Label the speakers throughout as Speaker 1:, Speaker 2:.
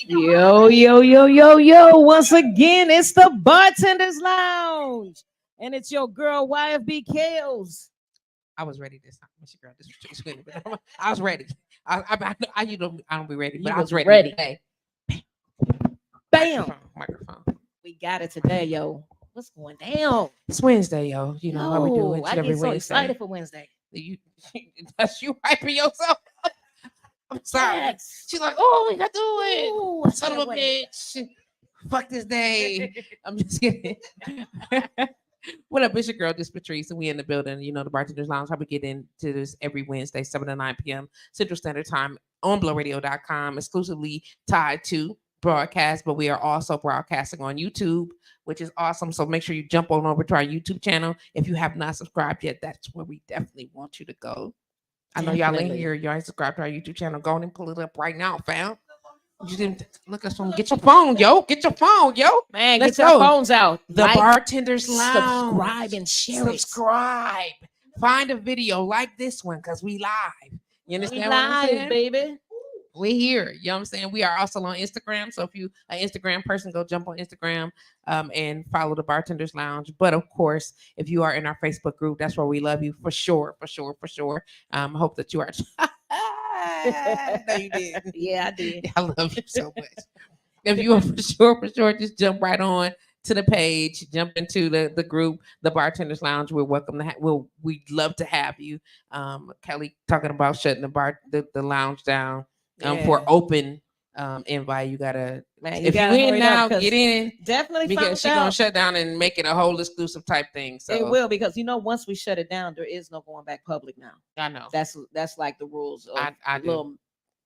Speaker 1: Yo, yo, yo, yo, yo. Once again, it's the Bartenders Lounge. And it's your girl, YFB Kales.
Speaker 2: I was ready this time. It's your girl, this I was ready. I don't be ready, but I was ready. Today.
Speaker 1: Bam.
Speaker 2: Microphone.
Speaker 1: We got it today, yo. What's going down?
Speaker 2: It's Wednesday, yo. You know how we do it
Speaker 1: I
Speaker 2: every
Speaker 1: get so
Speaker 2: Wednesday.
Speaker 1: excited for Wednesday.
Speaker 2: That's you hyping yourself up. I'm sorry.
Speaker 1: Yes.
Speaker 2: She's like, oh, we got to do it.
Speaker 1: Ooh,
Speaker 2: Son of a bitch. Fuck this day. I'm just kidding. What up, it's your girl, JustPatrice, and we in the building. You know, the Bartenders Lounge. How we get into this every Wednesday, 7 to 9 p.m. Central Standard Time on blowradio.com, exclusively tied to broadcast, but we are also broadcasting on YouTube, which is awesome. So make sure you jump on over to our YouTube channel. If you have not subscribed yet, that's where we definitely want you to go. I know y'all in here. Y'all ain't subscribed to our YouTube channel. Go on and pull it up right now, fam. You didn't look at some. Get your phone, yo. Get your phone, yo.
Speaker 1: Man,
Speaker 2: let's
Speaker 1: get your phones out.
Speaker 2: The Bartenders Lounge.
Speaker 1: Subscribe and share
Speaker 2: Subscribe. Find a video like this one because we live. You understand
Speaker 1: we
Speaker 2: what I'm saying?
Speaker 1: live, baby.
Speaker 2: We here. You know what I'm saying? We are also on Instagram. So if you an Instagram person, go jump on Instagram and follow the Bartenders Lounge. But of course, if you are in our Facebook group, that's where we love you for sure. I hope that you are. No, you did.
Speaker 1: Yeah, I did.
Speaker 2: I love you so much. If you are for sure, just jump right on to the page, jump into the group, the Bartenders Lounge. We're welcome to we'd love to have you. Kelly talking about shutting the lounge down. For open invite, you gotta if you're in now, get in
Speaker 1: definitely
Speaker 2: because she's gonna shut down and make it a whole exclusive type thing. So
Speaker 1: it will, because once we shut it down, there is no going back public now.
Speaker 2: I know
Speaker 1: that's like the rules of little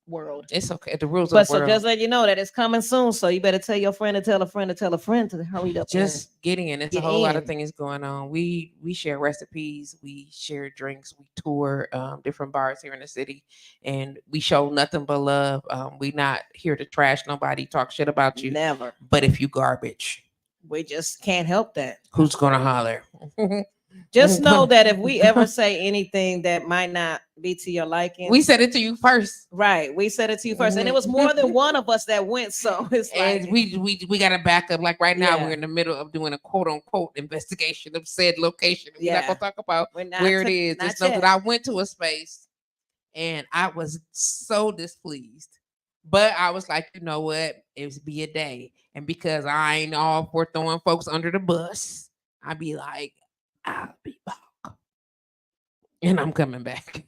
Speaker 1: world.
Speaker 2: It's okay. The rules
Speaker 1: but
Speaker 2: of the
Speaker 1: so
Speaker 2: world.
Speaker 1: just let you know that it's coming soon. So you better tell your friend to tell a friend to tell a friend to hurry up.
Speaker 2: Just getting in. It's a whole lot of things going on. We share recipes, we share drinks, we tour different bars here in the city, and we show nothing but love. We not here to trash nobody, talk shit about you.
Speaker 1: Never.
Speaker 2: But if you garbage,
Speaker 1: we just can't help that.
Speaker 2: Who's gonna holler?
Speaker 1: Just know that if we ever say anything that might not be to your liking,
Speaker 2: we said it to you first.
Speaker 1: Right. We said it to you first. And it was more than one of us that went. So it's like
Speaker 2: and we got to back up. Like right now, we're in the middle of doing a quote unquote investigation of said location. We're not gonna talk about where it is. Just know that I went to a space and I was so displeased. But I was like, you know what? It was be a day. And because I ain't all for throwing folks under the bus, I'd be like, I'll be back. And I'm coming back.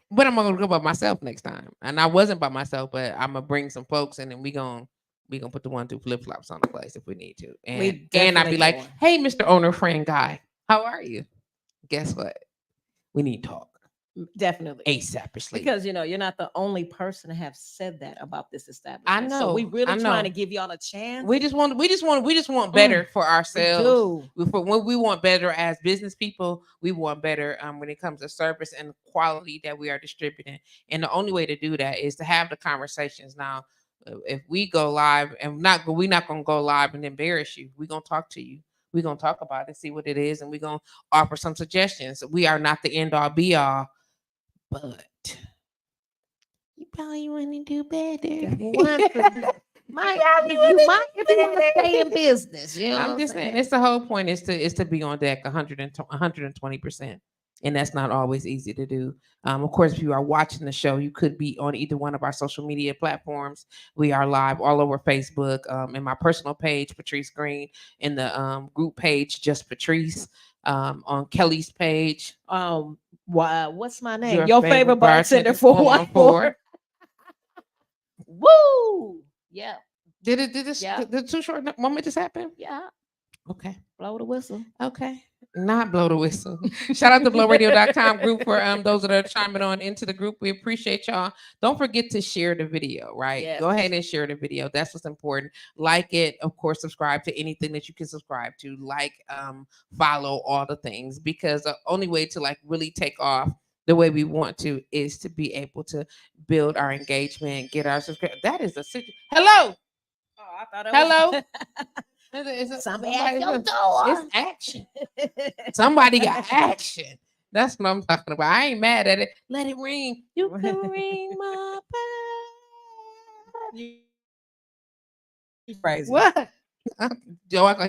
Speaker 2: But I'm gonna go by myself next time. And I wasn't by myself, but I'm gonna bring some folks in and we gonna put the 1-2 flip-flops on the place if we need to. And I'd be like, hey, Mr. Owner Friend Guy, how are you? Guess what? We need to talk.
Speaker 1: Definitely.
Speaker 2: ASAP.
Speaker 1: Because you're not the only person to have said that about this establishment.
Speaker 2: I know.
Speaker 1: So we really trying to give y'all a chance.
Speaker 2: We just want better for ourselves. When we want better as business people, we want better when it comes to service and quality that we are distributing. And the only way to do that is to have the conversations. Now, if we go live and we're not gonna go live and embarrass you. We're gonna talk to you. We're gonna talk about it, see what it is, and we're gonna offer some suggestions. We are not the end all be all. But you probably want to do better.
Speaker 1: You might stay in business.
Speaker 2: I'm just saying, it's the whole point is to be on deck 120%. And that's not always easy to do. Of course, if you are watching the show, you could be on either one of our social media platforms. We are live all over Facebook, in my personal page, Patrice Green, in the group page, JustPatrice, on Kelly's page.
Speaker 1: What's my name? Your favorite bartender 414.
Speaker 2: Woo!
Speaker 1: Yeah.
Speaker 2: Did this? Yeah. The Too Short moment just happen?
Speaker 1: Yeah.
Speaker 2: Okay.
Speaker 1: Blow the whistle.
Speaker 2: Okay. Not blow the whistle. Shout out to blowradio.com group for those that are chiming on into the group. We appreciate y'all. Don't forget to share the video, right? Yes. Go ahead and share the video. That's what's important. Like it, of course, subscribe to anything that you can subscribe to. Like, follow all the things, because the only way to like really take off the way we want to is to be able to build our engagement, get our subscribe. That is a hello. Oh, I thought it hello. Was somebody at your door. It's action. Somebody got action. That's what I'm talking about. I ain't mad at it. Let it ring. You can ring my bell. Crazy. What? But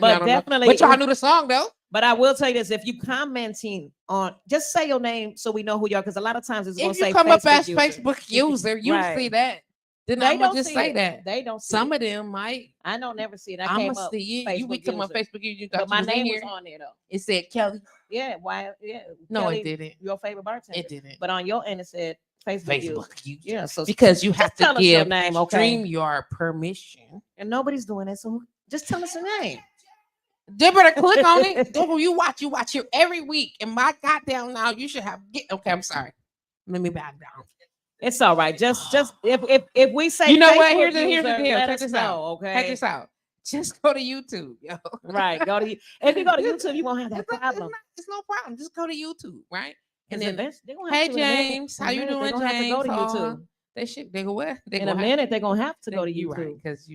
Speaker 2: definitely, but y'all knew the song though.
Speaker 1: But I will tell you this: if you commenting on, just say your name so we know who you are. Because a lot of times it's going to say
Speaker 2: come up as Facebook user, you see that. Then I don't just say that.
Speaker 1: They don't.
Speaker 2: Some of them might.
Speaker 1: I don't never see it. I came up.
Speaker 2: You would come on Facebook. You got
Speaker 1: but my name was on there though.
Speaker 2: It said Kelly.
Speaker 1: Yeah. Why? Yeah.
Speaker 2: No,
Speaker 1: Kelly,
Speaker 2: it didn't.
Speaker 1: Your favorite bartender.
Speaker 2: It didn't.
Speaker 1: But on your end it said Facebook.
Speaker 2: Yeah. So because you have to give your name, StreamYard permission,
Speaker 1: and nobody's doing that. So just tell us your name.
Speaker 2: They better click on it. You watch here every week. And my goddamn now you should have. Okay, I'm sorry. Let me back down.
Speaker 1: It's all right. Just if we say,
Speaker 2: you know what? Here's the deal. Check this out.
Speaker 1: Okay.
Speaker 2: Check this out. Just go to YouTube, yo.
Speaker 1: Right. Go to if you go to YouTube, you won't have that problem.
Speaker 2: It's no problem. Just go to YouTube, right?
Speaker 1: And then
Speaker 2: hey James, how you doing, James?
Speaker 1: Have to go to YouTube.
Speaker 2: They go what?
Speaker 1: In a minute, they're gonna have to go to YouTube
Speaker 2: because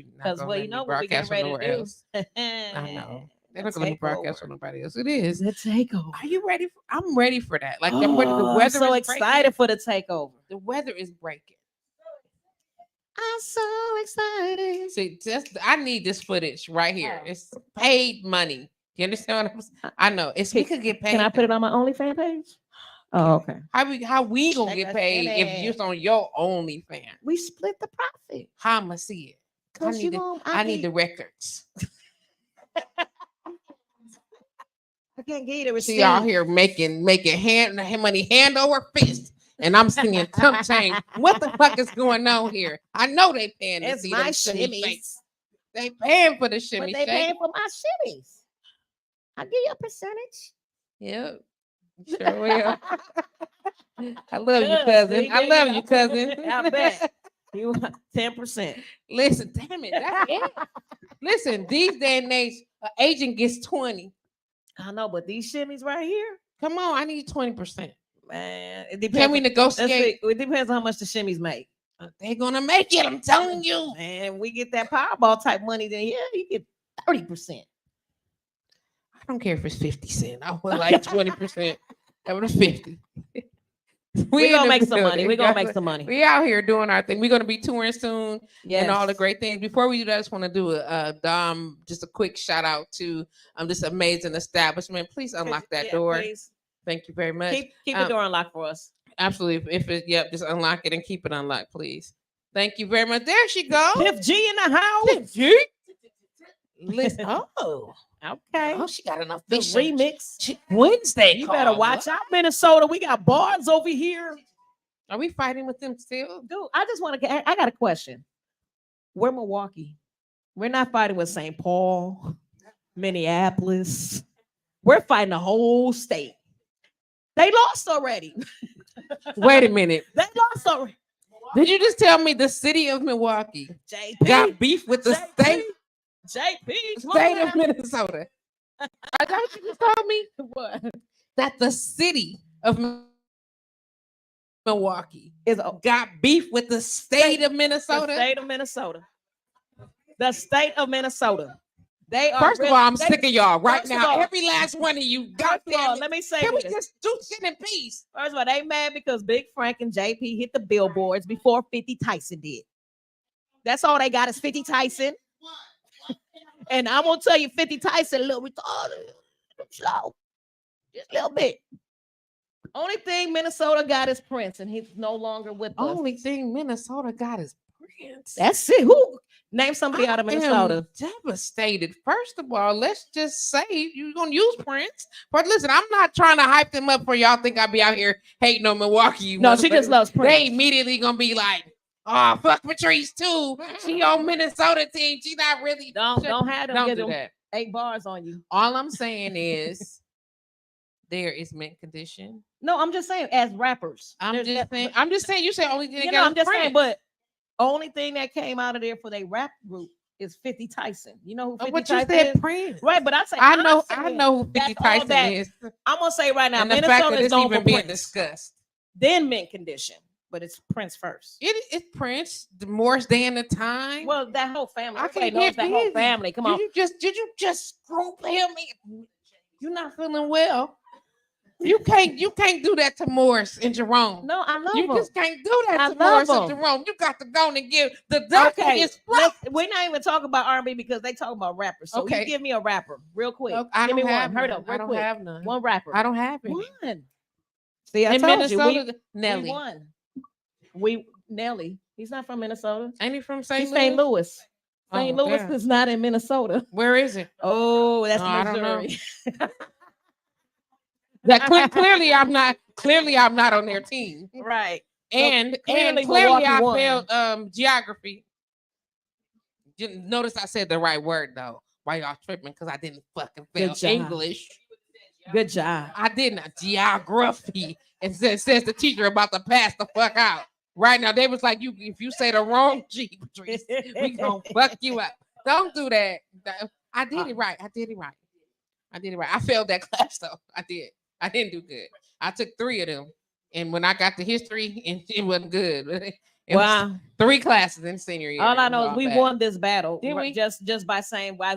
Speaker 1: well, you know what we getting ready to do.
Speaker 2: Else. I know. They're not going to broadcast on nobody else. It is
Speaker 1: the takeover.
Speaker 2: Are you ready? I'm ready for that. Like the weather.
Speaker 1: I'm so excited for the takeover.
Speaker 2: The weather is breaking.
Speaker 1: I'm so excited.
Speaker 2: See, I need this footage right here. It's paid money. You understand what I'm saying? I know. We could get paid.
Speaker 1: Can I put it on my OnlyFans page? Oh, okay.
Speaker 2: How we gonna get paid if it's on your OnlyFans?
Speaker 1: We split the profit.
Speaker 2: How I'ma see it? I need the records.
Speaker 1: I can't get it.
Speaker 2: See y'all here making money hand over fist, and I'm singing Tump Chain. What the fuck is going on here? I know they paying.
Speaker 1: It's my shimmies.
Speaker 2: They paying for the shimmy.
Speaker 1: But they paying for my shimmies. I'll give you a percentage.
Speaker 2: Yep. Sure will. I love you, cousin. I love you, cousin.
Speaker 1: I bet. You want 10%.
Speaker 2: Listen, damn it. That's it. Listen, these day and age, an agent gets 20.
Speaker 1: I know, but these shimmies right here.
Speaker 2: Come on, I need 20%.
Speaker 1: Man, it depends.
Speaker 2: Can we negotiate?
Speaker 1: It depends on how much the shimmies make.
Speaker 2: They're gonna make it. I'm telling you.
Speaker 1: Man, we get that Powerball type money, then yeah, you get 30%.
Speaker 2: I don't care if it's 50 cents. I would like 20%. That was 50.
Speaker 1: We're gonna make some money. We're gonna make some money.
Speaker 2: We out here doing our thing. We're gonna be touring soon and all the great things. Before we do that, I just want to do just a quick shout out to this amazing establishment. Please unlock that door. Please. Thank you very much.
Speaker 1: Keep the door unlocked for us.
Speaker 2: Absolutely. Just unlock it and keep it unlocked, please. Thank you very much. There she goes.
Speaker 1: Tiff G in the house.
Speaker 2: Tiff G.
Speaker 1: Listen. Oh. Okay.
Speaker 2: Oh, she got an
Speaker 1: official remix
Speaker 2: Wednesday.
Speaker 1: You better watch out, Minnesota. We got bars over here.
Speaker 2: Are we fighting with them still?
Speaker 1: Dude, I just want to I got a question. We're Milwaukee. We're not fighting with St. Paul, Minneapolis. We're fighting the whole state. They lost already.
Speaker 2: Wait a minute.
Speaker 1: They lost already.
Speaker 2: Did you just tell me the city of Milwaukee got beef with the state?
Speaker 1: JP,
Speaker 2: state of Minnesota. I thought you just told me
Speaker 1: what?
Speaker 2: That the city of Milwaukee got beef with the state of Minnesota.
Speaker 1: The state of Minnesota. The state of Minnesota. They are.
Speaker 2: First of all, I'm sick of y'all right now. Every last one of you. Goddamn.
Speaker 1: Let me say
Speaker 2: Can
Speaker 1: this.
Speaker 2: We just do shit in peace?
Speaker 1: First of all, they mad because Big Frank and JP hit the billboards before 50 Tyson did. That's all they got is 50 Tyson. And I'm gonna tell you, 50 Tyson a little retarded, slow, just a little bit. Only thing Minnesota got is Prince, and he's no longer with us.
Speaker 2: Only thing Minnesota got is Prince.
Speaker 1: That's it. Who name somebody out of Minnesota?
Speaker 2: Devastated. First of all, let's just say you're gonna use Prince. But listen, I'm not trying to hype them up for y'all think I'll be out here hating on Milwaukee.
Speaker 1: No, she just loves Prince.
Speaker 2: They immediately gonna be like, oh, fuck Patrice too. She on Minnesota team. She not really.
Speaker 1: Don't have them.
Speaker 2: Don't do that.
Speaker 1: 8 bars on you.
Speaker 2: All I'm saying is there is mint condition.
Speaker 1: No, I'm just saying as rappers.
Speaker 2: I'm just saying. You say only thing.
Speaker 1: I'm just saying, but only thing that came out of there for their rap group is 50 Tyson. You know who 50
Speaker 2: what
Speaker 1: Tyson
Speaker 2: you said,
Speaker 1: is?
Speaker 2: Prince.
Speaker 1: Right, but
Speaker 2: I know who 50 Tyson is.
Speaker 1: I'm gonna say right now,
Speaker 2: and the fact that it's even being discussed.
Speaker 1: Then mint condition, but it's Prince first.
Speaker 2: It's Prince. The Morris Day and the Time.
Speaker 1: Well, that whole family.
Speaker 2: I can't get
Speaker 1: that whole family. Come on.
Speaker 2: Did you just group him in? You're not feeling well. You can't do that to Morris and Jerome.
Speaker 1: No, I love
Speaker 2: you
Speaker 1: them.
Speaker 2: just can't do that to Morris and Jerome. You got to go and give the doctor his flowers.
Speaker 1: We're not even talking about R&B because they talk about rappers. So you give me a rapper real quick.
Speaker 2: Give me one.
Speaker 1: Hurry up,
Speaker 2: I don't have none.
Speaker 1: One rapper.
Speaker 2: I don't have any.
Speaker 1: One. See, I
Speaker 2: in
Speaker 1: told
Speaker 2: Minnesota,
Speaker 1: you,
Speaker 2: Nelly.
Speaker 1: We won. Nelly. He's not from Minnesota.
Speaker 2: Ain't he from St. Louis?
Speaker 1: St. Louis. St. Louis is not in Minnesota.
Speaker 2: Where is it?
Speaker 1: Oh, that's Missouri.
Speaker 2: I don't know. That clearly I'm not on their team.
Speaker 1: Right.
Speaker 2: And clearly I failed geography. Notice I said the right word though. Why y'all tripping? Because I didn't fucking fail English.
Speaker 1: Good job.
Speaker 2: I didn't. Geography. And says the teacher about to pass the fuck out. Right now, they was like, if you say the wrong G, Patrice, we gonna fuck you up. Don't do that. I did it right. I failed that class though. I did. I didn't do good. I took 3 of them. And when I got to history, it wasn't good. Wow. 3 classes in senior year.
Speaker 1: All I know is we won this battle.
Speaker 2: Did we?
Speaker 1: Just by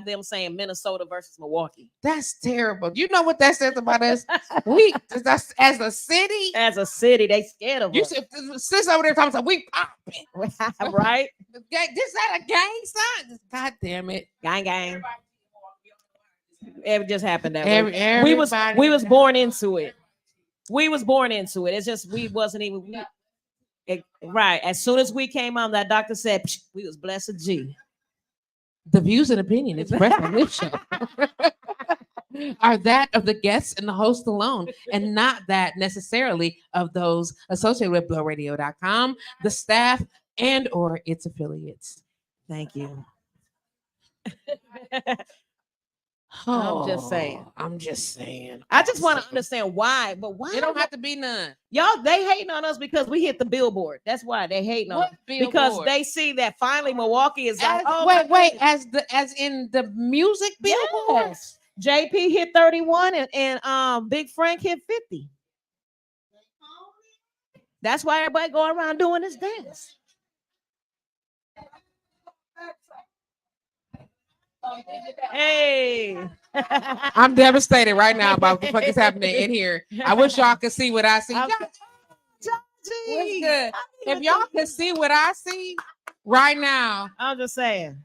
Speaker 1: them saying Minnesota versus Milwaukee.
Speaker 2: That's terrible. You know what that says about us? That's as a city.
Speaker 1: As a city, they scared of us.
Speaker 2: Sis over there talking about we popping.
Speaker 1: Right?
Speaker 2: This not a gang sign. God damn it.
Speaker 1: Gang. It just happened that way. We was born into it. It's just we wasn't even right. As soon as we came on, that doctor said we was blessed G.
Speaker 2: The views and opinion expressed on this show are that of the guests and the host alone, and not that necessarily of those associated with blowradio.com, the staff, and or its affiliates.
Speaker 1: Thank you.
Speaker 2: I'm just saying.
Speaker 1: I just want to understand why, but why?
Speaker 2: It don't have to be none.
Speaker 1: Y'all, they hating on us because we hit the billboard. That's why they hating on us. Because they see that finally Milwaukee is
Speaker 2: as in the music billboard.
Speaker 1: Yes. JP hit 31 and Big Frank hit 50. That's why everybody going around doing this dance. Hey,
Speaker 2: I'm devastated right now about what the fuck is happening in here. I wish y'all could see what I see. What's good? If y'all can see what I see right now,
Speaker 1: I'm just saying.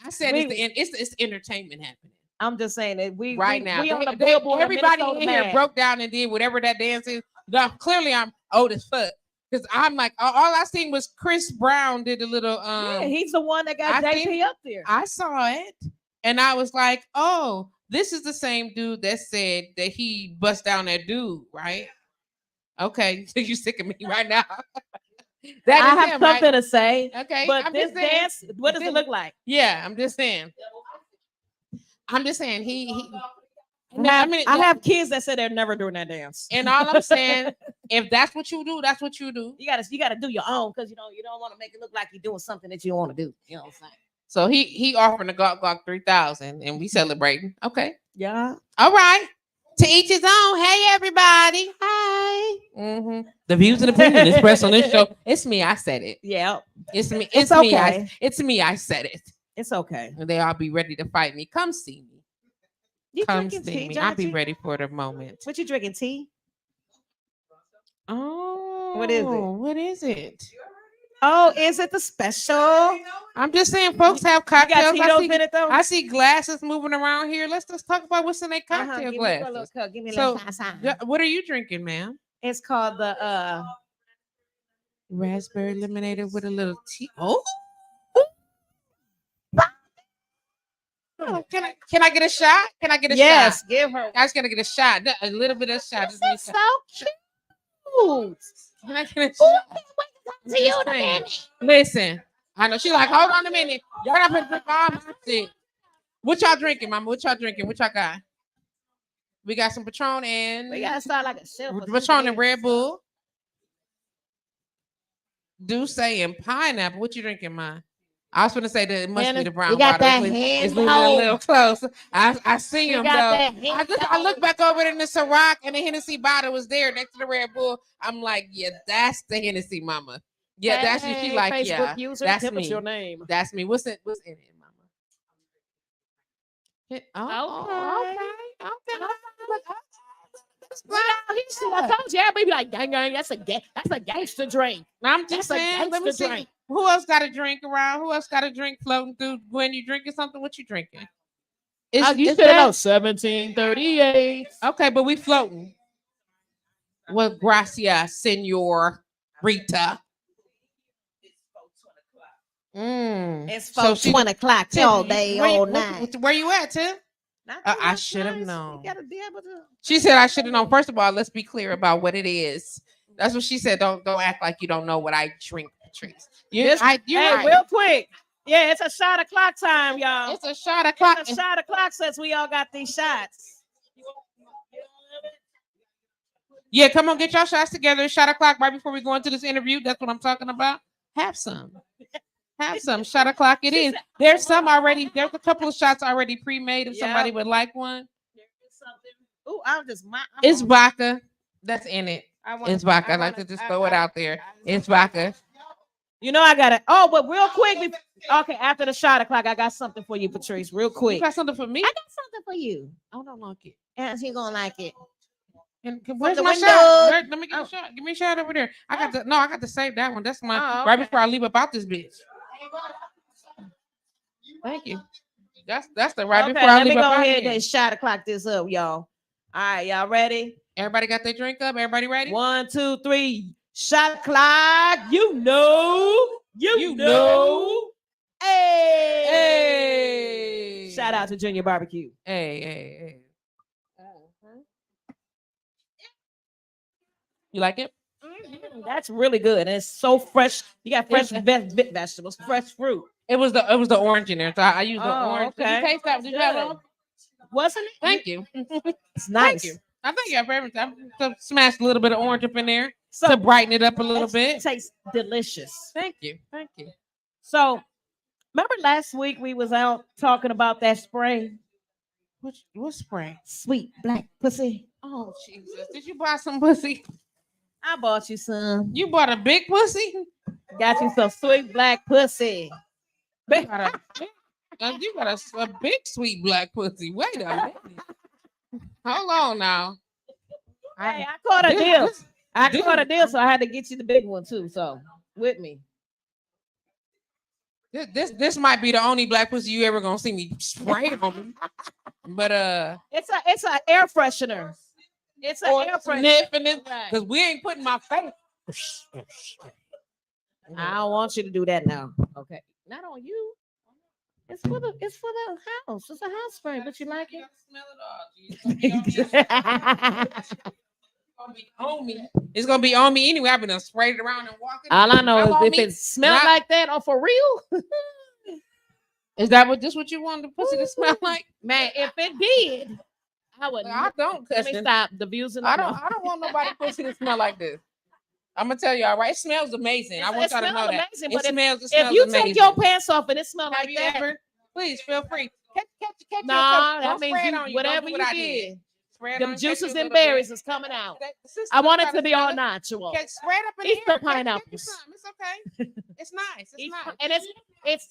Speaker 2: I said it's entertainment happening.
Speaker 1: I'm just saying that we
Speaker 2: now.
Speaker 1: We on the billboard.
Speaker 2: Everybody in here broke down and did whatever that dance is. Now, clearly, I'm old as fuck. Because I'm like, all I seen was Chris Brown did a little.
Speaker 1: Yeah, he's the one that got JP up there.
Speaker 2: I saw it, and I was like, oh, this is the same dude that said that he bust down that dude, right? Okay, so you sick of me right now.
Speaker 1: I have something to say.
Speaker 2: Okay,
Speaker 1: but this dance, what does it look like?
Speaker 2: Yeah, I'm just saying. He
Speaker 1: I have kids that say they're never doing that dance.
Speaker 2: And all I'm saying, if that's what you do, that's what you do.
Speaker 1: You gotta do your own because you don't want to make it look like you're doing something that you don't want to do. You know what I'm saying?
Speaker 2: So he offering the Glock 3000 and we celebrating. Okay.
Speaker 1: Yeah.
Speaker 2: All right. To each his own. Hey everybody. Hi. Mm-hmm. The views and opinions expressed on this show. It's me. I said it.
Speaker 1: Yeah.
Speaker 2: It's me. It's me. Okay. It's me. I said it.
Speaker 1: It's okay.
Speaker 2: And they all be ready to fight me. Come see me.
Speaker 1: You
Speaker 2: Come
Speaker 1: drinking
Speaker 2: see
Speaker 1: tea,
Speaker 2: me.
Speaker 1: Georgie?
Speaker 2: I'll be ready for the moment.
Speaker 1: What you drinking? Tea?
Speaker 2: Oh,
Speaker 1: what is it?
Speaker 2: What is it?
Speaker 1: Oh, is it the special?
Speaker 2: I'm just saying, folks have cocktails.
Speaker 1: In it, though?
Speaker 2: I see glasses moving around here. Let's just talk about what's in their cocktail glasses.
Speaker 1: Give me a little sign.
Speaker 2: What are you drinking, ma'am?
Speaker 1: It's called the
Speaker 2: raspberry lemonade with a little tea. Oh. Can I get a shot? Can I get a shot?
Speaker 1: Yes, give her.
Speaker 2: I was gonna get a shot. A little bit of shot.
Speaker 1: This is so cute.
Speaker 2: Can I get a shot?
Speaker 1: See you in a minute.
Speaker 2: Listen, I know she like, hold on a minute. Y'all not gonna drink all my shit. What y'all drinking, mama? What y'all drinking? What y'all got? We got some Patron and
Speaker 1: we gotta start like a shelf.
Speaker 2: Patron and Red Bull. Douce and pineapple. What you drinking, man? I was gonna say that it must be the brown water. It's moving a little close. I see him though. I look back over there in the Ciroc and the Hennessy bottle was there next to the Red Bull. I'm like, yeah, that's the Hennessy, mama. Yeah, that's you. She like,
Speaker 1: Facebook
Speaker 2: yeah,
Speaker 1: user,
Speaker 2: that's me.
Speaker 1: Your name.
Speaker 2: That's me. What's in it, mama? Okay.
Speaker 1: I told you, everybody be like, gang, that's a gangster drink.
Speaker 2: I'm just saying, let me see. Drink. Who else got a drink around? Who else got a drink floating through? Gwen, you drinking something? What you drinking?
Speaker 1: You should know 1738.
Speaker 2: Okay, but we floating. Well, gracias, Senor Rita.
Speaker 1: It's 4:20 o'clock all day, all night.
Speaker 2: Where you at, Tim? I should have known.
Speaker 1: You gotta be able to.
Speaker 2: She said I should have known. First of all, let's be clear about what it is. That's what she said. Don't act like you don't know what I drink, Patrice. You're right.
Speaker 1: Real quick. Yeah, it's a shot o'clock time, y'all.
Speaker 2: It's a shot o'clock.
Speaker 1: It's a shot o'clock since we all got these shots.
Speaker 2: Yeah, come on, get your shots together. Shot o'clock right before we go into this interview. That's what I'm talking about. Have some. Have some. Shot o'clock it is. There's some already. There's a couple of shots already pre-made if somebody would like one.
Speaker 1: Ooh,
Speaker 2: it's vodka that's in it. It's vodka. I like to just throw it out there. It's vodka.
Speaker 1: You know I got it. Oh, but real quick. Okay, after the shot o'clock, I got something for you, Patrice. Real quick.
Speaker 2: You got something for me?
Speaker 1: I got something for you.
Speaker 2: I don't like it.
Speaker 1: And she gonna like it.
Speaker 2: And where's my shot? Let me get a shot. Give me a shot over there. I got to save that one. That's my right before I leave about this bitch. Thank you. That's the right before I leave about here. Let me go ahead
Speaker 1: and shot o'clock this up, y'all. All right, y'all ready?
Speaker 2: Everybody got their drink up? Everybody ready?
Speaker 1: 1, 2, 3. Shot clock. You know. Hey. Shout out to Junior Barbecue.
Speaker 2: Hey. You like it?
Speaker 1: That's really good. And it's so fresh. You got fresh vegetables, fresh fruit.
Speaker 2: It was the orange in there. So I used the orange. Okay. Did you taste that? Did you have it on?
Speaker 1: Wasn't it?
Speaker 2: Thank you.
Speaker 1: It's nice.
Speaker 2: Thank you. I think you have everything. I smashed a little bit of orange up in there to brighten it up a little bit.
Speaker 1: It tastes delicious.
Speaker 2: Thank you.
Speaker 1: So, remember last week we was out talking about that spray?
Speaker 2: What spray?
Speaker 1: Sweet black pussy.
Speaker 2: Oh, Jesus. Did you buy some pussy?
Speaker 1: I bought you some.
Speaker 2: You bought a big pussy?
Speaker 1: Got you some sweet black pussy.
Speaker 2: You got a big sweet black pussy. Wait a minute. Hold on now.
Speaker 1: Hey, I caught a deal. I caught a deal, so I had to get you the big one too. So with me.
Speaker 2: This might be the only black pussy you ever gonna see me spray on me. But
Speaker 1: it's an air freshener. It's an air freshener.
Speaker 2: Because we ain't putting my face.
Speaker 1: I don't want you to do that now. Okay. Not on you. It's for the house. It's a house spray, but you like it?
Speaker 2: It's gonna be on me anyway. I've been sprayed it around and walking.
Speaker 1: All I know is if it smells like that or for real.
Speaker 2: Is that what you wanted the pussy to smell like?
Speaker 1: Man, if it did, I would.
Speaker 2: I don't.
Speaker 1: Let me stop the views.
Speaker 2: I don't want nobody pussy to smell like this. I'm gonna tell you, all right. It smells amazing. I want y'all to know that. It smells amazing.
Speaker 1: If you take your pants off and it smells like that,
Speaker 2: ever, please feel free. Catch
Speaker 1: that means whatever you did. The juices and berries is coming out. I want it to be all natural.
Speaker 2: Spread up in
Speaker 1: Eat the pineapples.
Speaker 2: It's okay. It's nice. It's nice.
Speaker 1: And it's.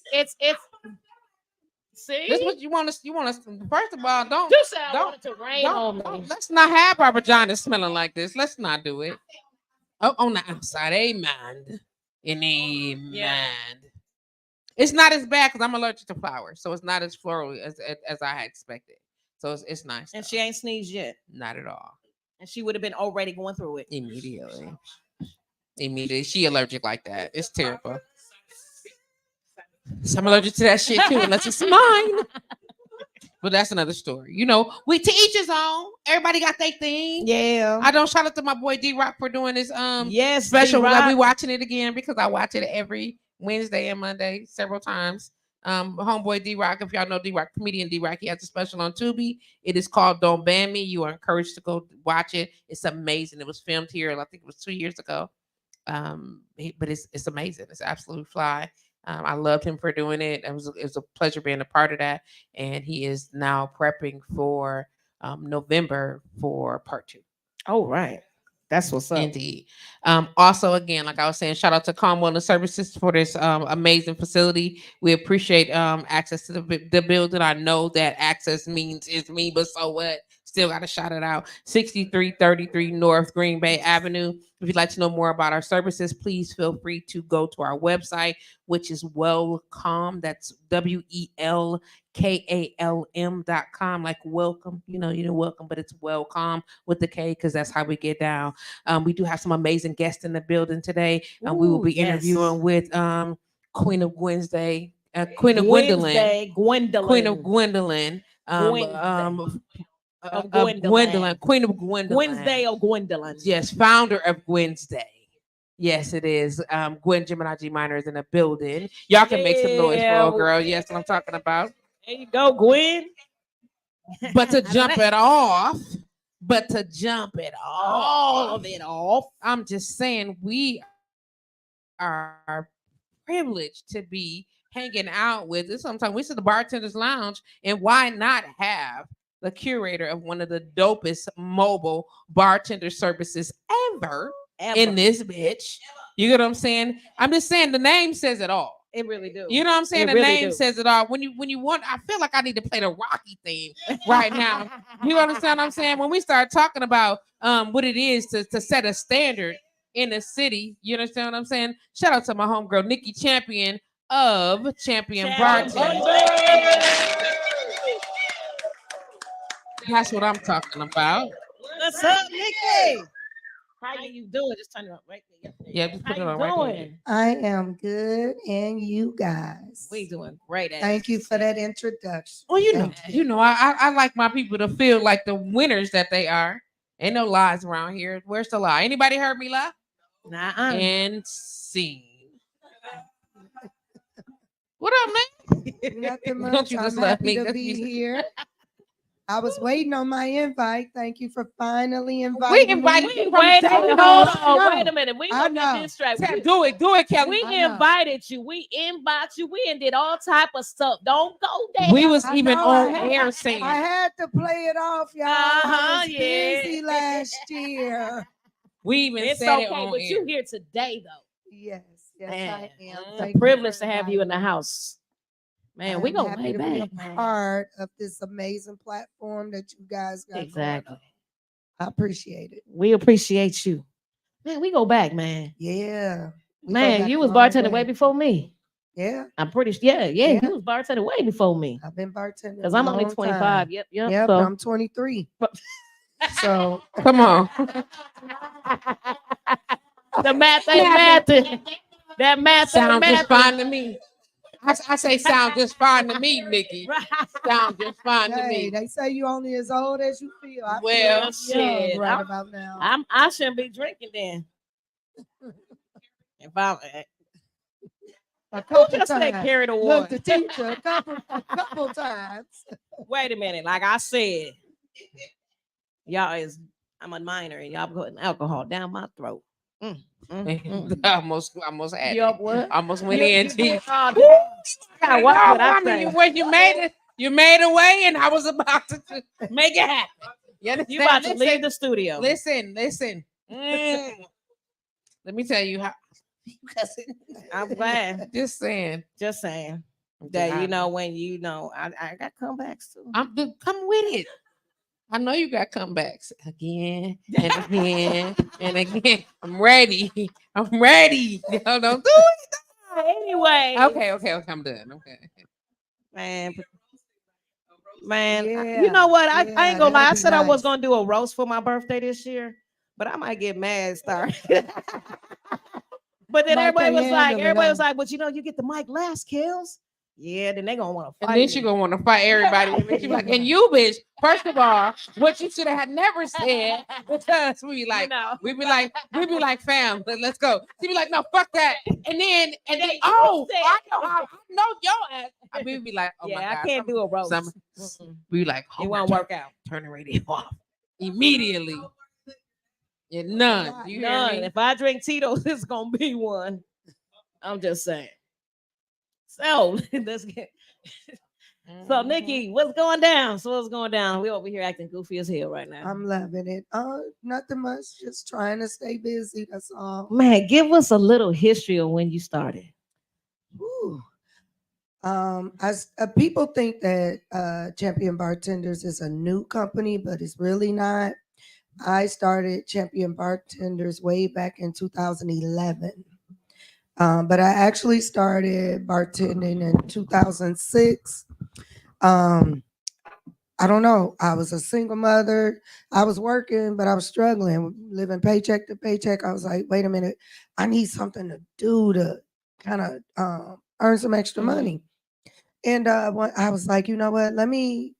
Speaker 1: See,
Speaker 2: this is what you want us. You want us. First of all, don't.
Speaker 1: I want it to rain on me.
Speaker 2: Let's not have our vagina smelling like this. Let's not do it. Oh, on the outside, amen. Amen. Yeah. It's not as bad because I'm allergic to flowers, so it's not as floral as I had expected. So it's nice.
Speaker 1: And she ain't sneezed yet.
Speaker 2: Not at all.
Speaker 1: And she would have been already going through it
Speaker 2: immediately. She allergic like that. It's terrible. So I'm allergic to that shit too, unless it's mine. But that's another story. You know, we to each his own. Everybody got their thing.
Speaker 1: Yeah.
Speaker 2: I don't shout out to my boy D-Rock for doing this
Speaker 1: yes,
Speaker 2: special.
Speaker 1: D-Rock.
Speaker 2: We watching it again because I watch it every Wednesday and Monday several times. Homeboy D-Rock, if y'all know D-Rock, comedian D-Rock, he has a special on Tubi. It is called Don't Ban Me. You are encouraged to go watch it. It's amazing. It was filmed here, I think it was 2 years ago. But it's amazing. It's absolutely fly. I loved him for doing it. It was a pleasure being a part of that. And he is now prepping for November for part 2.
Speaker 1: Oh, right. That's what's up.
Speaker 2: Indeed. Also, again, like I was saying, shout out to Calm Wellness Services for this amazing facility. We appreciate access to the building. I know that access means it's me, but so what? Still got to shout it out. 6333 North Green Bay Avenue. If you'd like to know more about our services, please feel free to go to our website, which is Welcome. That's WELKALM.com. Like welcome, you're welcome, but it's welcome with the K because that's how we get down. We do have some amazing guests in the building today. We will be interviewing with Queen of Wednesday, Queen of Gwendoland. Queen of Gwendoland. Gwendoland, Queen of Gwendoland.
Speaker 1: Wednesday or Gwendoland.
Speaker 2: Yes, founder of Wednesday. Yes, it is. Gwen Gemini G Minor is in the building. Y'all can make some noise for a girl. Yes, what I'm talking about.
Speaker 1: There you go, Gwen.
Speaker 2: But to jump it off,
Speaker 1: all of it off.
Speaker 2: I'm just saying we are privileged to be hanging out with this. Sometimes we sit the Bartenders Lounge, and why not have the curator of one of the dopest mobile bartender services ever. In this bitch. You get what I'm saying? I'm just saying the name says it all.
Speaker 1: It really do.
Speaker 2: You know what I'm saying? The name says it all. When you want, I feel like I need to play the Rocky theme right now. You understand what I'm saying? When we start talking about what it is to set a standard in a city, you understand what I'm saying? Shout out to my homegirl Nikki Champion of Champion Bartender. That's what I'm talking about.
Speaker 1: What's up, Nikki? How you doing? Just turn it up right there.
Speaker 2: Yeah, just put it on right there.
Speaker 3: I am good, and you guys?
Speaker 1: We doing great.
Speaker 3: Thank you for that introduction.
Speaker 2: Well, you know, I like my people to feel like the winners that they are. Ain't no lies around here. Where's the lie? Anybody heard me lie?
Speaker 1: Nah.
Speaker 2: And scene. What up, man?
Speaker 3: Nothing much.
Speaker 2: Don't you just
Speaker 3: I'm
Speaker 2: love
Speaker 3: happy
Speaker 2: me?
Speaker 3: to be here. I was waiting on my invite. Thank you for finally inviting
Speaker 2: me. We invited you. Wait
Speaker 1: a minute. We gonna get this straight.
Speaker 2: Do it, Kelly.
Speaker 1: We invited you. We invited you. We and did all type of stuff. Don't go there.
Speaker 2: We was even on air saying.
Speaker 3: I had to play it off, y'all. I was busy last year.
Speaker 2: We even
Speaker 1: it's
Speaker 2: said
Speaker 1: okay,
Speaker 2: it on
Speaker 1: but
Speaker 2: air.
Speaker 1: you here today though.
Speaker 3: Yes,
Speaker 1: Man,
Speaker 3: I am.
Speaker 1: It's a privilege to have you in the house. Man, we gonna
Speaker 3: happy
Speaker 1: lay
Speaker 3: to be
Speaker 1: back,
Speaker 3: a
Speaker 1: man.
Speaker 3: part of this amazing platform that you guys got.
Speaker 1: Exactly.
Speaker 3: I appreciate it.
Speaker 1: We appreciate you. Man, we go back, man.
Speaker 3: Yeah.
Speaker 1: Man, you was bartending way before me.
Speaker 3: Yeah.
Speaker 1: I'm pretty sure. Yeah. You was bartending way before me.
Speaker 3: I've been bartending.
Speaker 1: Because I'm only 25.
Speaker 3: Time.
Speaker 1: Yep.
Speaker 3: Yeah,
Speaker 1: so.
Speaker 3: I'm 23. So
Speaker 2: come on.
Speaker 1: The math ain't mathing. That math
Speaker 2: sounds just fine to me. I say sound just fine to me, Nikki. Sound just fine to me.
Speaker 3: They say you only as old as you feel. I
Speaker 1: feel
Speaker 3: shit right about now.
Speaker 1: I shouldn't be drinking then. If I'm
Speaker 3: a couple
Speaker 1: just
Speaker 3: times.
Speaker 1: Carried away.
Speaker 3: Look, the teacher a couple times.
Speaker 1: Wait a minute, like I said, I'm a minor and y'all putting alcohol down my throat.
Speaker 2: Almost had
Speaker 1: you
Speaker 2: it.
Speaker 1: What?
Speaker 2: Almost went in.
Speaker 1: When
Speaker 2: you made a way, and I was about to make it happen.
Speaker 1: You about to leave the studio.
Speaker 2: Listen. Let me tell you how.
Speaker 1: I'm glad.
Speaker 2: Just saying.
Speaker 1: That when I got comebacks too.
Speaker 2: Come with it. I know you got comebacks again and again and again. I'm ready. No, don't do it.
Speaker 1: Anyway.
Speaker 2: Okay. I'm done. Okay.
Speaker 1: Man, you know what? I ain't gonna lie. I said I was gonna do a roast for my birthday this year, but I might get mad start. But then everybody was like, but you get the mic last, Kills. Yeah, then they gonna want to fight.
Speaker 2: And then she gonna want to fight everybody. She like, and you, bitch. First of all, what you should have never said, because we be like, we be like, fam, let's go. She be like, no, fuck that. And then, oh, I know your ass. I mean, we be like, oh my God,
Speaker 1: I can't do a roast.
Speaker 2: We be like,
Speaker 1: it won't work out.
Speaker 2: Turn the radio off immediately. Yeah, none. Do you hear me?
Speaker 1: If I drink Tito's, it's gonna be one. I'm just saying. So let's get. So Nikki, what's going down? We over here acting goofy as hell right now.
Speaker 3: I'm loving it. Nothing much. Just trying to stay busy. That's all.
Speaker 1: Man, give us a little history of when you started.
Speaker 3: Ooh. People think that Champion Bartenders is a new company, but it's really not. I started Champion Bartenders way back in 2011. But I actually started bartending in 2006. I don't know. I was a single mother. I was working, but I was struggling, living paycheck to paycheck. I was like, wait a minute, I need something to do to kind of earn some extra money. And I was like, you know what? Maybe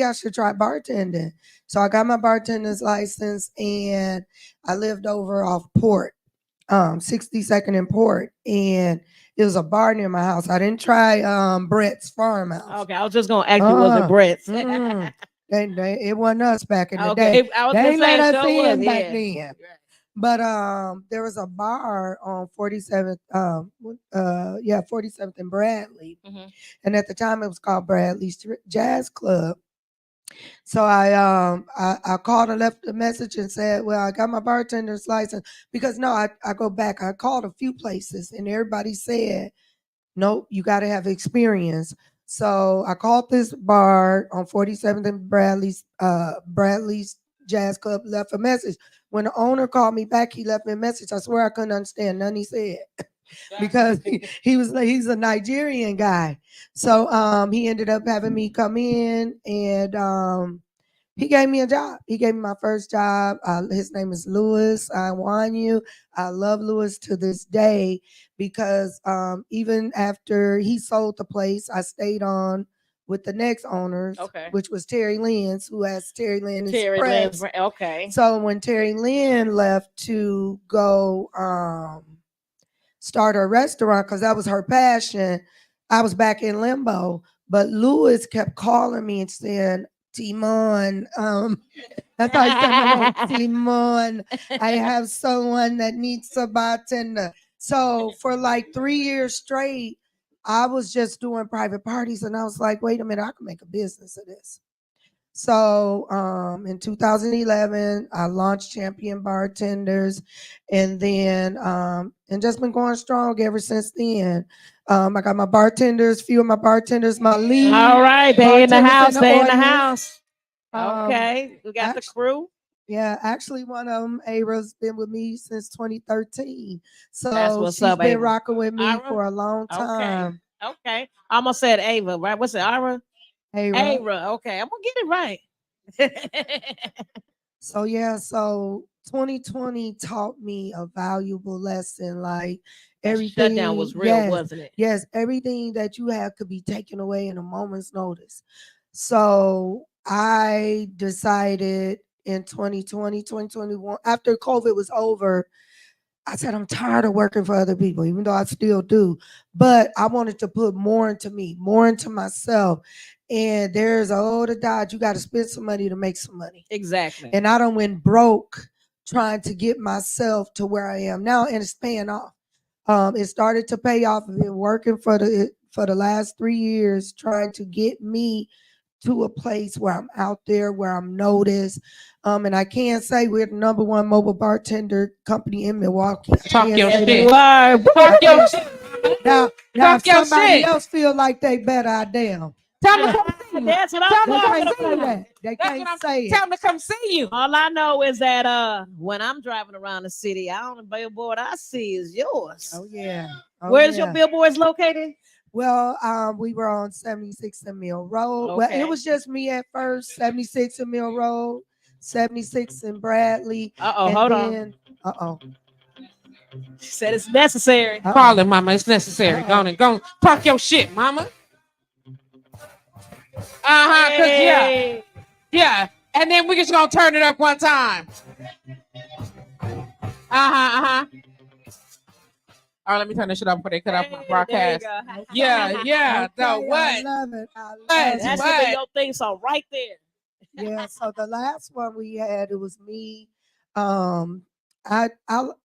Speaker 3: I should try bartending. So I got my bartender's license, and I lived over off Port, 62nd and Port, and it was a bar near my house. I didn't try Brett's Farmhouse.
Speaker 1: Okay, I was just gonna ask you, was it Brett's?
Speaker 3: It wasn't us back in the day. They ain't let us in back then. But there was a bar on 47th, 47th and Bradley, and at the time it was called Bradley's Jazz Club. So I called and left a message and said, well, I got my bartender's license, because I go back. I called a few places and everybody said, nope, you got to have experience. So I called this bar on 47th and Bradley's Jazz Club, left a message. When the owner called me back, he left me a message. I swear I couldn't understand none he said. Because he's a Nigerian guy. So he ended up having me come in, and he gave me a job. He gave me my first job. His name is Lewis. I love Lewis to this day, because even after he sold the place, I stayed on with the next owners, which was Terry Lynn's, who has Terry Lynn Express.
Speaker 1: Okay.
Speaker 3: So when Terry Lynn left to go start her restaurant, because that was her passion, I was back in limbo. But Lewis kept calling me and saying, Timon, that's how he said, Timon, I have someone that needs a bartender. So for like 3 years straight, I was just doing private parties, and I was like, wait a minute, I can make a business of this. So in 2011, I launched Champion Bartenders, and then and just been going strong ever since then. I got my bartenders, few of my bartenders, my lead.
Speaker 1: All right, they in the house. They in the house. Okay, we got the crew.
Speaker 3: Yeah, actually, one of them, Ava's, been with me since 2013. So
Speaker 1: that's what's
Speaker 3: she's
Speaker 1: up,
Speaker 3: been
Speaker 1: Ava.
Speaker 3: rocking with me for a long time.
Speaker 1: Okay. I almost said Ava, right? What's it, Ira?
Speaker 3: Ava.
Speaker 1: Okay, I'm gonna get it right.
Speaker 3: So 2020 taught me a valuable lesson. Like everything,
Speaker 1: shutdown was real, wasn't it?
Speaker 3: Yes, everything that you have could be taken away in a moment's notice. So I decided in 2021, after COVID was over, I said, I'm tired of working for other people, even though I still do. But I wanted to put more into me, more into myself. And there's to dodge. You got to spend some money to make some money.
Speaker 1: Exactly.
Speaker 3: And I done went broke trying to get myself to where I am now, and it's paying off. It started to pay off. I've been working for the last 3 years, trying to get me to a place where I'm out there, where I'm noticed. And I can say we're the #1 mobile bartender company in Milwaukee.
Speaker 2: Talk your shit.
Speaker 1: Talk your shit.
Speaker 3: Now if somebody else feel like they better, I damn.
Speaker 1: That's what I'm
Speaker 3: talking about. They can't say it.
Speaker 2: Tell them to come see you.
Speaker 1: All I know is that when I'm driving around the city, on the billboard I see is yours.
Speaker 3: Oh yeah.
Speaker 1: Where's your billboards located?
Speaker 3: Well, we were on 76 and Mill Road.
Speaker 1: Okay.
Speaker 3: Well, it was just me at first. 76 and Mill Road, 76 and Bradley.
Speaker 1: Hold on. She said it's necessary.
Speaker 2: Call it, mama. It's necessary. Go on. Talk your shit, mama. Hey. Yeah. And then we're just gonna turn it up one time. All right, let me turn this shit up before they cut off my broadcast. Yeah. No, what?
Speaker 3: I love it.
Speaker 1: That should be your thing song right there.
Speaker 3: Yeah. So the last one we had, it was me. I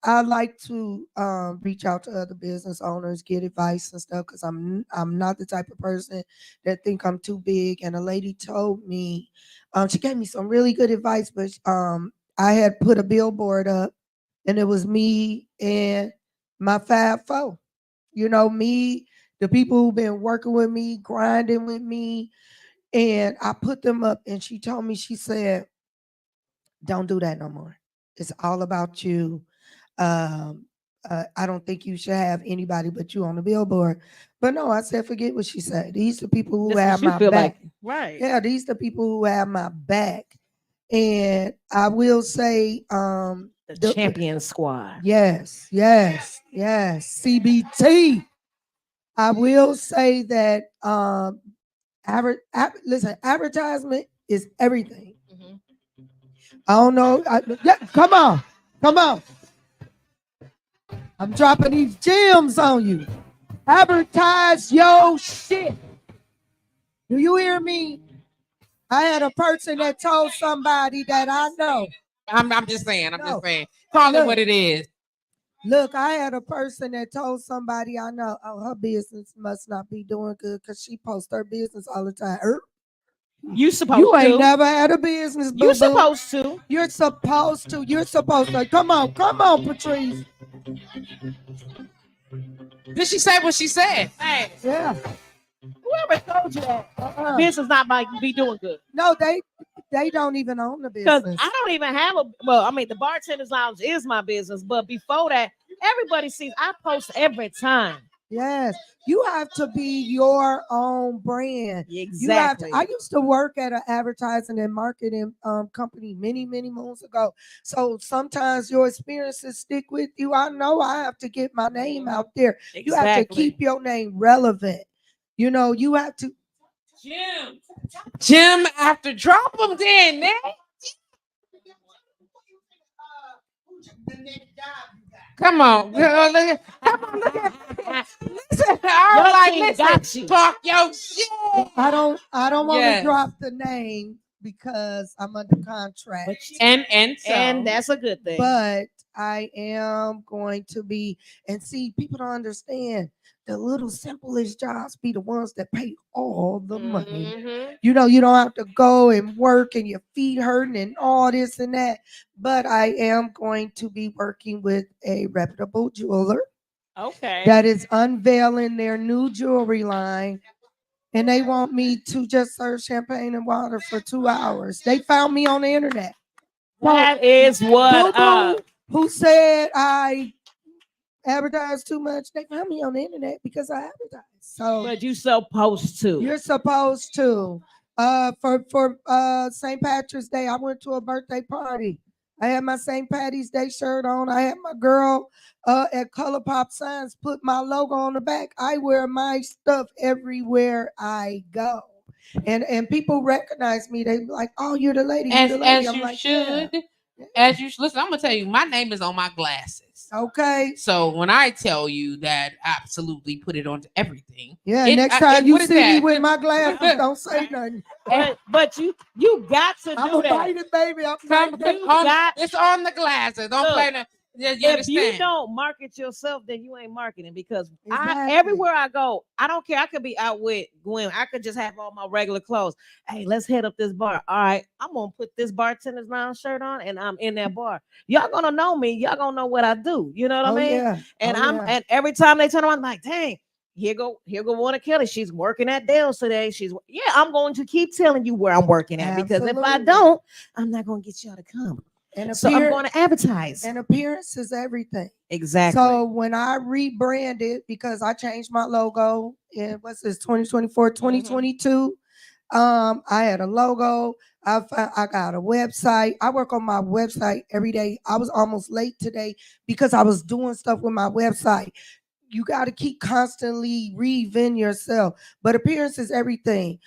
Speaker 3: like to reach out to other business owners, get advice and stuff, because I'm not the type of person that think I'm too big. And a lady told me, she gave me some really good advice, but I had put a billboard up, and it was me and my Fab Four. You know, me, the people who've been working with me, grinding with me, and I put them up. And she told me, she said, "Don't do that no more. It's all about you. I don't think you should have anybody but you on the billboard." But no, I said, forget what she said. These are the people who have my back.
Speaker 1: Like, right.
Speaker 3: Yeah, these are the people who have my back. And I will say,
Speaker 1: the champion squad.
Speaker 3: Yes. CBT. I will say that listen, advertisement is everything. Mm-hmm. I don't know. Come on. I'm dropping these gems on you. Advertise your shit. Do you hear me? I had a person that told somebody that I know.
Speaker 2: I'm just saying. Call it what it is.
Speaker 3: Look, I had a person that told somebody I know, oh, her business must not be doing good because she posts her business all the time.
Speaker 1: You supposed
Speaker 3: you ain't
Speaker 1: to.
Speaker 3: never had a business.
Speaker 1: You supposed to.
Speaker 3: You're supposed to. You're supposed to. Come on, Patrice.
Speaker 2: Did she say what she said?
Speaker 1: Hey.
Speaker 3: Yeah.
Speaker 1: Whoever told you that business not might be doing good.
Speaker 3: No, they don't even own the business.
Speaker 1: Because I don't even have the Bartenders Lounge is my business, but before that, everybody sees I post every time.
Speaker 3: Yes, you have to be your own brand.
Speaker 1: Exactly.
Speaker 3: I used to work at an advertising and marketing company many moons ago. So sometimes your experiences stick with you. I know I have to get my name out there. Exactly. You have to keep your name relevant. You know, you have to.
Speaker 2: Jim, after drop them then, man. Come on, girl. Look at. Listen, let's talk your shit.
Speaker 3: I don't want to drop the name because I'm under contract.
Speaker 2: And
Speaker 1: that's a good thing.
Speaker 3: But I am going to be, and see, people don't understand. The little simplest jobs be the ones that pay all the money. Mm-hmm. You know, you don't have to go and work and your feet hurting and all this and that. But I am going to be working with a reputable jeweler.
Speaker 1: Okay.
Speaker 3: That is unveiling their new jewelry line. And they want me to just serve champagne and water for 2 hours. They found me on the internet.
Speaker 1: That is what
Speaker 3: who said I advertise too much. They found me on the internet because I advertise. So,
Speaker 1: but you supposed to.
Speaker 3: You're supposed to. For St. Patrick's Day, I went to a birthday party. I had my St. Patty's Day shirt on. I had my girl at Color Pop Signs put my logo on the back. I wear my stuff everywhere I go. And people recognize me. They be like, "Oh, you're the lady." You're the lady.
Speaker 2: I'm
Speaker 3: you
Speaker 2: like, should. Yeah. As you listen, I'm gonna tell you, my name is on my glasses.
Speaker 3: Okay.
Speaker 2: So when I tell you that, absolutely put it onto everything.
Speaker 3: Yeah. Next time you see me with my glasses, don't say nothing.
Speaker 1: But you got to do that.
Speaker 3: I'm a baby.
Speaker 2: It's on the glasses. Don't play that.
Speaker 1: If you don't market yourself, then you ain't marketing because everywhere I go, I don't care. I could be out with Gwen. I could just have all my regular clothes. Hey, let's head up this bar. All right, I'm gonna put this Bartenders Lounge shirt on, and I'm in that bar. Y'all gonna know me. Y'all gonna know what I do. You know what I mean?
Speaker 3: Yeah.
Speaker 1: And every time they turn around, I'm like, dang. Here go one of Kelly. She's working at Dale's today. I'm going to keep telling you where I'm working at because if I don't, I'm not going to get y'all to come. So I'm going to advertise.
Speaker 3: And appearance is everything.
Speaker 1: Exactly.
Speaker 3: So when I rebranded, because I changed my logo in 2024, 2022, I had a logo. I got a website. I work on my website every day. I was almost late today because I was doing stuff with my website. You got to keep constantly reinventing yourself. But appearance is everything.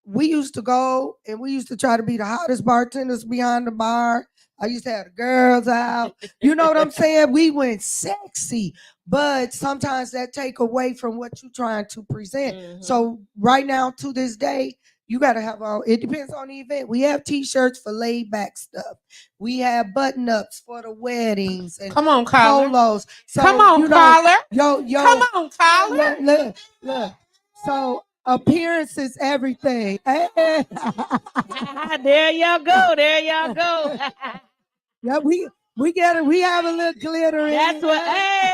Speaker 3: we used to go and we used to try to be the hottest bartenders behind the bar. I used to have the girls out. You know what I'm saying? We went sexy, but sometimes that take away from what you're trying to present. Mm-hmm. So right now to this day, you got to have all, it depends on the event. We have t-shirts for laid back stuff. We have button ups for the weddings and
Speaker 2: come on, collar.
Speaker 3: Polos. So,
Speaker 2: come on, collar.
Speaker 3: Yo.
Speaker 2: Come on, collar.
Speaker 3: Look. So appearance is everything.
Speaker 1: There y'all go.
Speaker 3: Yeah, we get it. We have a little glitter in
Speaker 1: That's what. Hey.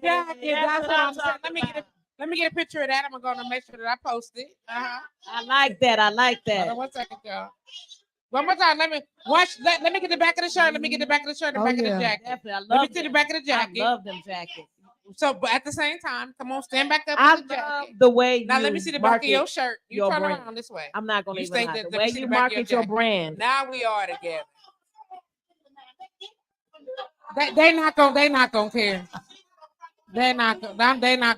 Speaker 2: Yeah, that's what I'm saying. Let me get a picture of that. I'm gonna make sure that I post it.
Speaker 1: I like that.
Speaker 2: Hold on 1 second, y'all. One more time. Let me watch. Let me get the back of the shirt. Let me get the back of the shirt and back of the jacket.
Speaker 1: Definitely.
Speaker 2: Let me see the back of the jacket.
Speaker 1: I love them jackets.
Speaker 2: So, but at the same time, come on, stand back up.
Speaker 1: I love the way
Speaker 2: now. Let me see the back of your shirt. You turn
Speaker 1: brand.
Speaker 2: around this way.
Speaker 1: I'm not gonna
Speaker 2: say
Speaker 1: that. The way you market your brand.
Speaker 2: Now we are together. They not gonna care. They're not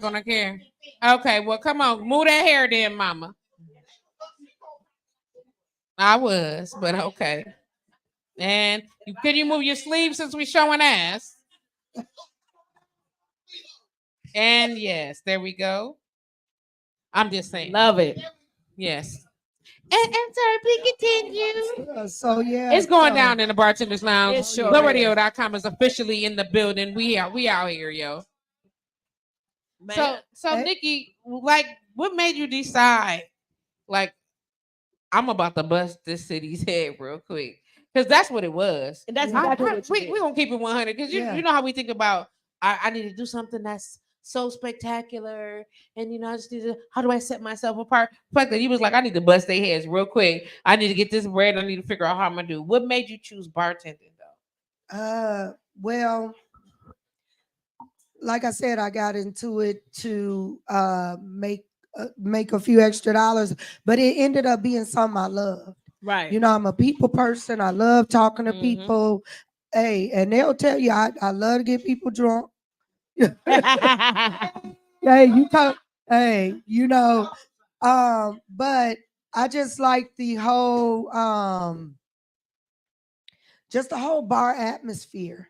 Speaker 2: gonna care. Okay, well, come on, move that hair then, mama. I was, but okay. And can you move your sleeve since we showing ass? And yes, there we go. I'm just saying.
Speaker 1: Love it.
Speaker 2: Yes. And sorry, please continue.
Speaker 3: So yeah,
Speaker 2: it's going down in the Bartenders Lounge.
Speaker 1: It's sure
Speaker 2: LoveRadio.com is officially in the building. We out here, yo. Man. So Nikki, like, what made you decide, like, I'm about to bust this city's head real quick? Because that's what it was.
Speaker 1: And that's exactly
Speaker 2: we're going to keep it 100. Because you know how we think about, I need to do something that's so spectacular. And, I just need to, how do I set myself apart? The fact that he was like, I need to bust their heads real quick. I need to get this bread. I need to figure out how I'm going to do. What made you choose bartending, though?
Speaker 3: Well, like I said, I got into it to make a few extra dollars, but it ended up being something I loved.
Speaker 1: Right.
Speaker 3: I'm a people person. I love talking to people. Hey, and they'll tell you I love to get people drunk. Hey, you talk. Hey, but I just like the whole just the whole bar atmosphere.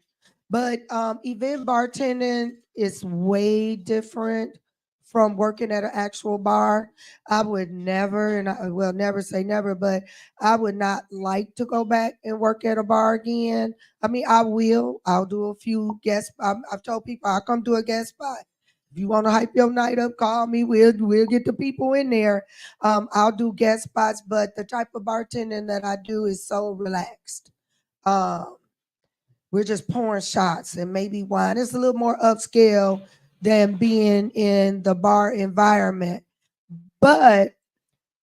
Speaker 3: But event bartending is way different from working at an actual bar. I would never, and I will never say never, but I would not like to go back and work at a bar again. I mean, I'll do a few guest. I've told people I'll come do a guest spot. If you want to hype your night up, call me. We'll get the people in there. I'll do guest spots, but the type of bartending that I do is so relaxed. We're just pouring shots and maybe wine. It's a little more upscale than being in the bar environment. But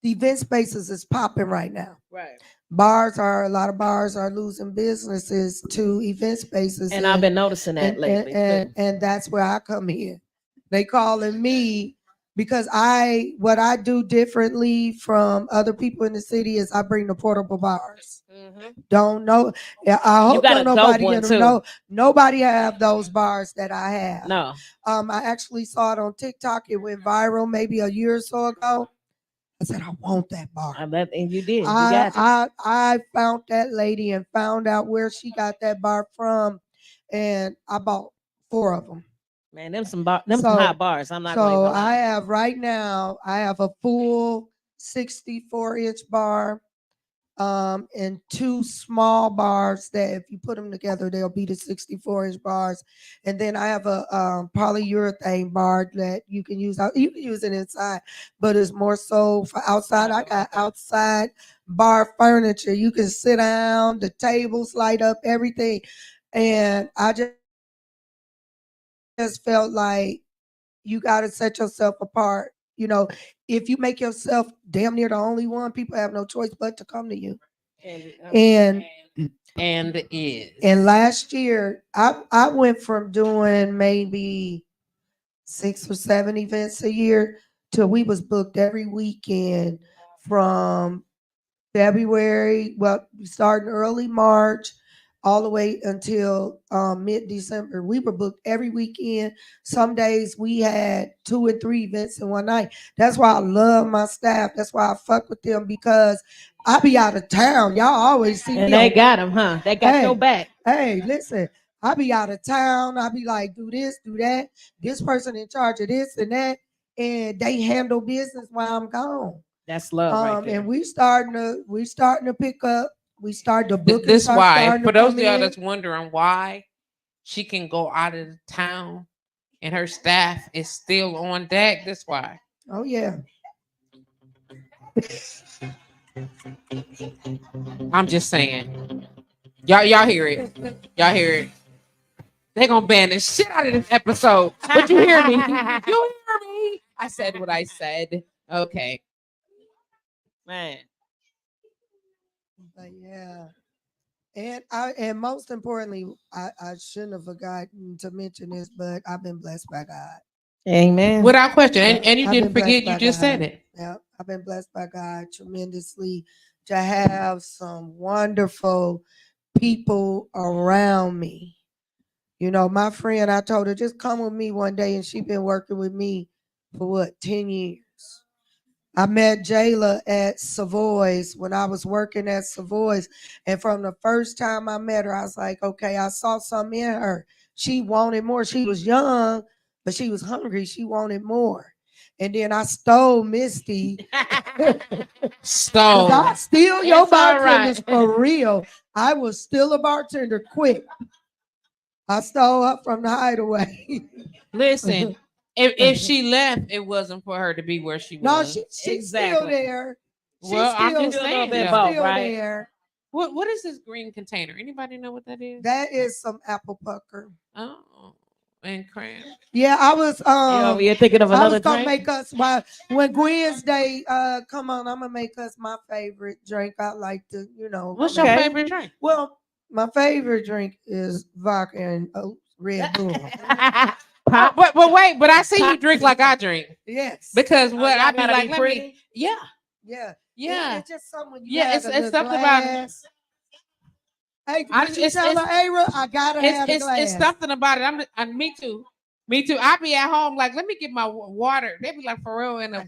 Speaker 3: the event spaces is popping right now.
Speaker 1: Right.
Speaker 3: A lot of bars are losing businesses to event spaces.
Speaker 1: And I've been noticing that lately.
Speaker 3: And that's where I come in. They calling me because what I do differently from other people in the city is I bring the portable bars. Mm-hmm. Don't know. I hope nobody know. Nobody have those bars that I have.
Speaker 1: No.
Speaker 3: I actually saw it on TikTok. It went viral maybe a year or so ago. I said, I want that bar.
Speaker 1: And you did.
Speaker 3: I found that lady and found out where she got that bar from, and I bought 4 of them.
Speaker 1: Man, them some hot bars. I'm not going to lie.
Speaker 3: I have right now, I have a full 64-inch bar and 2 small bars that if you put them together, they'll be the 64-inch bars. And then I have a polyurethane bar that you can use. You can use it inside, but it's more so for outside. I got outside bar furniture. You can sit down, the tables light up, everything. And I just felt like you got to set yourself apart. If you make yourself damn near the only one, people have no choice but to come to you. And last year, I went from doing maybe 6 or 7 events a year to we was booked every weekend from February. Well, starting early March all the way until mid-December. We were booked every weekend. Some days we had 2 and 3 events in one night. That's why I love my staff. That's why I fuck with them, because I be out of town. Y'all always see
Speaker 1: and
Speaker 3: me.
Speaker 1: they got them, huh? They got your back.
Speaker 3: Hey, listen, I be out of town. I be like, do this, do that. This person in charge of this and that, and they handle business while I'm gone.
Speaker 1: That's love, right there.
Speaker 3: And we starting to pick up. We start to book.
Speaker 2: This why, for those of y'all that's wondering why she can go out of the town and her staff is still on deck. That's why.
Speaker 3: Oh yeah.
Speaker 2: I'm just saying. Y'all hear it. Y'all hear it. They're gonna ban the shit out of this episode. But you hear me? You hear me? I said what I said. Okay.
Speaker 1: Man.
Speaker 3: But yeah. And most importantly, I shouldn't have forgotten to mention this, but I've been blessed by God.
Speaker 1: Amen.
Speaker 2: Without question. And you didn't forget, you just said it.
Speaker 3: Yeah, I've been blessed by God tremendously to have some wonderful people around me. You know, my friend, I told her, just come with me one day, and she's been working with me for 10 years. I met Jayla at Savoy's when I was working at Savoy's. And from the first time I met her, I was like, okay, I saw something in her. She wanted more. She was young, but she was hungry. She wanted more. And then I stole Misty.
Speaker 2: Stole.
Speaker 3: I steal your bartenders for real. I was still a bartender quick. I stole her from the hideaway.
Speaker 2: Listen. If she left, it wasn't for her to be where she was.
Speaker 3: No, she's still there.
Speaker 2: Well, I'm just saying,
Speaker 1: still right?
Speaker 3: There.
Speaker 2: What is this green container? Anybody know what that is?
Speaker 3: That is some apple pucker.
Speaker 2: Oh, and cran.
Speaker 3: Yeah, I was
Speaker 1: you're thinking of another
Speaker 3: I was gonna
Speaker 1: drink?
Speaker 3: make us when Gwen's Day come on, I'm gonna make us my favorite drink. I like to,
Speaker 2: What's your favorite drink?
Speaker 3: Well, my favorite drink is vodka and Red Bull.
Speaker 2: But wait, but I see you drink like I drink.
Speaker 3: Yes.
Speaker 2: Because what I be like,
Speaker 1: let me.
Speaker 2: Yeah.
Speaker 3: It's just something
Speaker 2: it's something about it.
Speaker 3: Hey, you tell her, Ara, I gotta have a glass.
Speaker 2: It's something about it. Me too. I be at home like, let me get my water. They be like, for real, I can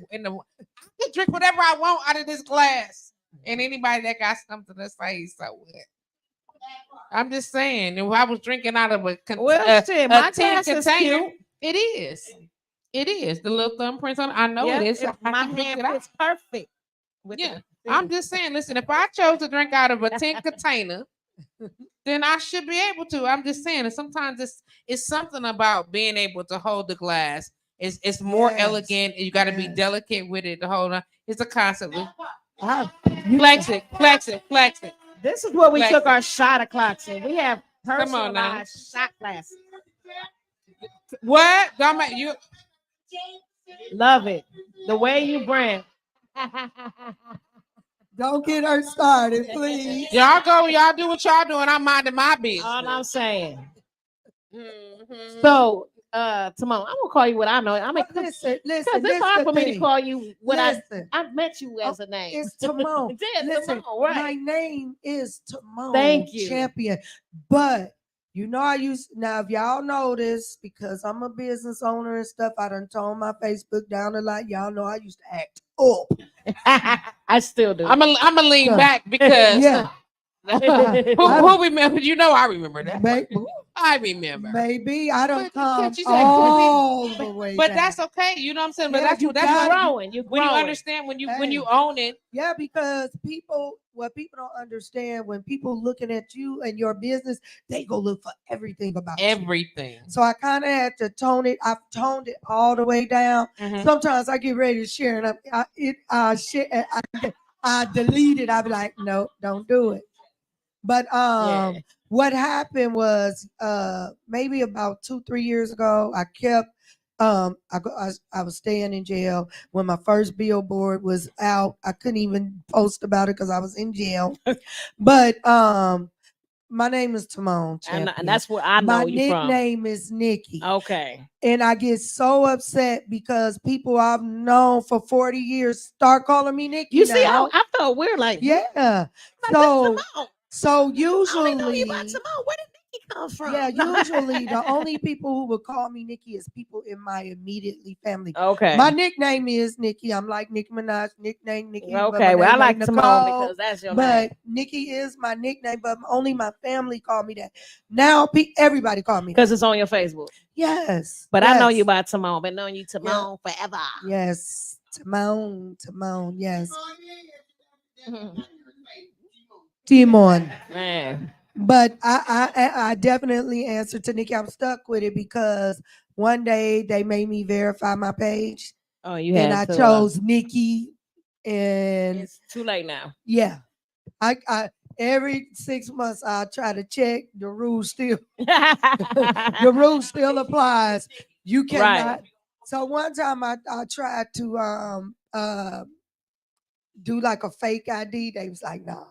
Speaker 2: drink whatever I want out of this glass. And anybody that got something to say, so what? I'm just saying, if I was drinking out of a tin container, it is the little thumbprints on it. I know it is.
Speaker 1: My hand is perfect.
Speaker 2: I'm just saying. Listen, if I chose to drink out of a tin container, then I should be able to. I'm just saying. And sometimes it's something about being able to hold the glass. It's more elegant. You got to be delicate with it to hold on. It's a concept. Flex it.
Speaker 1: This is where we took our shot o'clocks in. We have personalized shot glasses.
Speaker 2: What? You
Speaker 1: love it. The way you brand.
Speaker 3: Don't get her started, please.
Speaker 2: Y'all do what y'all doing. I'm minding my business.
Speaker 1: All I'm saying. Mm-hmm. So, Timon, I'm gonna call you what I know. I mean,
Speaker 3: listen.
Speaker 1: It's hard for me to call you what I met you as a name.
Speaker 3: It's Timon.
Speaker 1: Listen, right.
Speaker 3: My name is Timon.
Speaker 1: Thank you,
Speaker 3: champion. But now if y'all know this, because I'm a business owner and stuff, I done tone my Facebook down a lot. Y'all know I used to act up.
Speaker 1: I still do.
Speaker 2: I'm gonna lean back because who remember? I remember that. I remember.
Speaker 3: Maybe I don't come all the way.
Speaker 2: But that's okay. You know what I'm saying? But that's
Speaker 1: growing. You're growing.
Speaker 2: When you understand, when you own it.
Speaker 3: Yeah, because what people don't understand, when people looking at you and your business, they go look for everything about
Speaker 2: everything.
Speaker 3: You. So I kind of had to tone it. I've toned it all the way down. Mm-hmm. Sometimes I get ready to share and I delete it. I be like, no, don't do it. But what happened was maybe about 2-3 years ago, I kept I was staying in jail when my first billboard was out. I couldn't even post about it because I was in jail. But my name is Timon,
Speaker 1: and that's where I know you from.
Speaker 3: My nickname is Nikki.
Speaker 1: Okay.
Speaker 3: And I get so upset because people I've known for 40 years start calling me Nikki.
Speaker 1: You see, I felt weird. Like,
Speaker 3: yeah. So So usually,
Speaker 1: know you about Simone. Where did Nikki come from?
Speaker 3: Yeah, usually the only people who would call me Nikki is people in my immediately family.
Speaker 1: Okay.
Speaker 3: My nickname is Nikki. I'm like Nicki Minaj, nickname Nikki.
Speaker 1: Okay, well I like
Speaker 3: Nicole,
Speaker 1: Simone because that's your name.
Speaker 3: But Nikki is my nickname, but only my family call me that. Now everybody call me
Speaker 1: because it's on your Facebook.
Speaker 3: Yes.
Speaker 1: But I know you by Simone. Been knowing you Simone forever.
Speaker 3: Yes. Timon. Yes. Timon.
Speaker 1: Man.
Speaker 3: But I definitely answered to Nikki. I'm stuck with it because one day they made me verify my page.
Speaker 1: Oh, you
Speaker 3: had
Speaker 1: and
Speaker 3: I chose Nikki, and
Speaker 1: it's too late now.
Speaker 3: Yeah, I every 6 months I try to check the rules still. The rule still applies. You cannot. Right. So one time I tried to do like a fake ID. They was like, no.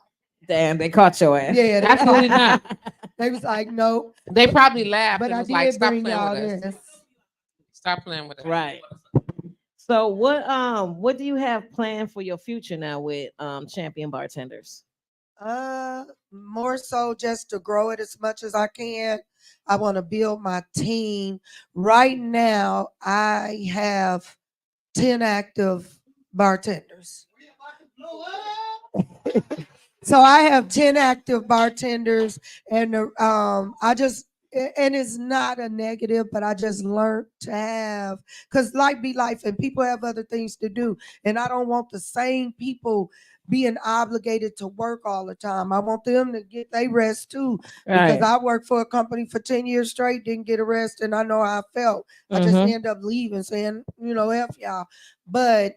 Speaker 1: Damn, they caught your ass.
Speaker 3: Yeah,
Speaker 2: absolutely not.
Speaker 3: They was like, no.
Speaker 2: They probably laughed.
Speaker 3: But
Speaker 2: and
Speaker 3: I
Speaker 2: was
Speaker 3: did
Speaker 2: like, stop
Speaker 3: bring
Speaker 2: playing
Speaker 3: y'all
Speaker 2: with
Speaker 3: this.
Speaker 2: us. Stop playing with us.
Speaker 1: Right. So what do you have planned for your future now with Champion Bartenders?
Speaker 3: More so just to grow it as much as I can. I want to build my team. Right now, I have 10 active bartenders. So I have 10 active bartenders, and and it's not a negative, but I just learned to have, because life be life and people have other things to do. And I don't want the same people being obligated to work all the time. I want them to get their rest too. Right. Because I worked for a company for 10 years straight, didn't get a rest, and I know how I felt. I just end up leaving saying, F y'all. But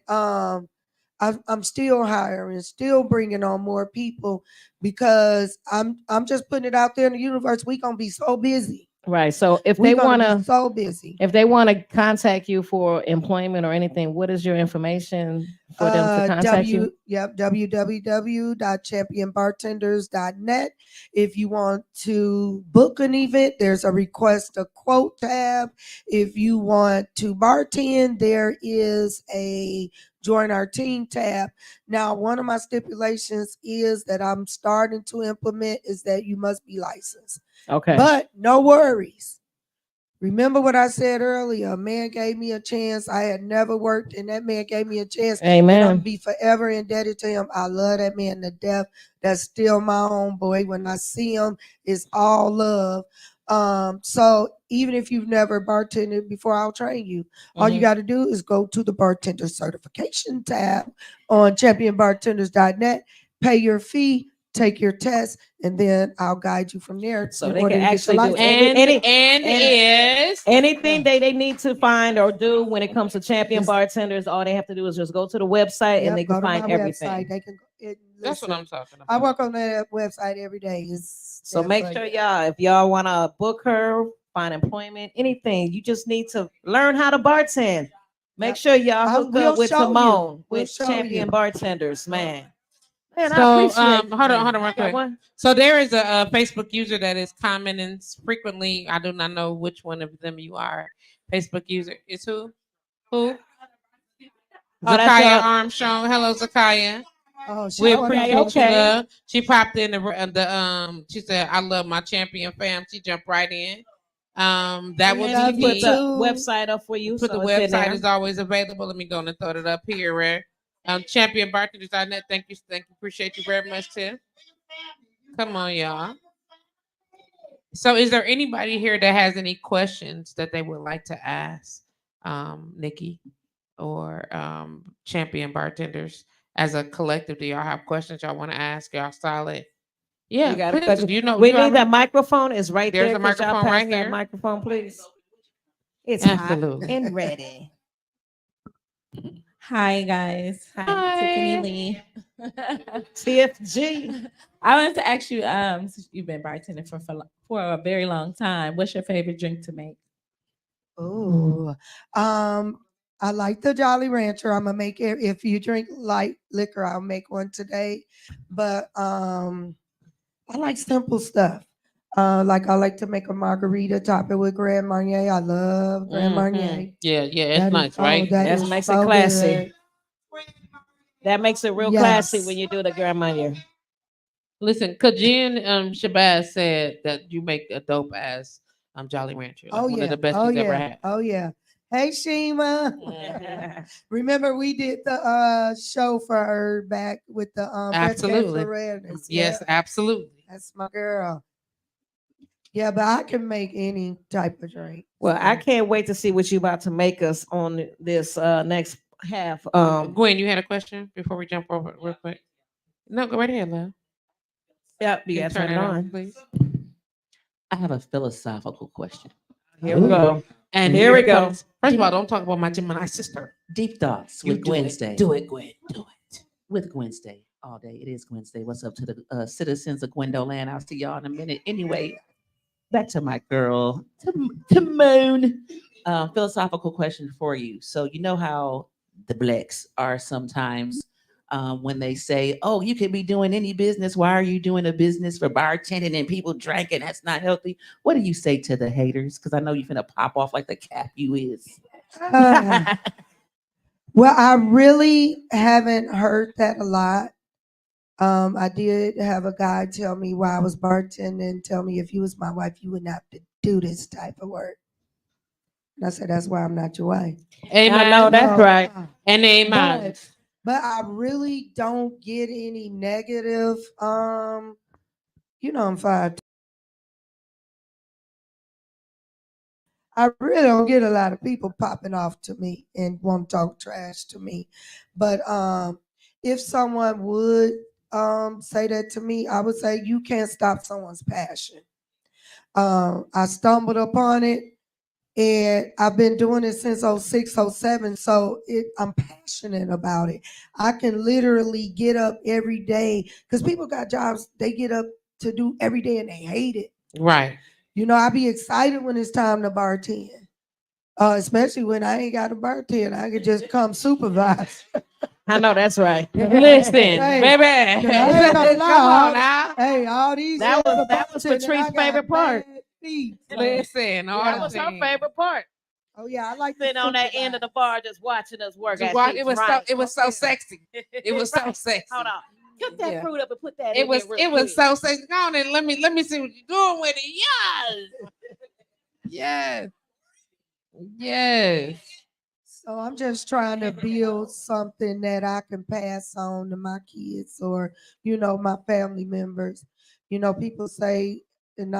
Speaker 3: I'm still hiring, still bringing on more people because I'm just putting it out there in the universe. We gonna be so busy.
Speaker 1: Right. So if they wanna
Speaker 3: so busy.
Speaker 1: If they want to contact you for employment or anything, what is your information for them to contact you?
Speaker 3: Yep, www.championbartenders.net. If you want to book an event, there's a request a quote tab. If you want to bartend, there is a join our team tab. Now, one of my stipulations is that I'm starting to implement is that you must be licensed.
Speaker 1: Okay.
Speaker 3: But no worries. Remember what I said earlier, a man gave me a chance. I had never worked, and that man gave me a chance.
Speaker 1: Amen.
Speaker 3: And I'm be forever indebted to him. I love that man to death. That's still my homeboy. When I see him, it's all love. So even if you've never bartended before, I'll train you. All you got to do is go to the bartender certification tab on championbartenders.net, pay your fee, take your test, and then I'll guide you from there.
Speaker 1: So they can actually do anything they need to find or do when it comes to Champion Bartenders. All they have to do is just go to the website and they can find everything.
Speaker 3: They can.
Speaker 2: That's what I'm talking about.
Speaker 3: I work on that website every day.
Speaker 1: So make sure y'all, if y'all want to book her, find employment, anything, you just need to learn how to bartend. Make sure y'all hook up with Simone with Champion Bartenders, man. Man,
Speaker 2: so hold on real quick. So there is a Facebook user that is commenting frequently. I do not know which one of them you are. Facebook user is who? Zakaya Armstrong. Hello, Zakaya.
Speaker 3: Oh,
Speaker 2: we appreciate you, love. She popped in the she said, I love my champion fam. She jumped right in. That was
Speaker 1: put the website up for you.
Speaker 2: Put the website is always available. Let me go and throw it up here, right? Championbartenders.net. Thank you. Appreciate you very much, Tim. Come on, y'all. So is there anybody here that has any questions that they would like to ask Nikki or Champion Bartenders as a collective? Do y'all have questions y'all want to ask? Y'all solid? Yeah,
Speaker 1: we need that microphone is right there.
Speaker 2: There's a microphone right here.
Speaker 1: Microphone, please. It's
Speaker 2: absolutely
Speaker 1: hot and ready.
Speaker 4: Hi guys. Hi. Tiffany Lee.
Speaker 1: TFG.
Speaker 4: I wanted to ask you, since you've been bartending for a very long time, what's your favorite drink to make?
Speaker 3: Oh, I like the Jolly Rancher. I'm gonna make it. If you drink light liquor, I'll make one today. But I like simple stuff. Like I like to make a margarita, top it with Grand Marnier. I love Grand Marnier.
Speaker 2: Yeah, it's nice, right?
Speaker 1: That makes it classy. That makes it real classy when you do the Grand Marnier.
Speaker 2: Listen, Kajin Shabazz said that you make a dope ass Jolly Rancher. Like one of the best you've ever had.
Speaker 3: Oh yeah. Hey Shima. Remember we did the show for her back with the breast cancer awareness.
Speaker 2: Yes, absolutely.
Speaker 3: That's my girl. Yeah, but I can make any type of drink.
Speaker 1: Well, I can't wait to see what you about to make us on this next half.
Speaker 2: Gwen, you had a question before we jump over real quick? No, go right ahead, love.
Speaker 1: Yep, you gotta turn it on,
Speaker 2: please.
Speaker 5: I have a philosophical question.
Speaker 1: Here we go.
Speaker 2: And here we go. First of all, don't talk about my Gemini sister.
Speaker 5: Deep thoughts with Wednesday.
Speaker 2: Do it, Gwen. Do it.
Speaker 5: With Wednesday all day. It is Wednesday. What's up to the citizens of Gwendoland? I'll see y'all in a minute. Anyway, back to my girl, Timon. Philosophical question for you. So you know how the blacks are sometimes when they say, oh, you could be doing any business. Why are you doing a business for bartending and people drinking? That's not healthy. What do you say to the haters? Because I know you're finna pop off like the cap you is.
Speaker 3: Well, I really haven't heard that a lot. I did have a guy tell me while I was bartending, tell me if you was my wife, you wouldn't have to do this type of work. And I said, that's why I'm not your wife.
Speaker 2: Amen.
Speaker 1: I know that's right.
Speaker 2: And amen.
Speaker 3: But I really don't get any negative, I'm 5'. I really don't get a lot of people popping off to me and want to talk trash to me. But if someone would say that to me, I would say you can't stop someone's passion. I stumbled upon it. And I've been doing it since 06, 07. So I'm passionate about it. I can literally get up every day because people got jobs they get up to do every day and they hate it.
Speaker 2: Right.
Speaker 3: I be excited when it's time to bartend. Especially when I ain't got to bartend. I can just come supervise.
Speaker 1: I know that's right.
Speaker 2: Listen, baby.
Speaker 3: Come on now. Hey, all these.
Speaker 1: That was Patrice's favorite part.
Speaker 2: Listen,
Speaker 1: that was her favorite part.
Speaker 3: Oh yeah, I like
Speaker 1: sitting on that end of the bar just watching us work.
Speaker 2: It was so sexy. It was so sexy.
Speaker 1: Hold on. Get that fruit up and put that
Speaker 2: in. It was so sexy. Go on and let me see what you're doing with it. Yes. Yes.
Speaker 3: So I'm just trying to build something that I can pass on to my kids or, my family members. People say, and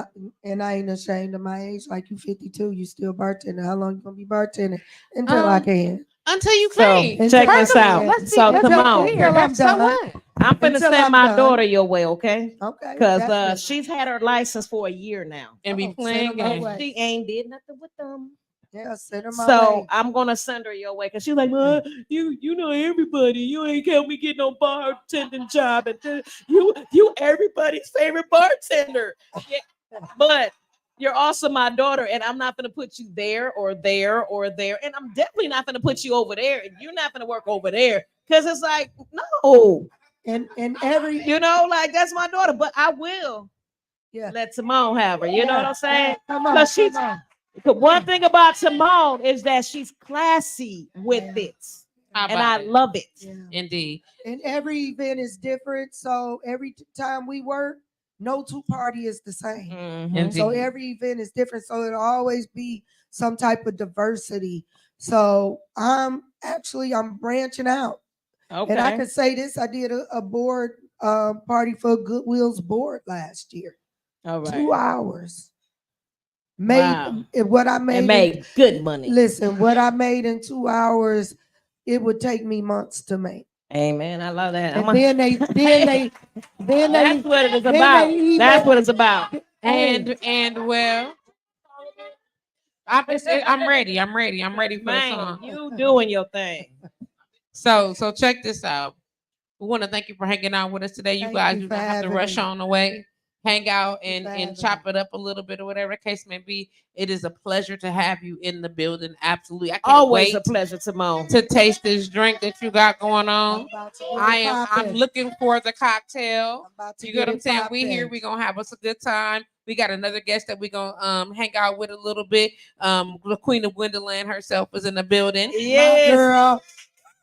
Speaker 3: I ain't ashamed of my age, like you 52, you still bartending. How long you gonna be bartending? Until I can.
Speaker 2: Until you can.
Speaker 1: So check this out. So come on. I'm finna send my daughter your way, okay?
Speaker 3: Okay.
Speaker 1: Because she's had her license for a year now.
Speaker 2: And be playing games.
Speaker 1: She ain't did nothing with them.
Speaker 3: Yeah, send her my way.
Speaker 1: So I'm gonna send her your way because she's like, you know everybody. You ain't help me get no bartending job, and you everybody's favorite bartender. Yeah. But you're also my daughter, and I'm not gonna put you there or there or there, and I'm definitely not gonna put you over there, and you're not gonna work over there because it's like no.
Speaker 3: And every
Speaker 1: like that's my daughter, but I will let Simone have her. You know what I'm saying?
Speaker 3: Come on.
Speaker 1: One thing about Simone is that she's classy with it. And I love it.
Speaker 3: Yeah.
Speaker 2: Indeed.
Speaker 3: And every event is different. So every time we work, no two party is the same.
Speaker 2: Mm-hmm.
Speaker 3: So every event is different. So it'll always be some type of diversity. So I'm branching out.
Speaker 1: Okay.
Speaker 3: And I can say this, I did a board party for Goodwill's board last year.
Speaker 1: All right.
Speaker 3: 2 hours. What I made.
Speaker 1: It made good money.
Speaker 3: Listen, what I made in 2 hours, it would take me months to make.
Speaker 1: Amen. I love that.
Speaker 3: And then they
Speaker 1: that's what it is about. That's what it's about.
Speaker 2: And well, I'm ready. I'm ready for the song.
Speaker 1: You doing your thing.
Speaker 2: So check this out. We want to thank you for hanging out with us today. You guys don't have to rush on away. Hang out and chop it up a little bit or whatever the case may be. It is a pleasure to have you in the building. Absolutely. I can't
Speaker 1: always
Speaker 2: wait
Speaker 1: a pleasure, Simone,
Speaker 2: to taste this drink that you got going on. I'm looking for the cocktail. You get what I'm saying? We here, we're gonna have us a good time. We got another guest that we're gonna hang out with a little bit. The Queen of Gwendoland herself is in the building.
Speaker 1: Yes,
Speaker 3: girl.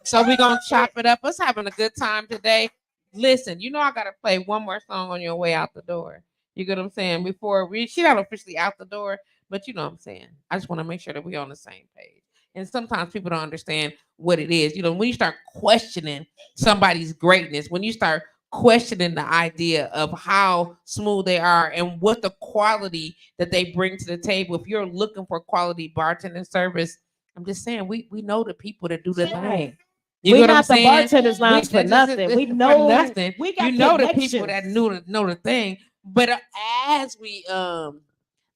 Speaker 2: So we're gonna chop it up. Us having a good time today. Listen, you know I gotta play one more song on your way out the door. You get what I'm saying? Before she's not officially out the door, but you know what I'm saying. I just want to make sure that we're on the same page. And sometimes people don't understand what it is. You know, when you start questioning somebody's greatness, when you start questioning the idea of how smooth they are and what the quality that they bring to the table. If you're looking for quality bartending service, I'm just saying we know the people that do the thing. You
Speaker 1: we
Speaker 2: know what I'm
Speaker 1: not the
Speaker 2: saying?
Speaker 1: bartenders lounge for nothing. We know
Speaker 2: nothing.
Speaker 1: We got
Speaker 2: the people that know the thing. But as we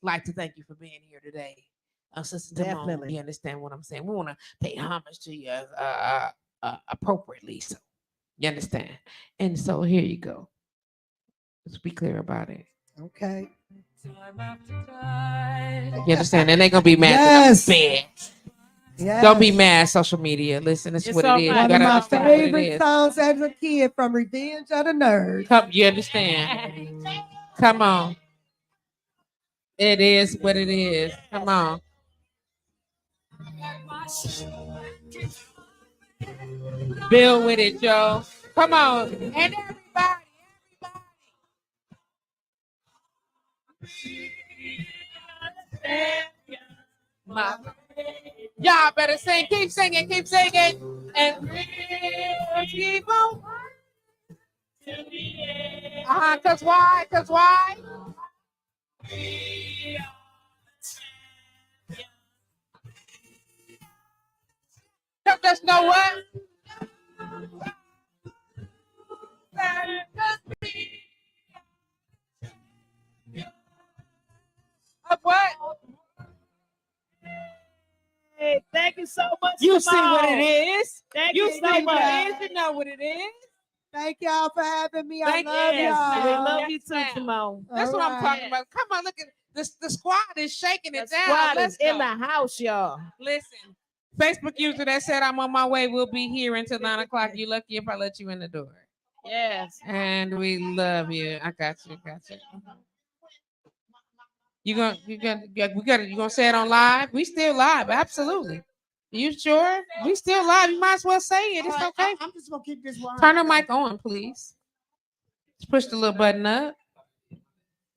Speaker 2: like to thank you for being here today, Sister Timon, you understand what I'm saying? We want to pay homage to you appropriately. So you understand? And so here you go. Let's be clear about it.
Speaker 3: Okay.
Speaker 2: You understand? And they're gonna be mad.
Speaker 3: Yes. Yes.
Speaker 2: Don't be mad, social media. Listen, it's what it is.
Speaker 3: One of my favorite songs as a kid from Revenge of the Nerds.
Speaker 2: Come, you understand? Come on. It is what it is. Come on. Build with it, Joe. Come on. And everybody. Y'all better sing. Keep singing. Keep singing. And keep on. Cause why? Cause why? Just know what? Of what?
Speaker 1: Hey, thank you so much.
Speaker 4: You see what it is.
Speaker 1: Thank you so much.
Speaker 2: You know what it is.
Speaker 3: Thank y'all for having me. I love
Speaker 1: We
Speaker 3: y'all.
Speaker 1: love you too, Simone.
Speaker 2: That's what I'm talking about. Come on, look at this. The squad is shaking it down.
Speaker 1: Squad
Speaker 2: Let's
Speaker 1: is in
Speaker 2: go.
Speaker 1: the house, y'all.
Speaker 2: Listen, Facebook user that said I'm on my way will be here until 9 o'clock. You lucky if I let you in the door.
Speaker 1: Yes.
Speaker 2: And we love you. I got you. You gonna say it on live? We still live, absolutely. You sure? We still live. You might as well say it. It's okay.
Speaker 6: I'm just gonna keep this one.
Speaker 2: Turn the mic on, please. Just push the little button up.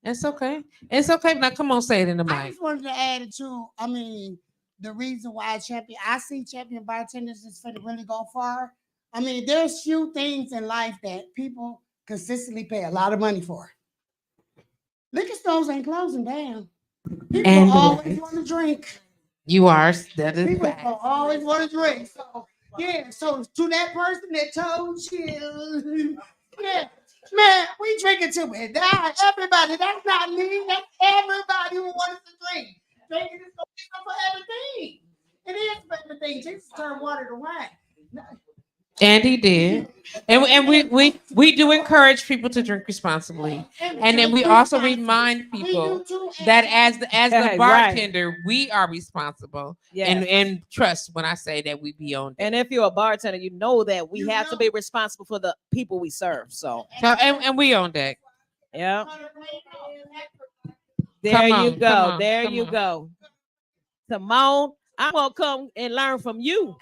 Speaker 2: It's okay. It's okay. Now come on, say it in the
Speaker 6: I
Speaker 2: mic.
Speaker 6: just wanted to add it to. I mean, the reason why I see champion bartenders is for to really go far. I mean, there's few things in life that people consistently pay a lot of money for. Liquor stores ain't closing down. People always want to drink.
Speaker 2: You are. That is
Speaker 6: People
Speaker 2: fact.
Speaker 6: always want to drink. So yeah. So to that person that told you, yeah, man, we drinking till we die. Everybody, that's not me. That's everybody who wants to drink. Drinking is gonna be for everything. It is for everything. Jesus turned water to wine.
Speaker 2: And he did. And we do encourage people to drink responsibly. And then we also remind people that as the bartender, we are responsible.
Speaker 1: Yes.
Speaker 2: And trust when I say that we be on.
Speaker 1: And if you're a bartender, you know that we have to be responsible for the people we serve. So
Speaker 2: and we on deck.
Speaker 1: Yeah. There you go. There you go. Simone, I'm gonna come and learn from you.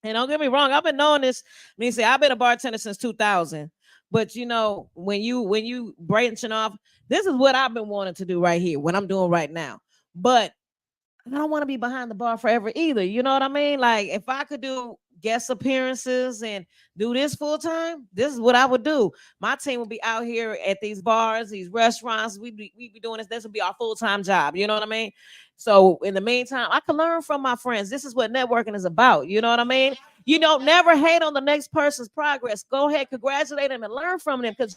Speaker 1: And don't get me wrong, I've been knowing this. I've been a bartender since 2000. But you know, when you branching off, this is what I've been wanting to do right here, what I'm doing right now. But I don't want to be behind the bar forever either. You know what I mean? Like if I could do guest appearances and do this full time, this is what I would do. My team would be out here at these bars, these restaurants. We'd be doing this. This would be our full-time job. You know what I mean? So in the meantime, I can learn from my friends. This is what networking is about. You know what I mean? You don't never hate on the next person's progress. Go ahead, congratulate them and learn from them because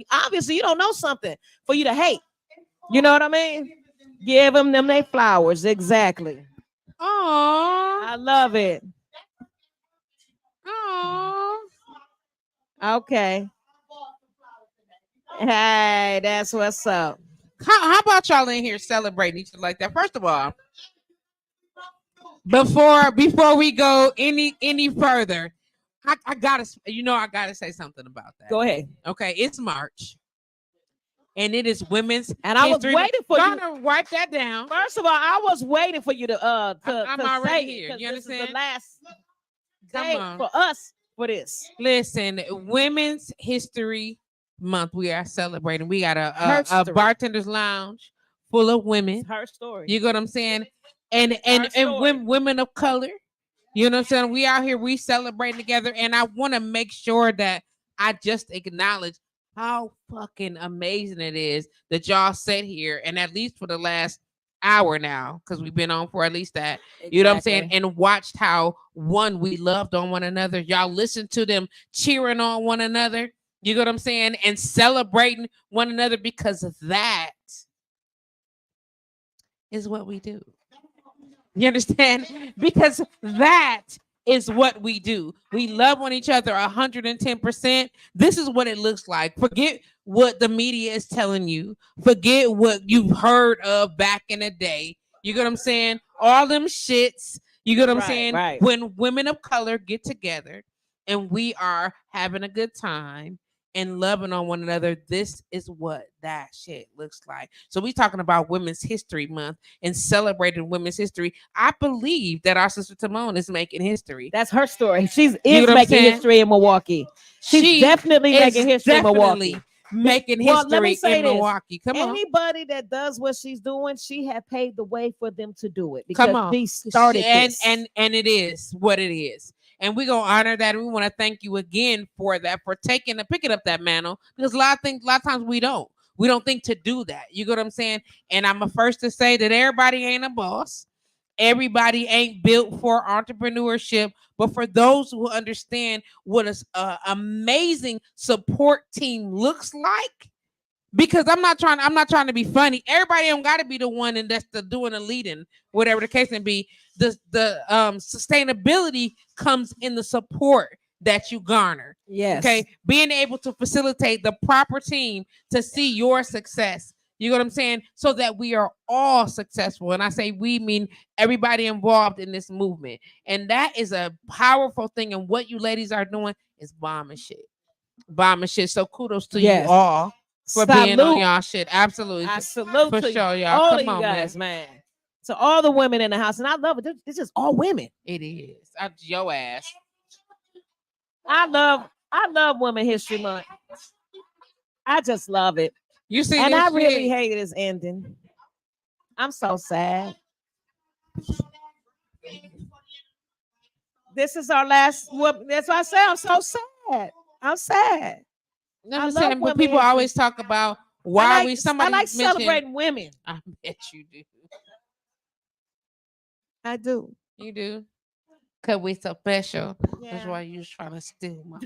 Speaker 1: obviously you don't know something for you to hate. You know what I mean? Give them their flowers. Exactly.
Speaker 2: Oh,
Speaker 1: I love it.
Speaker 2: Oh.
Speaker 1: Okay. Hey, that's what's up.
Speaker 2: How about y'all in here celebrating each other like that? First of all, before we go any further, I gotta say something about that.
Speaker 1: Go ahead.
Speaker 2: Okay, it's March. And it is women's.
Speaker 1: And I was waiting for you
Speaker 2: to wipe that down.
Speaker 1: First of all, I was waiting for you to
Speaker 2: I'm already here. You understand?
Speaker 1: This is the last for us for this.
Speaker 2: Listen, Women's History Month. We are celebrating. We got a bartender's lounge full of women.
Speaker 1: It's her story.
Speaker 2: You know what I'm saying? And women of color. You know what I'm saying? We out here, we celebrating together. And I want to make sure that I just acknowledge how fucking amazing it is that y'all sit here and at least for the last hour now, because we've been on for at least that, you know what I'm saying, and watched how we loved on one another. Y'all listened to them cheering on one another, you know what I'm saying, and celebrating one another, because that is what we do. You understand? Because that is what we do. We love on each other 110%. This is what it looks like. Forget what the media is telling you. Forget what you've heard of back in the day. You get what I'm saying? All them shits. You get what I'm saying?
Speaker 1: Right.
Speaker 2: When women of color get together and we are having a good time and loving on one another, this is what that shit looks like. So we talking about Women's History Month and celebrating women's history. I believe that our sister Timon is making history.
Speaker 1: That's her story. She's making history in Milwaukee. She's definitely making history in Milwaukee.
Speaker 2: Making history in Milwaukee. Come on.
Speaker 1: Anybody that does what she's doing, she had paved the way for them to do it. Because she started this.
Speaker 2: And it is what it is. And we're gonna honor that. And we want to thank you again for that, for picking up that mantle. Because a lot of times we don't think to do that. You get what I'm saying? And I'm the first to say that everybody ain't a boss. Everybody ain't built for entrepreneurship, but for those who understand what an amazing support team looks like. Because I'm not trying to be funny. Everybody don't got to be the one and that's the doing the leading, whatever the case may be. The sustainability comes in the support that you garner.
Speaker 1: Yes.
Speaker 2: Okay. Being able to facilitate the proper team to see your success. You know what I'm saying? So that we are all successful. And I say we mean everybody involved in this movement. And that is a powerful thing. And what you ladies are doing is bombing shit. So kudos to you all for being on y'all shit. Absolutely.
Speaker 1: I salute
Speaker 2: for
Speaker 1: to
Speaker 2: sure, y'all.
Speaker 1: all
Speaker 2: Come
Speaker 1: of you
Speaker 2: on,
Speaker 1: guys, man. To all the women in the house. And I love it. It's just all women.
Speaker 2: It is. Your ass.
Speaker 1: I love Women's History Month. I just love it.
Speaker 2: You see,
Speaker 1: and I really hate it as ending. I'm so sad. This is our last. That's why I say I'm so sad. I'm sad.
Speaker 2: I'm saying, but people always talk about why
Speaker 1: I like celebrating women.
Speaker 2: I bet you do.
Speaker 1: I do.
Speaker 2: You do. Cause we so special.
Speaker 1: Yeah.
Speaker 2: That's why you was trying to steal my.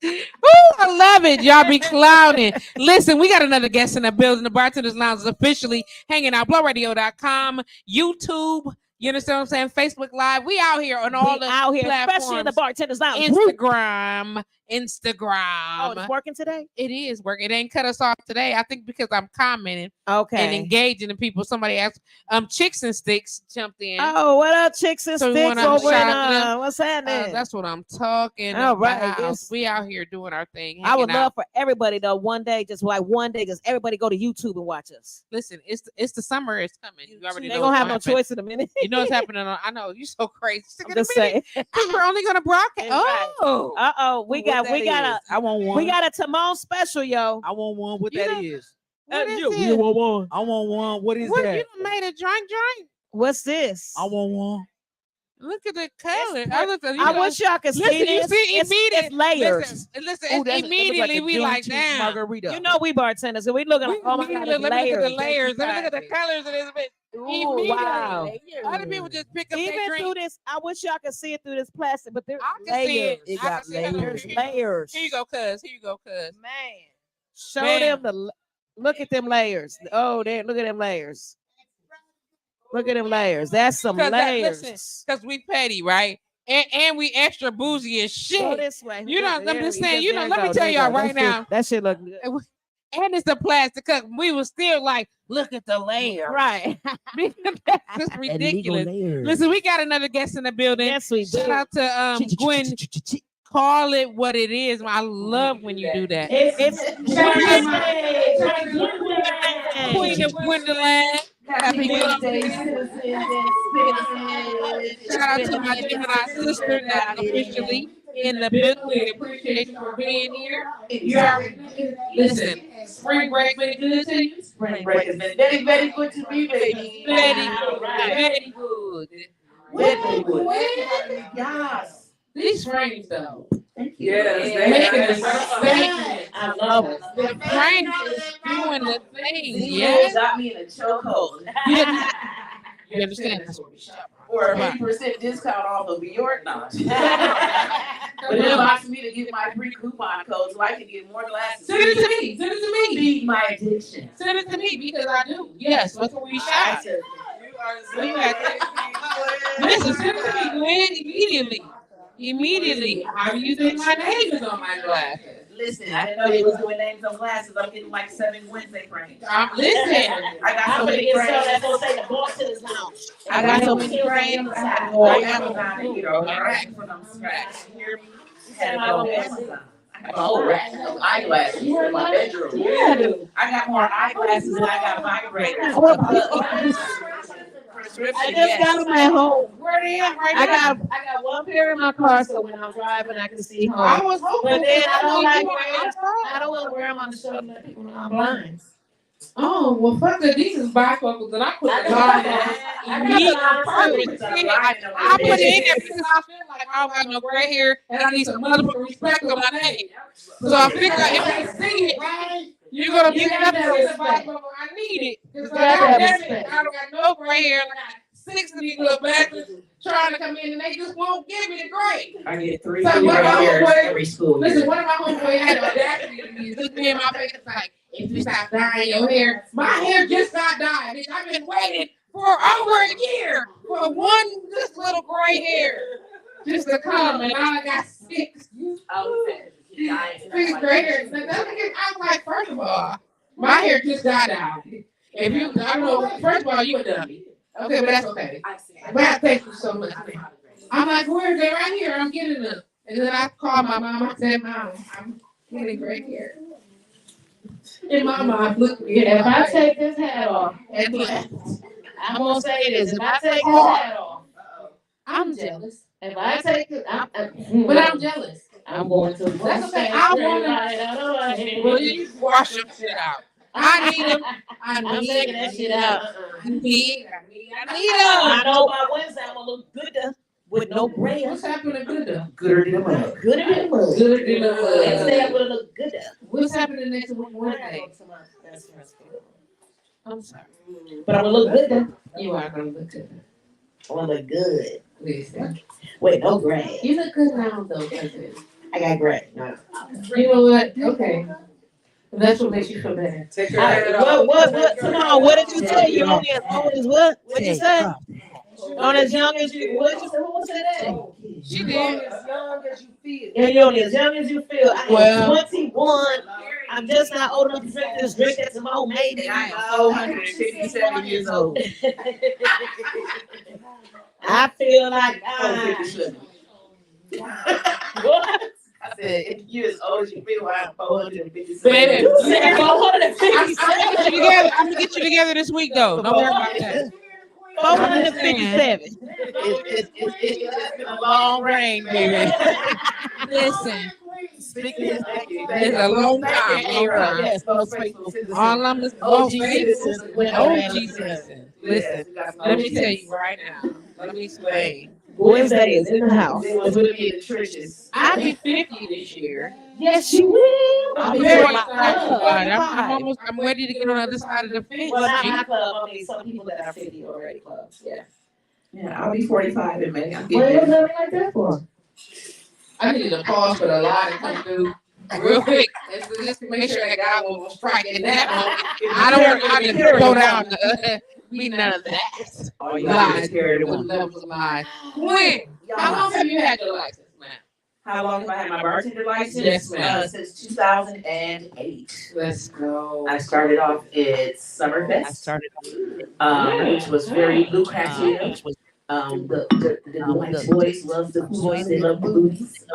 Speaker 2: Ooh, I love it. Y'all be clowning. Listen, we got another guest in the building. The Bartenders Lounge is officially hanging out. BlowRadio.com, YouTube. You understand what I'm saying? Facebook Live. We out here on all the platforms.
Speaker 1: Especially in the Bartenders Lounge.
Speaker 2: Instagram.
Speaker 1: Oh, it's working today?
Speaker 2: It is working. It ain't cut us off today. I think because I'm commenting and engaging the people. Somebody asked, Chicks and Sticks jumped in.
Speaker 1: Oh, what up, Chicks and Sticks over in, what's happening?
Speaker 2: That's what I'm talking
Speaker 1: about.
Speaker 2: Right. Yes. We out here doing our thing.
Speaker 1: I would love for everybody though, one day, just everybody go to YouTube and watch us.
Speaker 2: Listen, it's the summer is coming. You already know.
Speaker 1: They're gonna have no choice in a minute.
Speaker 2: You know what's happening. I know you're so crazy.
Speaker 1: I'm just saying.
Speaker 2: We're only gonna broadcast.
Speaker 1: Oh, we got
Speaker 6: I want one.
Speaker 1: We got a Timon special, yo.
Speaker 6: I want one. What that is?
Speaker 2: You
Speaker 6: want one? I want one. What is that?
Speaker 2: You made a drink?
Speaker 1: What's this?
Speaker 6: I want one.
Speaker 2: Look at the color.
Speaker 1: I wish y'all could see this. It's layers.
Speaker 2: Listen, immediately we like damn.
Speaker 6: Margarita.
Speaker 1: You know we bartenders, so we looking like, oh my God,
Speaker 2: let me look at the layers. Let me look at the colors of this bitch.
Speaker 1: Ooh, wow.
Speaker 2: Other people just pick up their drink.
Speaker 1: Through this, I wish y'all could see it through this plastic, but there's
Speaker 2: layers.
Speaker 1: It got layers. Layers.
Speaker 2: Here you go, cuz.
Speaker 1: Man, show them look at them layers. Oh, there, look at them layers. Look at them layers. That's some layers.
Speaker 2: Because we petty, right? And we extra bougie as shit.
Speaker 1: Go this way.
Speaker 2: You know, I'm just saying, let me tell y'all right now.
Speaker 1: That shit look good.
Speaker 2: And it's a plastic cup. We was still like, look at the layer.
Speaker 1: Right.
Speaker 2: That's just ridiculous. Listen, we got another guest in the building.
Speaker 1: Yes, we do.
Speaker 2: Shout out to Gwen. Call it what it is. I love when you do that.
Speaker 1: It's
Speaker 2: Queen of Gwendoland. Happy Wednesday, citizens and citizens. Shout out to my Gemini sister that's officially in the building. We appreciate you for being here. Listen, spring break been good to you?
Speaker 5: Spring break has been very, very good to me, baby.
Speaker 2: Very good. Very good.
Speaker 5: Very good. Yes.
Speaker 2: These frames though.
Speaker 5: Thank you.
Speaker 2: Yes.
Speaker 5: I love it.
Speaker 2: The frame is doing the thing.
Speaker 5: These
Speaker 2: Yes.
Speaker 5: got me in a chokehold.
Speaker 2: You understand? That's what we shop.
Speaker 5: For a 50% discount off of York Notch. But it allows me to get my free coupon code so I can get more glasses.
Speaker 2: Send it to me. Send it to me.
Speaker 5: Feed my addiction.
Speaker 2: Send it to me because I do. Yes, that's what we shop. Listen, send it to me, Gwen, immediately. Immediately. How do you think my name is on my glasses?
Speaker 5: Listen, I didn't know you was doing names on glasses. I'm getting like 7 Wednesday frames.
Speaker 2: Listen.
Speaker 5: I got so many frames.
Speaker 1: That's gonna say the boss in his house.
Speaker 5: I got so many frames. I go on Amazon and get a rack for them scratch. You hear me? Had to go on Amazon. I got a whole rack of eyeglasses in my bedroom.
Speaker 1: Yeah.
Speaker 5: I got more eyeglasses than I got vibrators.
Speaker 1: I just got them at home.
Speaker 2: Where they at right
Speaker 1: I
Speaker 2: now?
Speaker 1: got one pair in my car, so when I'm driving, I can see home.
Speaker 2: I was hoping.
Speaker 1: But then I don't like
Speaker 2: you
Speaker 1: wearing.
Speaker 2: were outside.
Speaker 1: I don't want to wear them on the show to let people know I'm blind.
Speaker 2: Oh, well, fuck it. These is bifocals, and I put the line I put it in there because I feel like I don't have no gray hair, and I need some motherfucking respect on my name. So I figure if you see it, you're gonna pick it up as a bifocal. I need it because I don't got no gray hair. I got 6 of these little bastards trying to come in, and they just won't give me the gray.
Speaker 5: I get 3
Speaker 2: So one of my homeboys,
Speaker 5: every school.
Speaker 2: listen, one of my homeboys had the audacity to look me in my face and like, if you stop dyeing your hair, my hair just got dyed. Bitch, I've been waiting for over a year for this little gray hair just to come, and I got 6. 6 gray hairs. I was like, first of all, my hair just got dyed. If you, I don't know, first of all, you a dummy. Okay, but that's okay. But thank you so much. I'm like, where are they? Right here. I'm getting them. And then I called my mom. I said, Mom, I'm getting gray hair. And my mom looked me.
Speaker 1: If I take this hat off,
Speaker 2: And left.
Speaker 1: I'm gonna say this. If I take this hat off,
Speaker 2: I'm jealous.
Speaker 1: if I take it,
Speaker 2: But I'm jealous.
Speaker 1: I'm going to.
Speaker 2: That's okay. I want to. Well, you wash your shit out. I need them.
Speaker 1: I'm taking that shit out.
Speaker 2: I need them.
Speaker 1: I know by Wednesday I'm gonna look good with no gray.
Speaker 2: What's happening to Gooder?
Speaker 5: Gooder than a mug.
Speaker 1: Good in the mud.
Speaker 2: Gooder than a
Speaker 1: Wednesday I'm
Speaker 2: mug.
Speaker 1: gonna look good.
Speaker 2: What's happening next Wednesday? I'm sorry.
Speaker 1: But I'm gonna look good though.
Speaker 2: You are gonna look good.
Speaker 1: I'm gonna look good.
Speaker 2: Listen.
Speaker 1: With no gray.
Speaker 2: You look good now though, cousin.
Speaker 1: I got gray. No.
Speaker 2: You know what? Okay. That's what makes you feel better.
Speaker 6: Take your head off.
Speaker 1: What? Come on, what did you say? You only as old as what? What'd you say? On as young as you. What did you say? Who said that?
Speaker 2: She did.
Speaker 6: As young as you feel.
Speaker 1: Yeah, you're only as young as you feel. I am
Speaker 2: Well.
Speaker 1: 21. I'm just not old enough to drink this drink that's some old maiden.
Speaker 5: And I am 457 years old.
Speaker 1: I feel like what?
Speaker 5: I said, if you're as old as you feel, I'm 457.
Speaker 2: Baby.
Speaker 1: You said 457.
Speaker 2: I'm gonna get you together this week though. Don't worry about that.
Speaker 1: 457.
Speaker 5: It's been a long
Speaker 2: Rain, baby. Listen. It's a long time.
Speaker 1: Yes,
Speaker 2: All I'm is OG citizens. Listen, let me tell you right now. Let me explain.
Speaker 1: Wednesday is in the house.
Speaker 5: It was with me in the trenches.
Speaker 2: I'll be 50 this year.
Speaker 1: Yes, you will.
Speaker 2: I'm very excited about it. I'm ready to get on the other side of the fence.
Speaker 1: Well, not my club. I mean, some people that are 50 already clubs. Yeah.
Speaker 5: Yeah, I'll be 45 in May. I'm
Speaker 1: What
Speaker 5: getting
Speaker 1: was
Speaker 5: there.
Speaker 1: that like that for?
Speaker 2: I need to pause for the lie to come through real quick. Just to make sure that God will strike in that moment. I don't want to go down to be none of that.
Speaker 5: Oh, you
Speaker 2: Lies.
Speaker 5: scared of
Speaker 2: What
Speaker 5: one.
Speaker 2: levels of lies. Gwen, how long have you had your license, man?
Speaker 5: How long have I had my bartender license?
Speaker 2: Yes, ma'am.
Speaker 5: Since 2008.
Speaker 2: Let's go.
Speaker 5: I started off at Summerfest, which was very lucrative. The white boys love the boys, they love the booties.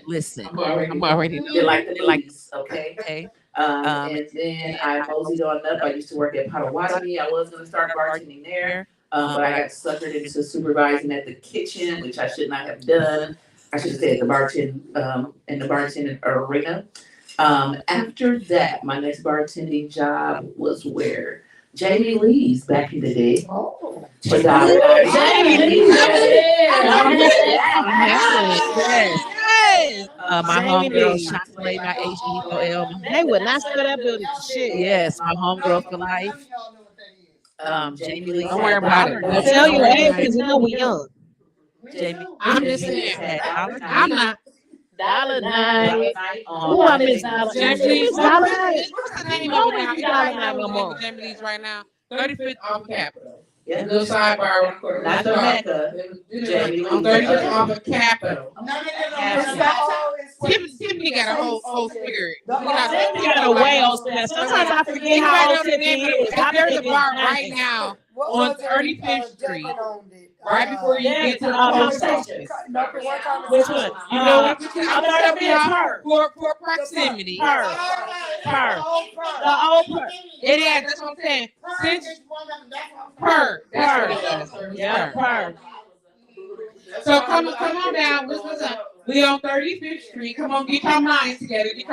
Speaker 5: Listen.
Speaker 2: I'm already
Speaker 5: They like the booties, okay? And then I moseyed on up. I used to work at Potawatomi. I was going to start bartending there, but I got suckered into supervising at the kitchen, which I should not have done. I should have stayed at the in the bartending arena. After that, my next bartending job was where Jamie Lee's back in the day.
Speaker 3: Oh.
Speaker 5: For
Speaker 2: my homegirl shot play my HEOL.
Speaker 1: They would not sell that building for shit.
Speaker 2: Yes, my homegirl for life. Jamie Lee.
Speaker 1: Don't worry about it. I'll tell you age because you know we young.
Speaker 2: Jamie, I'm just saying. I'm not.
Speaker 1: $1.09. Who I miss $1.09?
Speaker 2: Jamie Lee's
Speaker 1: $1.09.
Speaker 2: What's the name of it now? $1.09 no more. Jamie Lee's right now. 35th off Capitol. Yeah, little sidebar on the corner.
Speaker 5: Not the Mecca.
Speaker 2: Jamie on 35th off of Capitol. Tiffany got a whole spirit.
Speaker 1: Tiffany got a way on spirit. Sometimes I forget how old Tiffany is.
Speaker 2: There's a bar right now on 35th Street. Right before you get to the post office.
Speaker 1: Which one? You know what? I'm not her.
Speaker 2: For proximity.
Speaker 1: Her. The old per.
Speaker 2: It is. That's what I'm saying. Since per. That's what it is.
Speaker 1: Yeah, per.
Speaker 2: So come on down. What's up? We on 35th Street. Come on, get your minds together. Get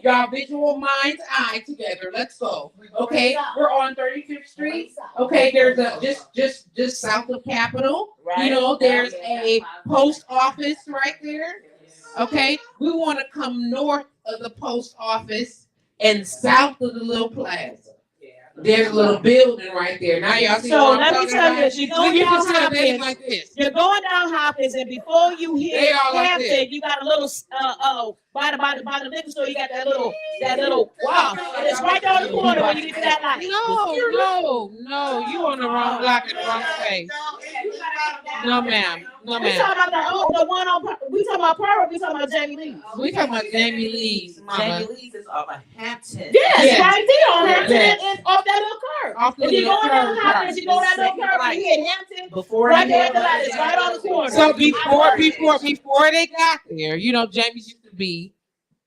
Speaker 2: your visual mind's eye together. Let's go. Okay, we're on 35th Street. Okay, there's a just south of Capitol. Right. You know, there's a post office right there. Okay, we want to come north of the post office and south of the little plaza. There's a little building right there. Now y'all see.
Speaker 1: So let me tell you, you're going down Hopkins.
Speaker 2: Like this.
Speaker 1: You're going down Hopkins, and before you hit Hampton,
Speaker 2: like
Speaker 1: you got a little by the liquor store. You got that little wow. And it's right down the corner when you get to that light.
Speaker 2: No, you on the wrong block in the wrong space. No, ma'am.
Speaker 1: We talking about the one on. We talking about Pearl. We talking about Jamie Lee.
Speaker 2: We talking about Jamie Lee's.
Speaker 5: Jamie Lee's is off of Hampton.
Speaker 1: Yes, right there on Hampton and off that little curve. If you go down Hopkins, you go that little curve. And you hit Hampton.
Speaker 5: Before
Speaker 1: right there at the light, it's right on the corner.
Speaker 2: So before they got there, you know, Jamie's used to be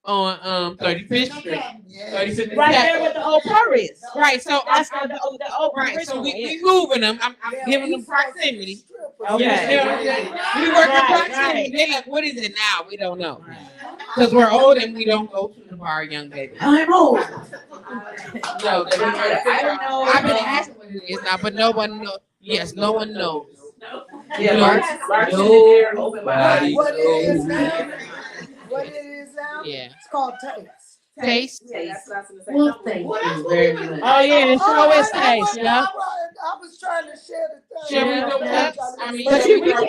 Speaker 2: on 35th Street. 35th
Speaker 1: right there with the old Pearl is.
Speaker 2: Right. So
Speaker 1: that's the old
Speaker 2: right. So we moving them. I'm giving them proximity.
Speaker 1: Okay.
Speaker 2: We work in proximity. They're like, what is it now? We don't know. Because we're old and we don't go to the bar, young baby.
Speaker 5: I'm old.
Speaker 2: No, I don't know. I've been asking what it is now, but no one knows. Yes, no one knows.
Speaker 5: Yeah,
Speaker 3: Nobody knows. What it is now?
Speaker 2: Yeah.
Speaker 3: It's called Taste.
Speaker 2: Taste.
Speaker 5: Well, thank you very much.
Speaker 1: Oh yeah, it sure is Taste. Yeah.
Speaker 3: I was trying to share the thing.
Speaker 2: Share with the cups. I mean,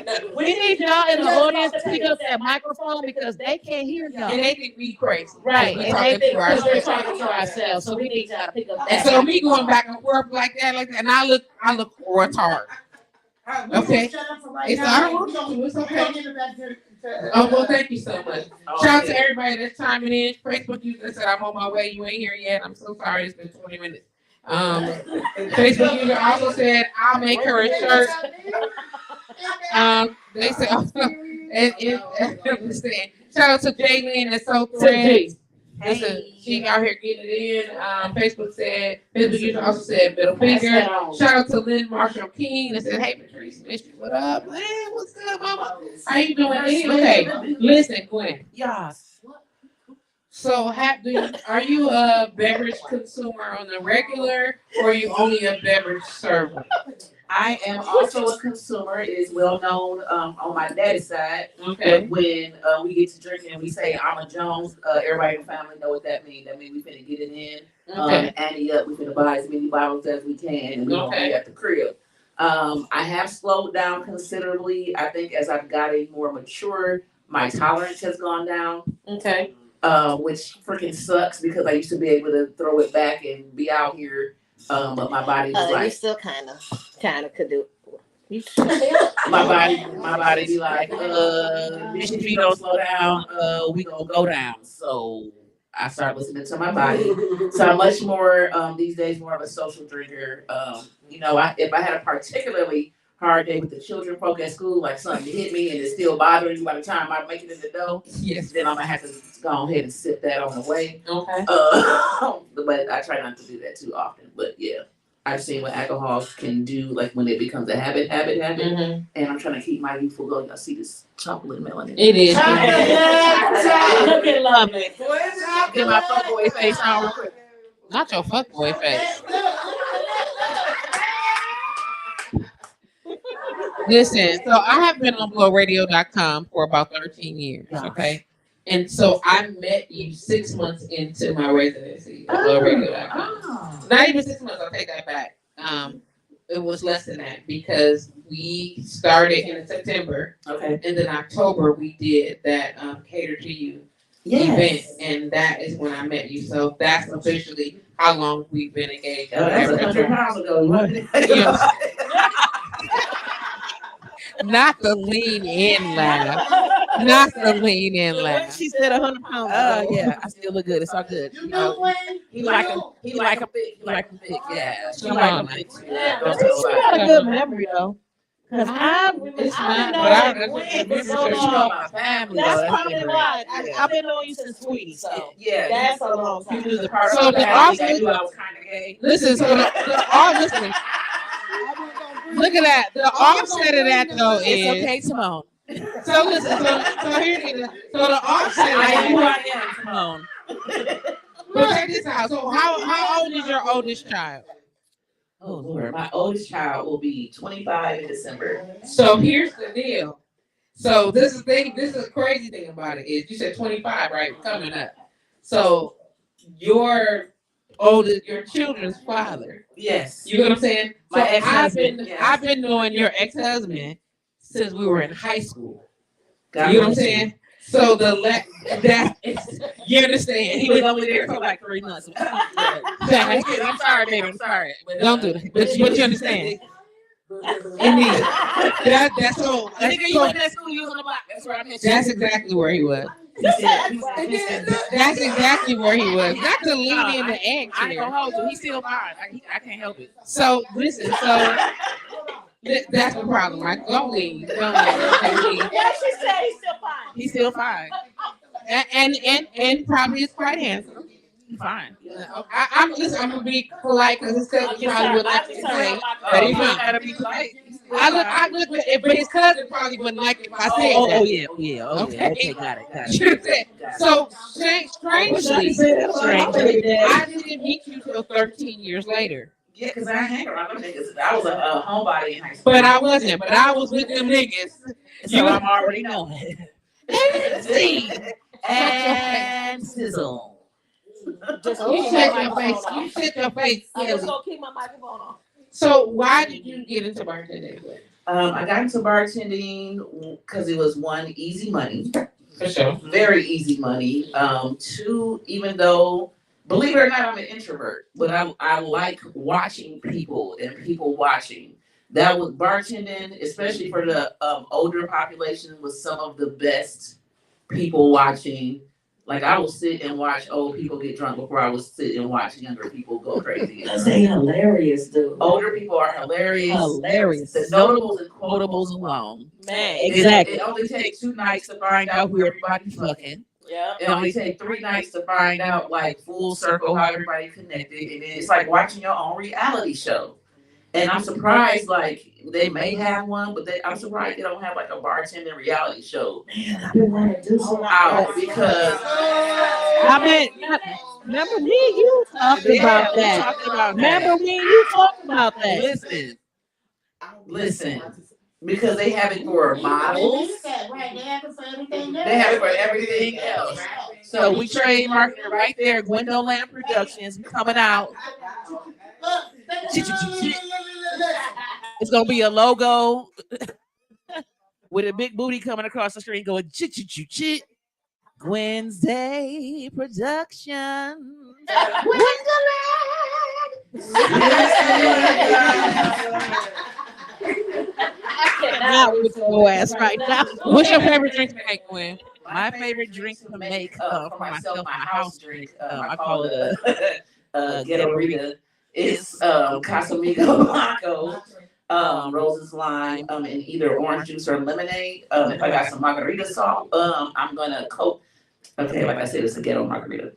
Speaker 1: but we need y'all in the audience to pick up that microphone because they can't hear y'all.
Speaker 2: And they think we crazy.
Speaker 1: Right.
Speaker 2: We
Speaker 1: And they think
Speaker 2: talking
Speaker 1: we're talking to ourselves. So we need y'all to pick up that.
Speaker 2: And so me going back and forth like that, and I look retarded. Okay. It's I don't want to. It's okay. Oh, well, thank you so much. Shout out to everybody that's chiming in. Facebook user said I'm on my way. You ain't here yet. I'm so sorry. It's been 20 minutes. Facebook user also said I'll make her a shirt. They said, shout out to Jaylene that's so friends. She out here getting it in. Facebook user also said middle finger. Shout out to Lynn Marshall King that said, hey Patrice, miss you. What up? Man, what's good, mama? How you doing? Okay, listen, Gwen.
Speaker 5: Yes.
Speaker 2: So are you a beverage consumer on the regular or are you only a beverage server?
Speaker 5: I am also a consumer. It is well known on my daddy's side.
Speaker 2: Okay.
Speaker 5: When we get to drinking and we say I'm a Jones, everybody in the family know what that means. That means we finna get it in.
Speaker 2: Okay.
Speaker 5: Ante up. We finna buy as many bottles as we can and we don't be at the crib. I have slowed down considerably. I think as I've gotten more mature, my tolerance has gone down.
Speaker 1: Okay.
Speaker 5: Which freaking sucks because I used to be able to throw it back and be out here. But my body was like,
Speaker 1: you still kind of could do.
Speaker 5: my body be like, bitch, if you don't slow down, we gonna go down. So I start listening to my body. So I'm much more these days more of a social drinker. If I had a particularly hard day with the children folk at school, like something hit me and it's still bothering you by the time I make it in the door,
Speaker 2: Yes.
Speaker 5: then I'm gonna have to go ahead and sip that on the way.
Speaker 2: Okay.
Speaker 5: But I try not to do that too often. But yeah, I've seen what alcohol can do, like when it becomes a habit,
Speaker 2: Mm-hmm.
Speaker 5: and I'm trying to keep my youthful going. I see this chocolate melanin.
Speaker 2: It is.
Speaker 4: Look at lovely.
Speaker 2: Get my fuckboy face on real quick. Not your fuckboy face. Listen, so I have been on blowradio.com for about 13 years, okay? And so I met you 6 months into my residency at blowradio.com. Not even 6 months, I'll take that back. It was less than that because we started in September.
Speaker 5: Okay.
Speaker 2: And then October we did that Cater to You event, and that is when I met you. So that's officially how long we've been engaged.
Speaker 5: Oh, that's 100 pounds ago.
Speaker 2: Not the lean in laugh. Not the lean in laugh.
Speaker 1: She said 100 pounds.
Speaker 7: Yeah, I still look good. It's all good.
Speaker 6: You know what?
Speaker 7: He like him thick. Yeah,
Speaker 2: She like him thick.
Speaker 1: She got a good memory though. Cause I've been
Speaker 2: It's
Speaker 1: knowing
Speaker 2: not, but I
Speaker 1: Gwen for
Speaker 2: just
Speaker 1: so
Speaker 2: remember
Speaker 1: long.
Speaker 7: my family.
Speaker 1: That's
Speaker 7: though.
Speaker 1: probably
Speaker 7: different.
Speaker 1: why.
Speaker 7: Yeah.
Speaker 1: I've been knowing you since Tweety, so
Speaker 7: Yeah,
Speaker 1: that's a long time.
Speaker 7: you do the part
Speaker 2: So
Speaker 7: of
Speaker 2: the
Speaker 7: the family
Speaker 2: office-
Speaker 7: that knew I was kind of gay.
Speaker 2: Listen, so listen. Look at that. The offset of that though
Speaker 7: It's
Speaker 2: is
Speaker 7: okay, Simone.
Speaker 2: so listen. So here it is. So the offset of
Speaker 7: I am who
Speaker 2: that.
Speaker 7: I am, Simone.
Speaker 2: But check this out. So how old is your oldest child?
Speaker 5: Oh Lord, my oldest child will be 25 in December.
Speaker 2: So here's the deal. So this is a crazy thing about it is you said 25, right? Coming up. So your children's father.
Speaker 5: Yes.
Speaker 2: You know what I'm saying?
Speaker 5: My
Speaker 2: So
Speaker 5: ex-husband, yes.
Speaker 2: I've been knowing your ex-husband since we were in high school.
Speaker 5: God
Speaker 2: You know what I'm
Speaker 5: bless
Speaker 2: saying? So you understand?
Speaker 7: He was only there for like 3 months. I'm sorry, baby. I'm sorry.
Speaker 2: Don't do that. But you understand? Indeed. That's so.
Speaker 7: Nigga, you went to that school, you was on the block. That's where I met you.
Speaker 2: That's exactly where he was. That's exactly where he was. Not to lean in the egg
Speaker 7: I ain't
Speaker 2: chair.
Speaker 7: gonna hold you. He's still fine. I can't help it.
Speaker 2: So listen. So that's the problem. Like, don't leave. Don't leave.
Speaker 1: Yeah, she said he's still fine.
Speaker 7: He's still fine.
Speaker 2: And probably is quite handsome.
Speaker 7: He's fine.
Speaker 2: I'm gonna be polite because his cousin probably would like to say that he's not.
Speaker 7: Gotta be polite.
Speaker 2: I look, but his cousin probably wouldn't like it if I said
Speaker 7: Oh
Speaker 2: that.
Speaker 7: yeah.
Speaker 2: Okay.
Speaker 7: Okay, got it.
Speaker 2: You know what I'm saying? So strangely, I didn't meet you till 13 years later.
Speaker 5: Yeah, because I hang around them niggas. I was a homebody in high school.
Speaker 2: But I wasn't. But I was with them niggas.
Speaker 7: So I'm already knowing. And sizzle.
Speaker 2: You shut your face. You shut your face.
Speaker 1: I'm just gonna keep my microphone on.
Speaker 2: So why did you get into bartending?
Speaker 5: I got into bartending because it was one, easy money.
Speaker 2: For sure.
Speaker 5: Very easy money. Two, even though, believe it or not, I'm an introvert, but I like watching people and people watching. That was bartending, especially for the older population, was some of the best people watching. Like I will sit and watch old people get drunk before I would sit and watch younger people go crazy.
Speaker 7: They hilarious, dude.
Speaker 5: Older people are hilarious.
Speaker 7: Hilarious.
Speaker 5: The notables and
Speaker 7: Quotables alone.
Speaker 1: Man,
Speaker 7: Exactly.
Speaker 5: It only takes 2 nights to find out who everybody's fucking.
Speaker 1: yeah.
Speaker 5: It only takes 3 nights to find out, like, full circle how everybody connected. And it's like watching your own reality show. And I'm surprised, like, they may have one, but I'm surprised they don't have, like, a bartending reality show out because
Speaker 1: I mean, remember me and you talked about that. Remember me and you talked about that.
Speaker 5: listen, because they have it for models,
Speaker 6: Right, they have it for everything else.
Speaker 5: they have it for everything else.
Speaker 7: So we trademarked it right there. Gwendoland Productions coming out. It's gonna be a logo with a big booty coming across the street going chit chit chit chit. Wednesday Productions.
Speaker 1: Now with your ass right now.
Speaker 2: What's your favorite drink to make, Gwen?
Speaker 7: My favorite drink to make for myself, my house drink. I call it
Speaker 5: a Ghetto Rita. It's Casamigo Blanco. roses, lime, and either orange juice or lemonade. If I got some margarita salt, I'm gonna coat. Okay, like I said, it's a ghetto margarita.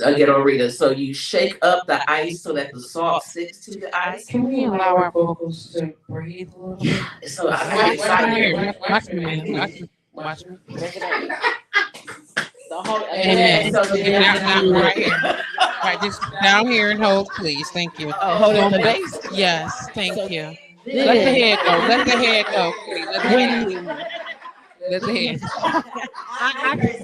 Speaker 5: A ghetto Rita. So you shake up the ice so that the salt sticks to the ice.
Speaker 2: Can we allow our vocals to breathe a little bit?
Speaker 5: So I get excited.
Speaker 2: Watch me. Watch me.
Speaker 5: The whole
Speaker 2: Amen.
Speaker 5: So
Speaker 2: Down right here. Right, just down here and hold, please. Thank you.
Speaker 7: Oh, hold on the base.
Speaker 2: Yes, thank you. Let the head go. Let the head go. Please. Let the head go. Let the head.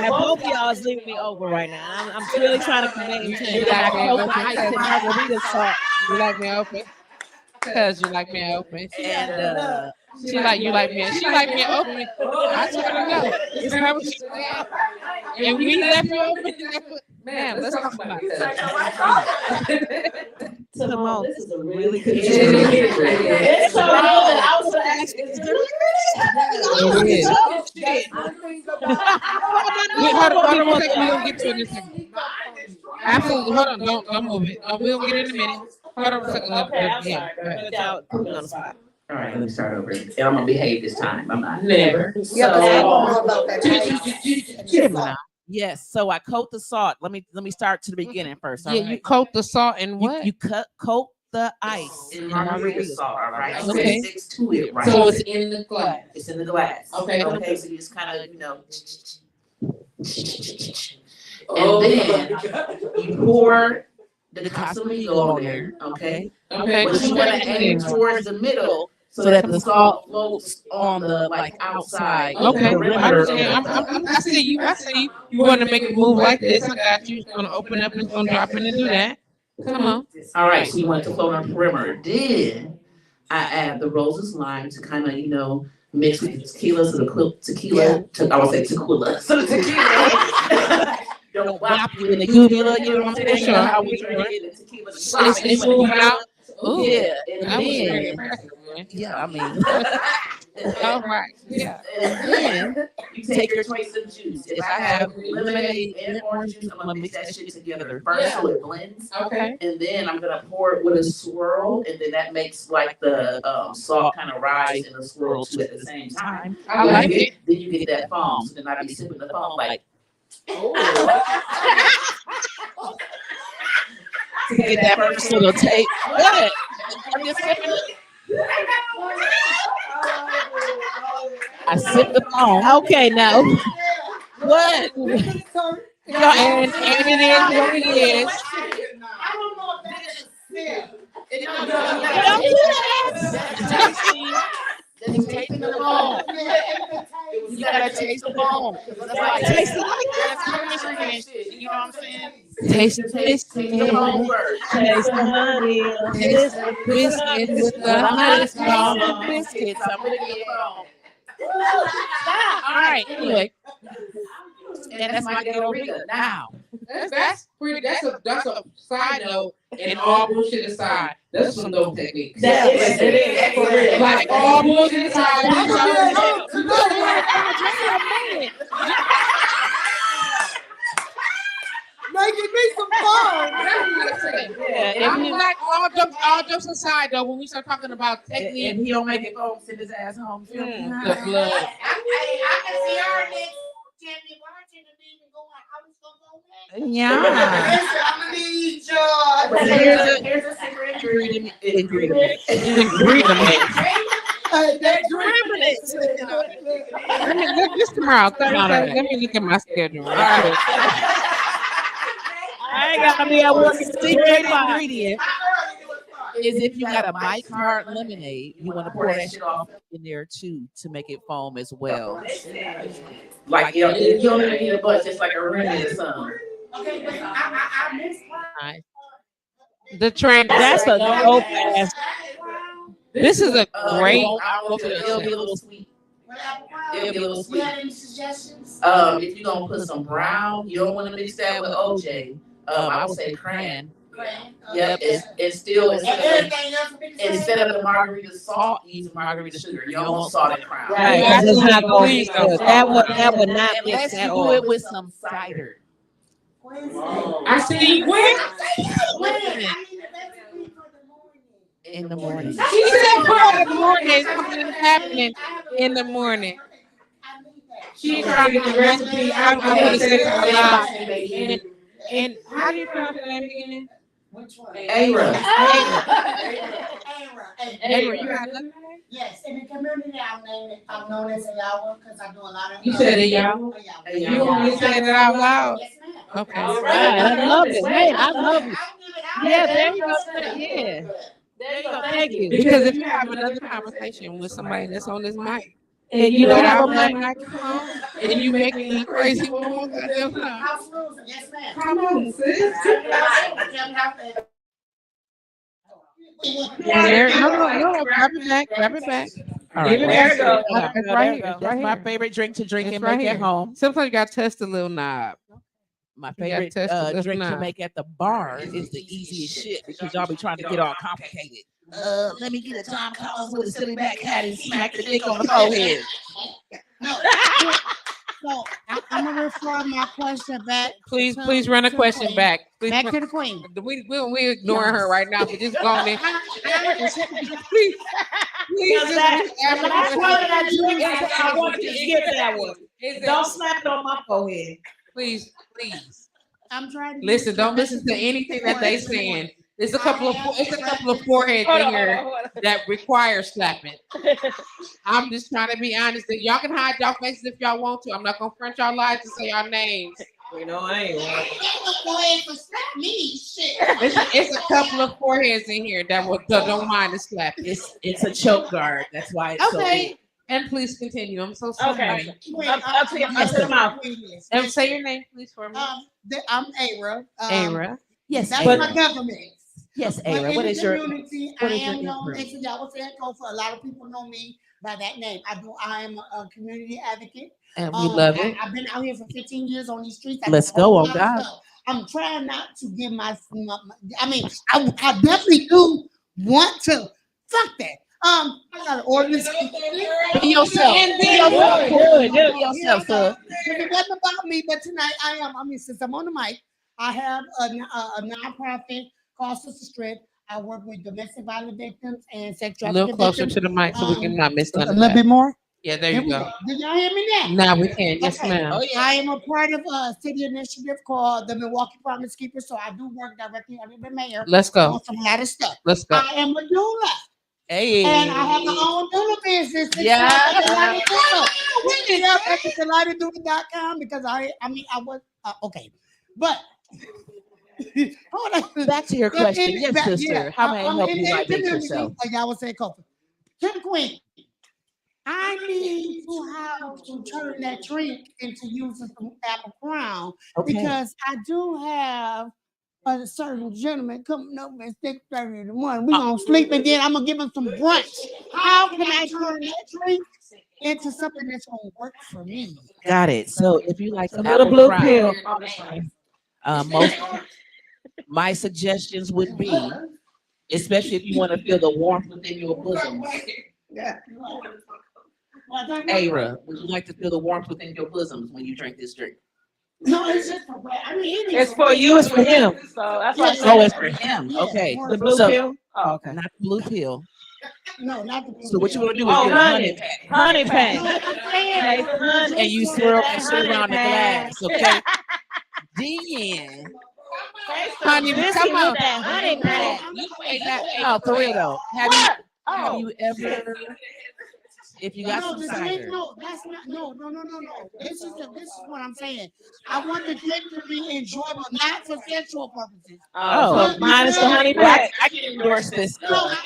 Speaker 1: Both of y'all is leaving me over right now. I'm really trying to maintain.
Speaker 2: You like me open? You like me open? Because you like me open.
Speaker 1: And
Speaker 2: she like you like me. She like me open. I told her no. It's not what she said. And we left you open. Man, let's talk about that.
Speaker 1: come on, this is a really good
Speaker 5: It's so good. I was
Speaker 2: Hold on, we're gonna get to it in a second. Absolutely, hold on, don't move it. We'll get it in a minute. Hold on a second.
Speaker 5: All right, let me start over. And I'm gonna behave this time. I'm not.
Speaker 2: Never.
Speaker 7: Yes. So I coat the salt. Let me start to the beginning first.
Speaker 2: Yeah, you coat the salt and what?
Speaker 7: You coat the ice
Speaker 5: in margarita salt, all right? So
Speaker 2: Okay.
Speaker 5: it sticks to it, right?
Speaker 2: So it's in the glass.
Speaker 5: It's in the glass.
Speaker 2: Okay.
Speaker 5: Okay, so you just kind of, and then you pour the Casamigo on there, okay?
Speaker 2: Okay.
Speaker 5: But you want to aim towards the middle so that the salt floats on the outside.
Speaker 2: Okay.
Speaker 5: perimeter.
Speaker 2: I see you. I see you. You want to make it move like this. I got you. It's going to open up and it's going to drop in and do that. Come on.
Speaker 5: All right, so you want it to float on the perimeter. Then I add the roses, lime to kind of, mix with the tequila. So the tequila, I would say tequila. So the tequila. Don't whop you in the uvula, you know what I'm saying?
Speaker 2: Sure.
Speaker 5: How we trying to get the tequila.
Speaker 2: It's moving out. Ooh.
Speaker 5: Yeah,
Speaker 2: That was very
Speaker 5: and
Speaker 2: impressive. Man.
Speaker 7: Yeah, I mean,
Speaker 2: All right. Yeah.
Speaker 5: then you take your choice of juice. If I have lemonade and orange juice, I'm gonna mix that shit together first so it blends.
Speaker 2: Okay.
Speaker 5: And then I'm gonna pour it with a swirl, and then that makes the salt kind of rise and the swirl too at the same time.
Speaker 2: I like it.
Speaker 5: Then you get that foam. So then I be sipping the foam
Speaker 7: to get that first little tape. What? I'm just sipping it. I sip the phone. Okay, now. What?
Speaker 2: And it is what it is.
Speaker 6: I don't know if that is fair.
Speaker 1: Don't do that.
Speaker 5: Then tasting the foam. You gotta taste the foam. That's like
Speaker 1: Taste it.
Speaker 5: you know what I'm saying?
Speaker 2: Taste
Speaker 5: the foam first.
Speaker 1: Taste the honey.
Speaker 2: Taste the biscuit with the honey sauce.
Speaker 5: Biscuits. I'm gonna get foam.
Speaker 2: All right. Anyway,
Speaker 5: And that's my ghetto Rita. Now.
Speaker 2: that's a side note. And all bullshit aside, that's some dope techniques.
Speaker 5: It is.
Speaker 2: Like all bullshit aside,
Speaker 6: Making me some fun.
Speaker 2: I'm like all jokes aside though. When we start talking about technique,
Speaker 5: And he don't make it home, send his ass home.
Speaker 2: the blood.
Speaker 6: I can see our next champion bartender even going, how we gonna go next?
Speaker 1: Yeah.
Speaker 6: Listen, I'm gonna need y'all.
Speaker 5: But here's a secret ingredient.
Speaker 2: This tomorrow, Thursday. Let me look at my schedule. All right.
Speaker 1: I ain't gotta be at work.
Speaker 7: Secret ingredient is if you got a bicarbonate lemonade, you want to pour that shit off in there too to make it foam as well.
Speaker 5: Like you don't even need a bunch, just like a ring or something.
Speaker 6: Okay, but I missed one.
Speaker 2: The trend.
Speaker 1: That's a dope ass.
Speaker 2: This is a great.
Speaker 5: It'll be a little sweet. It'll be a little
Speaker 6: You
Speaker 5: sweet.
Speaker 6: got any suggestions?
Speaker 5: If you're gonna put some brown, you don't want to mix that with OJ. I would say cran. Yep, it's still
Speaker 6: Everything else.
Speaker 5: instead of the margarita salt, use margarita sugar. You don't want salt and crown.
Speaker 1: Right. That's not going to be good. That would not mix
Speaker 7: Unless
Speaker 1: at
Speaker 7: you
Speaker 1: all.
Speaker 7: do it with some cider.
Speaker 2: I see you.
Speaker 7: In the morning.
Speaker 2: She said for the morning. Something's happening in the morning. She's trying to get the recipe. I want to say it out loud. And how do you pronounce her name again?
Speaker 6: Which one?
Speaker 5: Ara.
Speaker 2: Edward, you got another name?
Speaker 6: Yes, in the community, I'm known as a Yawa because I do a lot of.
Speaker 2: You said a Yawa? You want me to say it out loud?
Speaker 6: Yes, ma'am.
Speaker 2: Okay.
Speaker 7: All right. I love it. Hey, I love it. Yeah, there you go. Yeah. There you go. Thank you.
Speaker 2: Because if you have another conversation with somebody that's on this mic,
Speaker 7: And you don't have a
Speaker 2: my
Speaker 7: mic.
Speaker 2: microphone, and you make me look crazy one more goddamn time.
Speaker 6: Yes, ma'am.
Speaker 2: Come on, sis. No, grab it back. Grab it back.
Speaker 7: All right.
Speaker 2: Give it
Speaker 7: There
Speaker 2: back.
Speaker 7: you go.
Speaker 2: It's right here. It's
Speaker 7: That's
Speaker 2: right
Speaker 7: my
Speaker 2: here.
Speaker 7: favorite drink to drink
Speaker 2: It's
Speaker 7: and
Speaker 2: right
Speaker 7: make
Speaker 2: here.
Speaker 7: at home.
Speaker 2: Sometimes you got to test the little knob.
Speaker 7: My
Speaker 2: You gotta
Speaker 7: favorite
Speaker 2: test the little
Speaker 7: drink to
Speaker 2: knob.
Speaker 7: make at the bar is the easiest shit because y'all be trying to get all complicated. Let me get a Tom Collins with a silly back hat and smack the dick on the forehead.
Speaker 6: So I'm gonna refer my question back.
Speaker 2: Please run a
Speaker 6: to
Speaker 2: question
Speaker 6: Queen.
Speaker 2: back. Please
Speaker 6: Back
Speaker 2: run-
Speaker 6: to the Queen.
Speaker 2: we ignoring her right now, but just go on there. Please just ask her
Speaker 1: That's
Speaker 2: question.
Speaker 1: what I want you to skip that one. Don't slap it on my forehead.
Speaker 2: Please.
Speaker 6: I'm trying to
Speaker 2: Listen, don't listen to anything that they saying. It's a couple of foreheads in here that require slapping. I'm just trying to be honest. Y'all can hide y'all faces if y'all want to. I'm not gonna front y'all lies and say y'all names.
Speaker 1: You know, I ain't right.
Speaker 6: Go ahead and slap me, shit.
Speaker 2: It's a couple of foreheads in here that don't mind the slap.
Speaker 7: It's a choke guard. That's why it's so big.
Speaker 2: And please continue. I'm so sorry.
Speaker 1: Okay.
Speaker 6: Up to the mouth.
Speaker 2: And say your name, please, for me.
Speaker 6: I'm Ara.
Speaker 2: Ara.
Speaker 7: Yes,
Speaker 6: That's
Speaker 7: Ara.
Speaker 6: my government.
Speaker 7: Yes,
Speaker 6: But
Speaker 7: Ara.
Speaker 6: in
Speaker 7: What
Speaker 6: the
Speaker 7: is your
Speaker 6: community,
Speaker 7: what
Speaker 6: I
Speaker 7: is your
Speaker 6: am known
Speaker 7: imprint?
Speaker 6: as a Yawa Sanko. For a lot of people know me by that name. I am a community advocate.
Speaker 2: And we love it.
Speaker 6: I've been out here for 15 years on these streets. I
Speaker 7: Let's
Speaker 6: do a whole
Speaker 7: go, oh
Speaker 6: lot of
Speaker 7: God.
Speaker 6: stuff. I'm trying not to give I mean, I definitely do want to. Fuck that. I got an ordinance.
Speaker 7: Be yourself. Be yourself. Good. Be yourself, sir.
Speaker 6: It wasn't about me, but tonight since I'm on the mic, I have a nonprofit called Sister Strength. I work with domestic violence victims and sex
Speaker 2: A
Speaker 6: trafficking
Speaker 2: little closer
Speaker 6: victims.
Speaker 2: to the mic so we can not miss none
Speaker 6: A
Speaker 2: of
Speaker 6: little
Speaker 2: that.
Speaker 6: bit more.
Speaker 2: Yeah, there you go.
Speaker 6: Did y'all hear me now?
Speaker 2: Now we can. Yes,
Speaker 6: Okay.
Speaker 2: ma'am.
Speaker 6: I am a part of a city initiative called the Milwaukee Promise Keepers, so I do work directly under the mayor.
Speaker 2: Let's go.
Speaker 6: On some lot of stuff.
Speaker 2: Let's go.
Speaker 6: I am a doula.
Speaker 7: Hey.
Speaker 6: And I have my own doula business.
Speaker 7: Yeah.
Speaker 6: We need up at delighteddoula.com because I was okay. But hold on.
Speaker 7: Back to your question. Yes, sister. How may I help you elevate yourself?
Speaker 6: Y'all was saying coffee. To the Queen. I need to turn that drink into using some apple crown because I do have a certain gentleman coming up at 6:30 in the morning. We're gonna sleep and then I'm gonna give him some brunch. How can I turn that drink into something that's gonna work for me?
Speaker 7: Got it. So if you like
Speaker 1: A little blue pill.
Speaker 7: My suggestions would be, especially if you want to feel the warmth within your bosom. Ara, would you like to feel the warmth within your bosoms when you drink this drink?
Speaker 6: No, it's just
Speaker 1: It's for you, it's for him. So that's why I
Speaker 7: Oh,
Speaker 1: said
Speaker 7: it's for him. Okay.
Speaker 1: the blue
Speaker 7: So-
Speaker 1: pill. Oh, okay.
Speaker 7: Not the blue pill.
Speaker 6: no, not the
Speaker 7: So what you want to do is
Speaker 1: Oh,
Speaker 7: get a honey pack.
Speaker 1: Honey pack.
Speaker 7: And you swirl that shit around the glass, okay? Then,
Speaker 2: Honey, come on.
Speaker 1: That honey pack.
Speaker 7: oh, for real though, have you ever, if you got
Speaker 6: No,
Speaker 7: some
Speaker 6: the
Speaker 7: cider,
Speaker 6: drink, no, that's not, no. This is what I'm saying. I want the drink to be enjoyable, not for sexual purposes.
Speaker 7: Oh.
Speaker 1: So minus the honey
Speaker 7: well,
Speaker 1: pack.
Speaker 7: I can endorse this.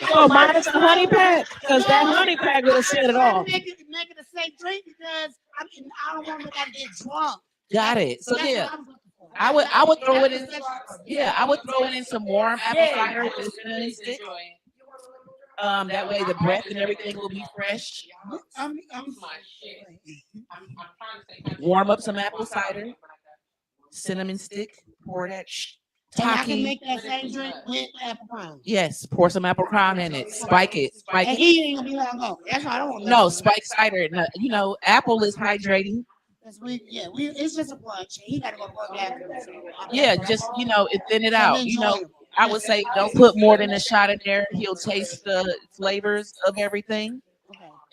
Speaker 1: So minus the honey pack, because that honey pack would have set it off.
Speaker 6: Make it a safe drink because I don't want nobody to get drunk.
Speaker 7: Got it. So
Speaker 6: That's
Speaker 7: yeah,
Speaker 6: what I'm looking for.
Speaker 7: I would throw it in. Yeah, I would throw it in some warm apple cider with a cinnamon stick. That way the breath and everything will be fresh.
Speaker 6: I'm
Speaker 7: Warm up some apple cider, cinnamon stick, pour that
Speaker 6: and I can
Speaker 7: Taki.
Speaker 6: make that same drink with apple crown.
Speaker 7: Yes, pour some apple crown in it. Spike it. Spike
Speaker 6: And
Speaker 7: it.
Speaker 6: he ain't gonna be long gone. That's why I don't want
Speaker 7: No, spike cider. No, you know, apple is hydrating.
Speaker 6: It's just a brunch. He got to go to work after.
Speaker 7: Yeah, just thin it out. I would say don't put more than a shot in there. He'll taste the flavors of everything,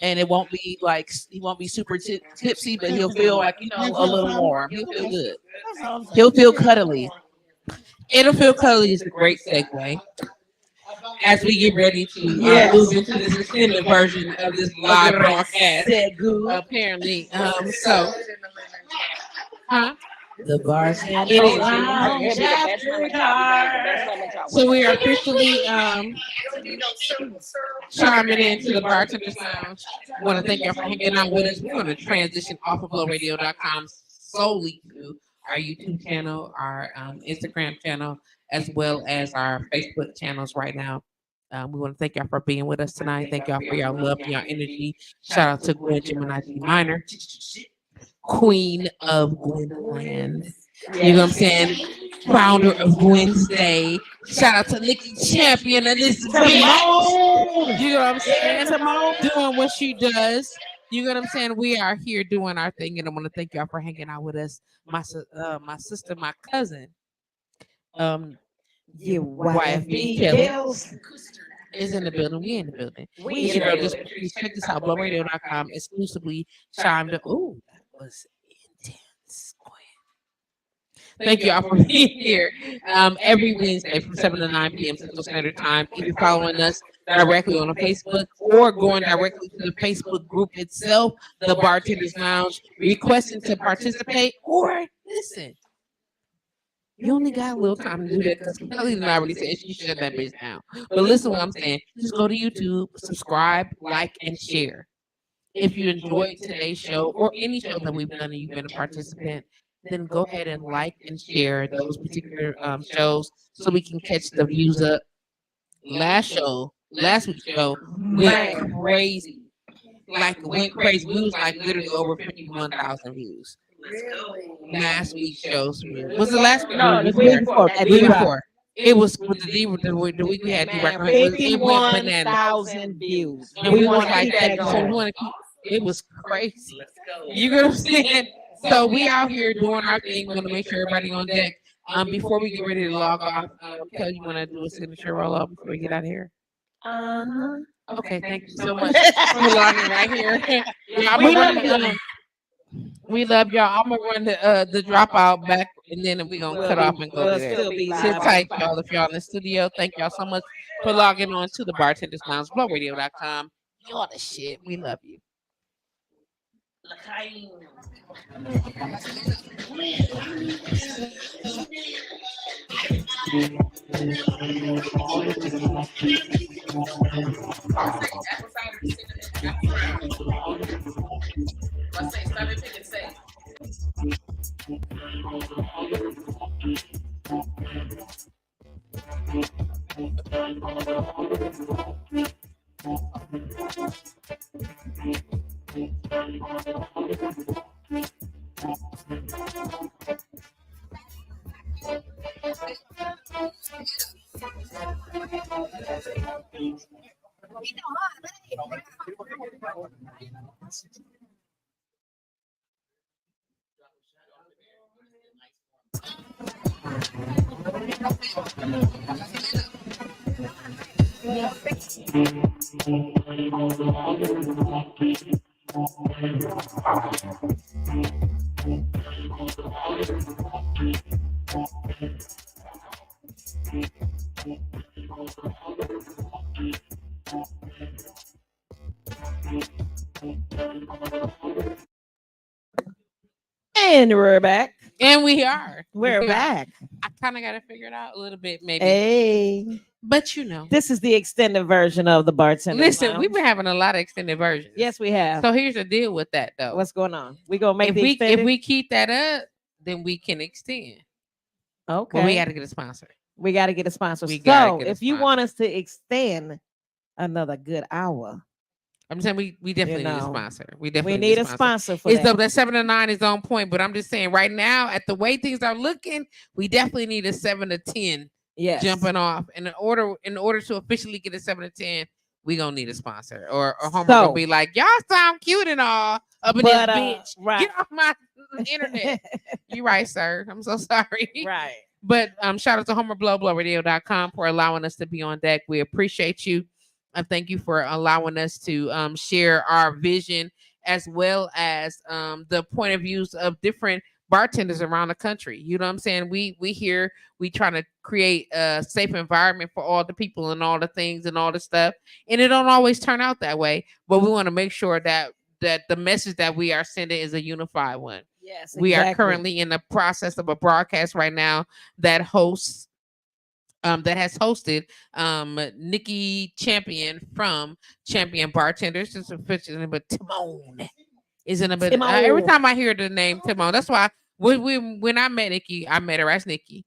Speaker 7: and it won't be like he won't be super tipsy, but he'll feel like a little warm. He'll feel good. He'll feel cuddly.
Speaker 2: It'll feel cuddly is a great segue as we get ready to move into this extended version of this live broadcast. Apparently,
Speaker 7: The bartender.
Speaker 2: It is. So we are officially chiming into the Bartenders Lounge. I want to thank y'all for hanging out with us. We're going to transition off of blowradio.com solely to our YouTube channel, our Instagram channel, as well as our Facebook channels right now. We want to thank y'all for being with us tonight. Thank y'all for y'all love and y'all energy. Shout out to Gwen Gemini Minor, Queen of Gwendoland. You know what I'm saying? Founder of Wednesday. Shout out to Nikki, champion of this bitch. You know what I'm saying? Doing what she does. You know what I'm saying? We are here doing our thing, and I want to thank y'all for hanging out with us. My sister, my cousin, YFB Queli is in the building. We in the building. It's your girl, JustPatrice. Check this out, blowradio.com exclusively chimed up. Ooh, that was intense, Gwen. Thank y'all for being here every Wednesday from 7 to 9 p.m. Central Standard Time. Either following us directly on Facebook or going directly to the Facebook group itself, the Bartenders Lounge, requesting to participate or listen. You only got a little time to do that because Kelly and I already said she shut that bitch down. But listen what I'm saying. Just go to YouTube, subscribe, like, and share. If you enjoyed today's show or any show that we've done and you've been a participant, then go ahead and like and share those particular shows so we can catch the views up. Last week's show went crazy. Went crazy. We was like literally over 51,000 views. Last week's shows was the last week. No, the week before. It was with the week we had D-Rock.
Speaker 1: 51,000 views.
Speaker 2: And we want like that. So we want to keep. It was crazy. You know what I'm saying? So we out here doing our thing. We want to make sure everybody on deck. Before we get ready to log off, Kelly, you want to do a signature roll up before we get out of here? Okay, thank you so much for logging right here. We love y'all. I'm gonna run the dropout back, and then we're gonna cut off and go there. Sit tight, y'all. If y'all in the studio, thank y'all so much for logging on to the Bartenders Lounge, blowradio.com. Y'all the shit. We love you.
Speaker 1: And we're back.
Speaker 2: And we are.
Speaker 1: We're back.
Speaker 2: I kind of got to figure it out a little bit, maybe.
Speaker 1: Hey.
Speaker 2: But you know.
Speaker 1: This is the extended version of the Bartender.
Speaker 2: Listen, we've been having a lot of extended versions.
Speaker 1: Yes, we have.
Speaker 2: So here's the deal with that, though.
Speaker 1: What's going on? We going to make
Speaker 2: if we keep that up, then we can extend.
Speaker 1: Okay.
Speaker 2: Well, we got to get a sponsor.
Speaker 1: We got to get a sponsor. So if you want us to extend another good hour,
Speaker 2: I'm saying we definitely need a sponsor. We definitely
Speaker 1: need a sponsor for
Speaker 2: that. That 7 to 9 is on point, but I'm just saying right now, at the way things are looking, we definitely need a 7 to 10 jumping off. And in order to officially get a 7 to 10, we gonna need a sponsor. Or Homer gonna be like, y'all sound cute and all, up in this bitch.
Speaker 1: Right.
Speaker 2: Get off my internet. You're right, sir. I'm so sorry.
Speaker 1: Right.
Speaker 2: But shout out to HomerBlowBlowRadio.com for allowing us to be on deck. We appreciate you. Thank you for allowing us to share our vision as well as the point of views of different bartenders around the country. You know what I'm saying? We trying to create a safe environment for all the people and all the things and all the stuff. And it don't always turn out that way. But we want to make sure that the message that we are sending is a unified one.
Speaker 1: Yes,
Speaker 2: we are currently in the process of a broadcast right now that hosts that has hosted Nikki Champion from Champion Bartenders. It's officially but Timon. Isn't it? But every time I hear the name Timon, that's why when I met Nikki, I met her as Nikki.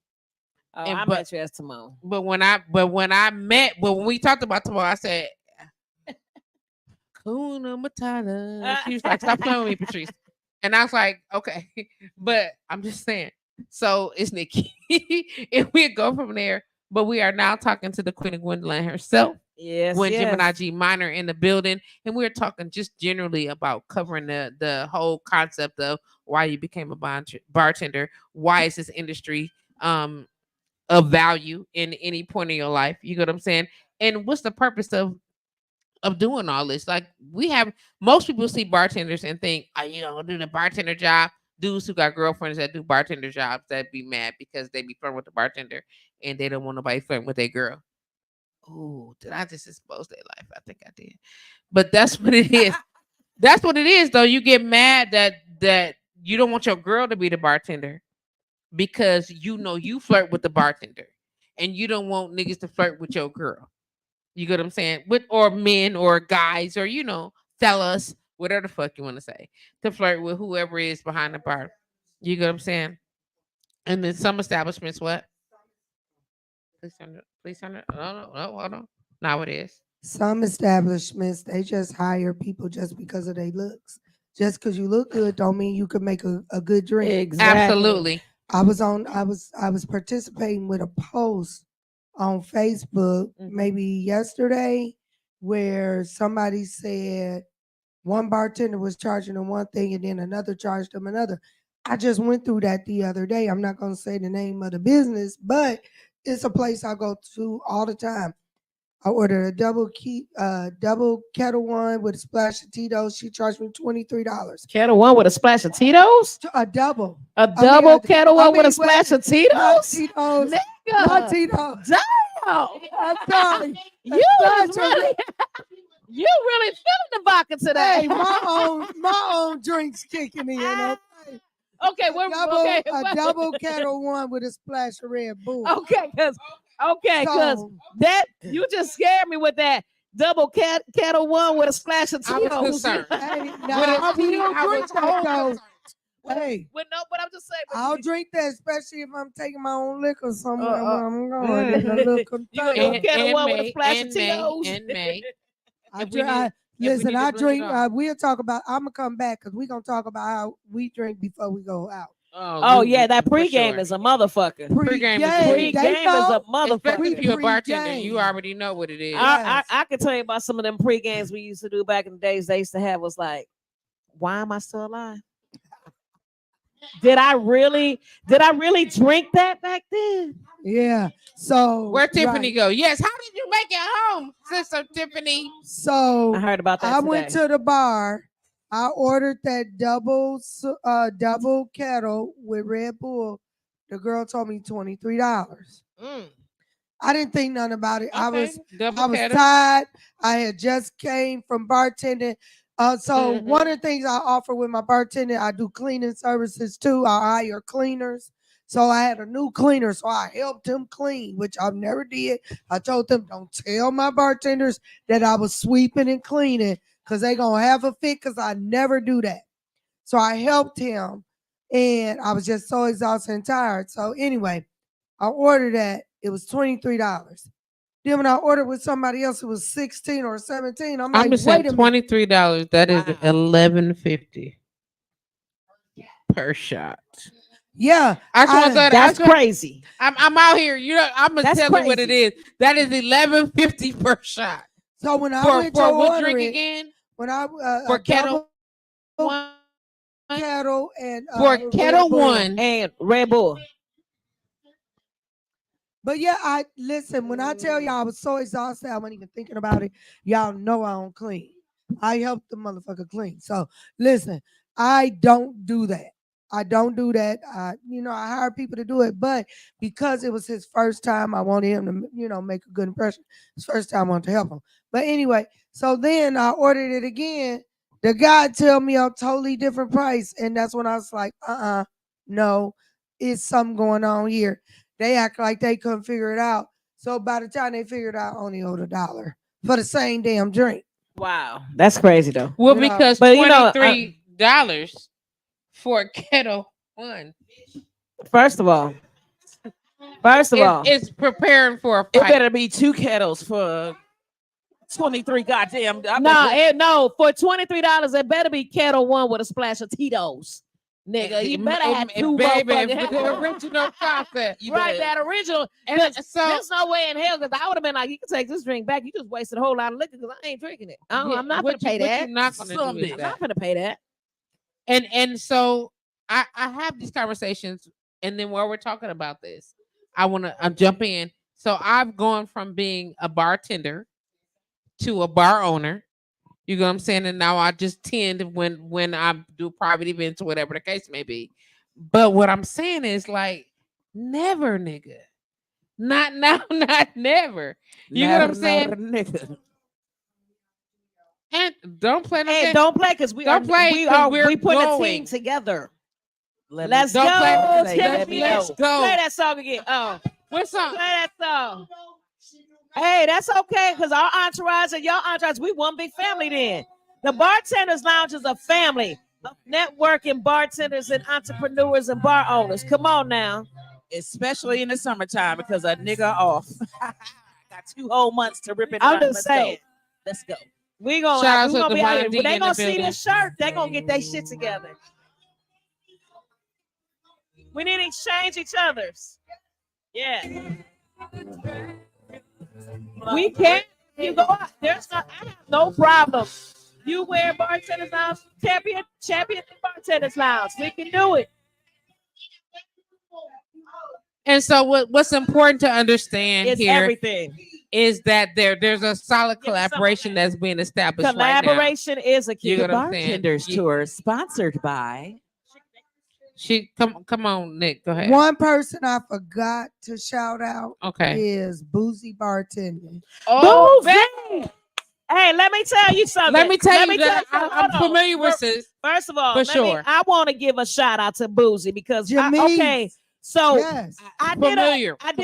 Speaker 1: Oh, I met you as Timon.
Speaker 2: But when we talked about Timon, I said, Kuna Matata. She was like, stop playing with me, Patrice. And I was like, okay, but I'm just saying. So it's Nikki. And we go from there. But we are now talking to the Queen of Gwendoland herself.
Speaker 1: Yes.
Speaker 2: Gwen Gemini G Minor in the building. And we're talking just generally about covering the whole concept of why you became a bartender. Why is this industry of value in any point in your life? You know what I'm saying? And what's the purpose of doing all this? Like, we have most people see bartenders and think, oh, you know, do the bartender job. Dudes who got girlfriends that do bartender jobs that be mad because they be flirting with the bartender and they don't want nobody flirting with their girl. Oh, did I just expose their life? I think I did. But that's what it is. That's what it is, though. You get mad that you don't want your girl to be the bartender because you know you flirt with the bartender and you don't want niggas to flirt with your girl. You get what I'm saying? Or men or guys or, you know, fellas, whatever the fuck you want to say, to flirt with whoever is behind the bar. You get what I'm saying? And then some establishments, what? Please turn it. No, hold on. Now it is.
Speaker 3: Some establishments, they just hire people just because of their looks. Just because you look good don't mean you can make a good drink.
Speaker 1: Exactly.
Speaker 2: Absolutely.
Speaker 3: I was participating with a post on Facebook maybe yesterday where somebody said one bartender was charging them one thing and then another charged them another. I just went through that the other day. I'm not going to say the name of the business, but it's a place I go to all the time. I ordered a double kettle one with a splash of Tito's. She charged me $23.
Speaker 1: Kettle one with a splash of Tito's?
Speaker 3: A double.
Speaker 1: Kettle one with a splash of Tito's?
Speaker 3: Not Tito's.
Speaker 1: Nigga.
Speaker 3: Not Tito's.
Speaker 1: Damn.
Speaker 3: I'm sorry.
Speaker 1: You really feeling the vodka today.
Speaker 3: Hey, my own drinks kicking in.
Speaker 1: Okay,
Speaker 3: a double kettle one with a splash of Red Bull.
Speaker 1: Okay, because that you just scared me with that double kettle one with a splash of Tito's.
Speaker 2: I was concerned.
Speaker 3: Hey, I don't drink that though. Hey,
Speaker 1: but I'm just saying.
Speaker 3: I'll drink that, especially if I'm taking my own liquor somewhere where I'm going.
Speaker 1: You kettle one with a splash of Tito's.
Speaker 3: Listen, I drink. We'll talk about. I'm gonna come back because we're gonna talk about how we drink before we go out.
Speaker 1: Oh yeah, that pregame is a motherfucker.
Speaker 2: Pregame
Speaker 1: is a motherfucker.
Speaker 2: Especially if you're a bartender, you already know what it is.
Speaker 1: I can tell you about some of them pregames we used to do back in the days. They used to have was like, why am I still alive? Did I really drink that back then?
Speaker 3: Yeah. So
Speaker 2: where'd Tiffany go? Yes. How did you make it home, Sister Tiffany?
Speaker 3: So
Speaker 1: I heard about that.
Speaker 3: I went to the bar. I ordered that double kettle with Red Bull. The girl told me $23. I didn't think nothing about it.
Speaker 2: Okay.
Speaker 3: I was tired. I had just came from bartending. So one of the things I offer with my bartending, I do cleaning services too. I hire cleaners. So I had a new cleaner, so I helped him clean, which I never did. I told them, don't tell my bartenders that I was sweeping and cleaning because they going to have a fit because I never do that. So I helped him, and I was just so exhausted and tired. So anyway, I ordered that. It was $23. Then when I ordered with somebody else, it was $16 or $17. I'm like, wait a minute.
Speaker 2: $23. That is $11.50 per shot.
Speaker 3: Yeah,
Speaker 1: that's crazy.
Speaker 2: I'm out here. You know, I'm gonna tell you what it is. That is $11.50 per shot.
Speaker 3: So when I went
Speaker 2: for
Speaker 3: to
Speaker 2: what
Speaker 3: order
Speaker 2: drink
Speaker 3: it,
Speaker 2: again?
Speaker 3: When I
Speaker 2: for kettle
Speaker 1: one,
Speaker 3: Kettle and
Speaker 2: for Kettle One
Speaker 1: and Red Bull.
Speaker 3: But yeah, I listen, when I tell y'all I was so exhausted, I wasn't even thinking about it. Y'all know I don't clean. I help the motherfucker clean. So listen, I don't do that. I don't do that. I hire people to do it, but because it was his first time, I wanted him to, make a good impression. His first time, I wanted to help him. But anyway, so then I ordered it again. The guy tell me a totally different price, and that's when I was like, no, it's something going on here. They act like they couldn't figure it out. So by the time they figured out, I only owed $1 for the same damn drink.
Speaker 1: Wow, that's crazy though.
Speaker 2: Well, because $23 for a Kettle One.
Speaker 1: First of all,
Speaker 2: it's preparing for a fight.
Speaker 7: It better be 2 kettles for 23 goddamn.
Speaker 1: No, for $23, it better be Kettle One with a splash of Tito's. Nigga, you better have two
Speaker 2: baby,
Speaker 1: motherfucking
Speaker 2: the original concept.
Speaker 1: Right, that original.
Speaker 2: And so
Speaker 1: there's no way in hell, because I would have been like, you can take this drink back. You just wasted a whole lot of liquor because I ain't drinking it. I'm not gonna pay that.
Speaker 2: I'm not gonna
Speaker 1: pay that.
Speaker 2: And so I have these conversations, and then while we're talking about this, I want to jump in. So I've gone from being a bartender to a bar owner. You know what I'm saying? And now I just tend when I do private events or whatever the case may be. But what I'm saying is like, never, nigga. Not now, not never. You know what I'm saying?
Speaker 7: Nigga.
Speaker 2: And don't play no
Speaker 1: Hey,
Speaker 2: game.
Speaker 1: don't play because we putting a team together. Let's go.
Speaker 2: Let's go.
Speaker 1: Play that song again. Oh,
Speaker 2: what song?
Speaker 1: Play that song. Hey, that's okay, because our entourage and your entourage, we one big family then. The Bartenders Lounge is a family of networking bartenders and entrepreneurs and bar owners. Come on now.
Speaker 7: Especially in the summertime, because a nigga off. Got 2 whole months to rip it
Speaker 1: I'm
Speaker 7: out.
Speaker 1: just saying.
Speaker 7: Let's go.
Speaker 1: We gonna be out here. When they gonna see this shirt, they gonna get their shit together. We need to exchange each other's. Yeah. We can. You go out. I have no problem. You wear Bartenders Lounge, champion Bartenders Lounge. We can do it.
Speaker 2: And so what's important to understand
Speaker 1: It's
Speaker 2: here
Speaker 1: everything.
Speaker 2: Is that there's a solid collaboration that's being established
Speaker 1: Collaboration
Speaker 2: right now.
Speaker 1: Is a key.
Speaker 7: The Bartenders Tour, sponsored by.
Speaker 2: Come on, Nick. Go ahead.
Speaker 3: One person I forgot to shout out is Boozy Bartending.
Speaker 2: Oh,
Speaker 1: Boozy! Hey, let me tell you something.
Speaker 2: Let me tell you that I'm familiar with this.
Speaker 1: First of all,
Speaker 2: for sure.
Speaker 1: I want to give a shout out to Boozy because So
Speaker 3: yes.
Speaker 1: I did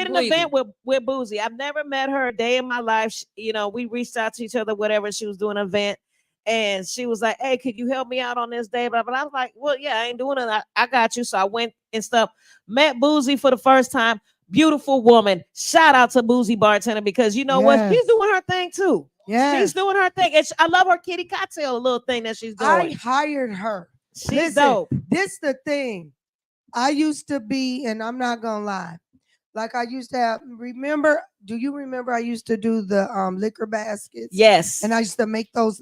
Speaker 1: an event with Boozy. I've never met her a day in my life. We reached out to each other, whatever. She was doing an event, and she was like, "Hey, could you help me out on this day?" Blah, blah. I was like, "Well, yeah, I ain't doing it. I got you." So I went and stuff. Met Boozy for the first time. Beautiful woman. Shout out to Boozy Bartender because you know what? She's doing her thing too.
Speaker 3: Yeah,
Speaker 1: she's doing her thing. And I love her kitty cocktail, a little thing that she's doing.
Speaker 3: I hired her.
Speaker 1: She's dope.
Speaker 3: This the thing. I used to be, and I'm not gonna lie, like I used to have. Do you remember I used to do the liquor baskets?
Speaker 1: Yes.
Speaker 3: And I used to make those.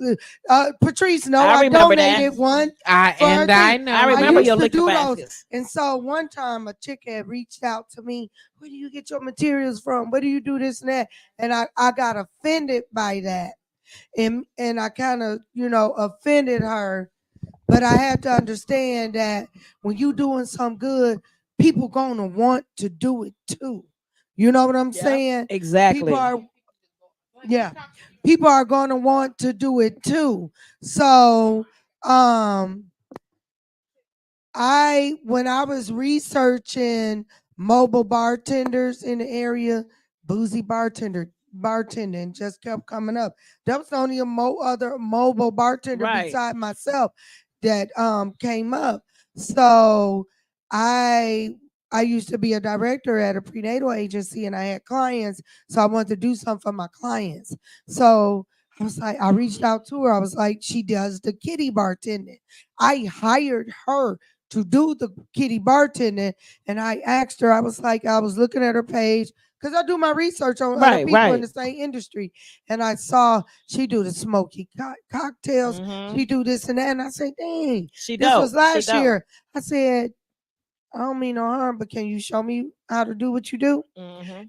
Speaker 3: Patrice, no, I donated one.
Speaker 2: I know.
Speaker 1: I remember your liquor baskets.
Speaker 3: And so one time a chick had reached out to me. Where do you get your materials from? Where do you do this and that? And I got offended by that. And I kind of, offended her. But I had to understand that when you doing something good, people gonna want to do it too. You know what I'm saying?
Speaker 1: Exactly.
Speaker 3: People are gonna want to do it too. So when I was researching mobile bartenders in the area, Boozy bartending just kept coming up. There was only other mobile bartender beside myself that came up. So I used to be a director at a prenatal agency and I had clients. So I wanted to do something for my clients. So I was like, I reached out to her. I was like, she does the kitty bartending. I hired her to do the kitty bartending, and I asked her, I was looking at her page because I do my research on other people in the same industry, and I saw she do the smoky cocktails, she do this and that, and I said, dang, this was last year. I said, I don't mean no harm, but can you show me how to do what you do?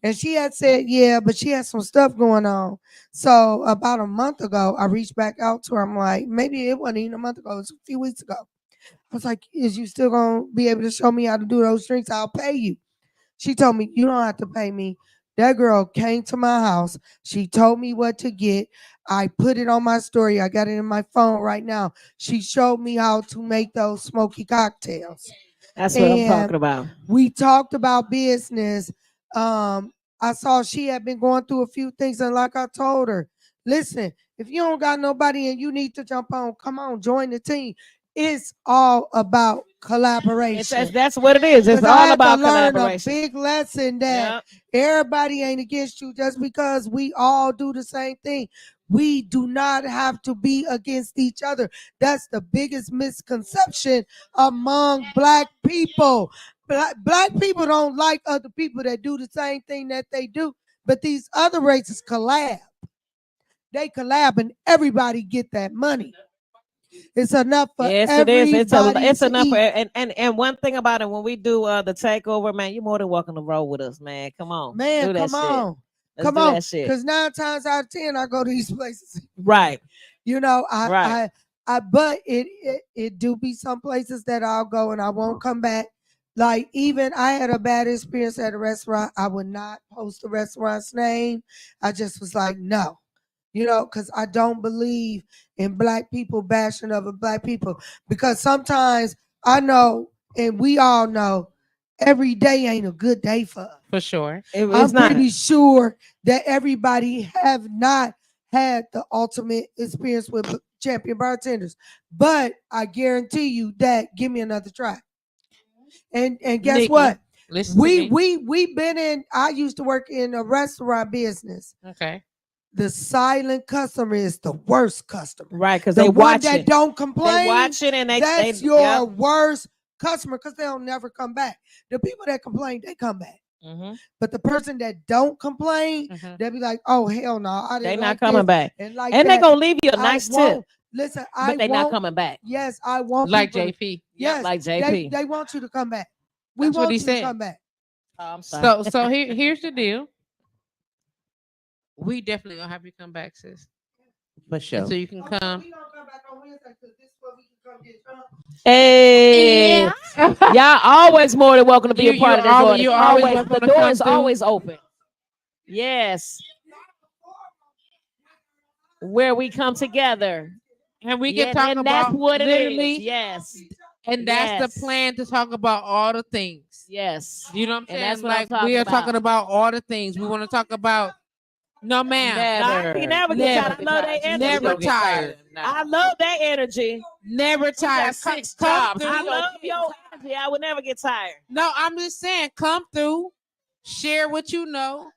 Speaker 3: And she had said, yeah, but she had some stuff going on. So about a month ago, I reached back out to her. I'm like, maybe it wasn't even a month ago, it was a few weeks ago. I was like, is you still going to be able to show me how to do those drinks? I'll pay you. She told me, you don't have to pay me. That girl came to my house. She told me what to get. I put it on my story. I got it in my phone right now. She showed me how to make those smoky cocktails.
Speaker 1: That's what I'm talking about.
Speaker 3: We talked about business. I saw she had been going through a few things, and like I told her, listen, if you don't got nobody and you need to jump on, come on, join the team. It's all about collaboration.
Speaker 1: That's what it is. It's all about collaboration.
Speaker 3: A big lesson that everybody ain't against you just because we all do the same thing. We do not have to be against each other. That's the biggest misconception among Black people. Black people don't like other people that do the same thing that they do, but these other races collab. They collab and everybody get that money. It's enough for everybody.
Speaker 1: It's enough for, and one thing about it, when we do the takeover, man, you're more than welcome to roll with us, man. Come on,
Speaker 3: man,
Speaker 1: do that
Speaker 3: come on.
Speaker 1: Let's
Speaker 3: come
Speaker 1: do
Speaker 3: on,
Speaker 1: that shit.
Speaker 3: Because 9 times out of 10, I go to these places.
Speaker 1: Right.
Speaker 3: You know, but it do be some places that I'll go and I won't come back. Like, even I had a bad experience at a restaurant. I would not post the restaurant's name. I just was like, no. You know, because I don't believe in Black people bashing other Black people. Because sometimes I know, and we all know, every day ain't a good day for us.
Speaker 2: For sure.
Speaker 3: I'm pretty sure that everybody have not had the ultimate experience with champion bartenders. But I guarantee you that give me another try. And guess
Speaker 2: Nikki,
Speaker 3: what?
Speaker 2: We've
Speaker 3: been in, I used to work in a restaurant business.
Speaker 2: Okay.
Speaker 3: The silent customer is the worst customer.
Speaker 1: Right, because
Speaker 3: the
Speaker 1: they
Speaker 3: one
Speaker 1: watch
Speaker 3: that
Speaker 1: it.
Speaker 3: don't complain.
Speaker 1: They watch it and
Speaker 3: that's your worst customer because they'll never come back. The people that complain, they come back. But the person that don't complain, they'll be like, "Oh hell no,
Speaker 1: they're not coming back." And they're gonna leave you a nice tip.
Speaker 3: Listen,
Speaker 1: but they're not coming back.
Speaker 3: Yes, I want
Speaker 2: like
Speaker 3: people,
Speaker 2: JP.
Speaker 3: Yes,
Speaker 1: like JP.
Speaker 3: They want you to come back.
Speaker 2: That's
Speaker 3: want
Speaker 2: what he
Speaker 3: you
Speaker 2: said.
Speaker 3: to come back.
Speaker 1: Oh, I'm sorry.
Speaker 2: So here's the deal. We definitely gonna have you come back, sis.
Speaker 7: For sure.
Speaker 2: So you can come.
Speaker 3: We don't come back on Wednesday because this is where we can come get drunk.
Speaker 1: Hey, y'all always more than welcome to be a part of this order.
Speaker 2: You always
Speaker 1: the door is always open. Yes. Where we come together.
Speaker 2: And we can talk about
Speaker 1: that's what it
Speaker 2: literally.
Speaker 1: is. Yes.
Speaker 2: And that's the plan, to talk about all the things.
Speaker 1: Yes.
Speaker 2: You know what I'm saying?
Speaker 1: That's what I'm
Speaker 2: we are
Speaker 1: about.
Speaker 2: talking about all the things. We want to talk about. No, ma'am.
Speaker 1: Never get tired. I love that energy.
Speaker 2: Never tired.
Speaker 1: I love that energy.
Speaker 2: Never tired.
Speaker 1: Six jobs. I love your energy. I would never get tired.
Speaker 2: No, I'm just saying, come through, share what you know.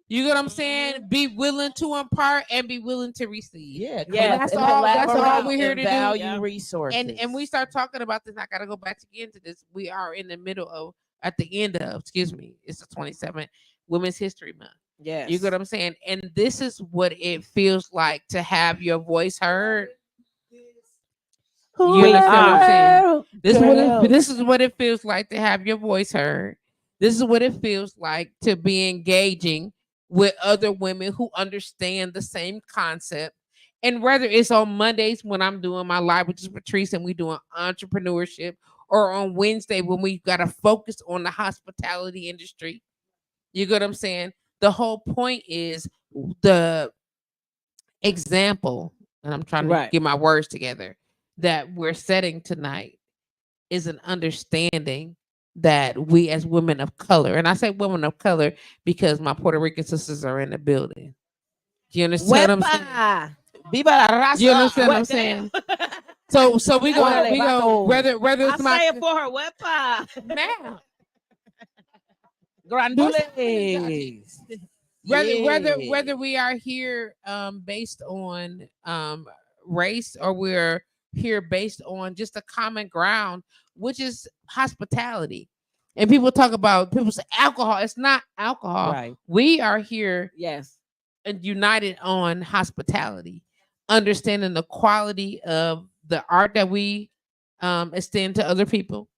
Speaker 2: You get what I'm saying? Be willing to impart and be willing to receive.
Speaker 7: Yeah,
Speaker 2: that's all. That's all we're here to do.
Speaker 7: Value resources.
Speaker 2: And we start talking about this. I gotta go back again to this. We are in the middle of, at the end of, excuse me, it's the 27th Women's History Month.
Speaker 1: Yes.
Speaker 2: You get what I'm saying? And this is what it feels like to have your voice heard. You understand what I'm saying? This is what it feels like to have your voice heard. This is what it feels like to be engaging with other women who understand the same concept. And whether it's on Mondays when I'm doing my live with JustPatrice and we doing entrepreneurship, or on Wednesday when we got to focus on the hospitality industry. You get what I'm saying? The whole point is the example, and I'm trying to get my words together, that we're setting tonight is an understanding that we as women of color, and I say women of color because my Puerto Rican sisters are in the building. Do you understand what I'm saying?
Speaker 7: Viva la raza.
Speaker 2: You understand what I'm saying? So we go whether it's
Speaker 1: I say it for her. Wepa.
Speaker 2: Man.
Speaker 7: Grandules.
Speaker 2: Whether we are here based on race, or we're here based on just a common ground, which is hospitality. And people say alcohol. It's not alcohol.
Speaker 1: Right.
Speaker 2: We are here,
Speaker 1: yes,
Speaker 2: and united on hospitality, understanding the quality of the art that we extend to other people.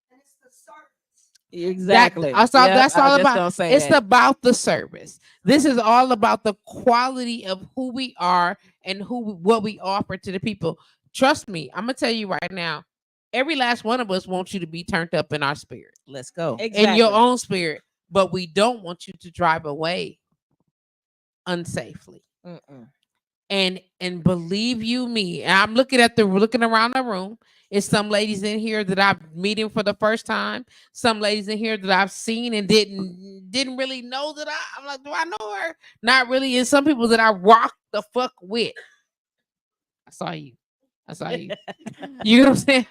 Speaker 1: exactly.
Speaker 2: That's all about. It's about the service. This is all about the quality of who we are and what we offer to the people. Trust me, I'm gonna tell you right now. Every last one of us wants you to be turned up in our spirit.
Speaker 7: Let's go.
Speaker 1: Exactly.
Speaker 2: In your own spirit, but we don't want you to drive away unsafely. And believe you me, I'm looking around the room. It's some ladies in here that I'm meeting for the first time. Some ladies in here that I've seen and didn't really know that I'm like, do I know her? Not really. And some people that I rock the fuck with. I saw you. You know what I'm saying?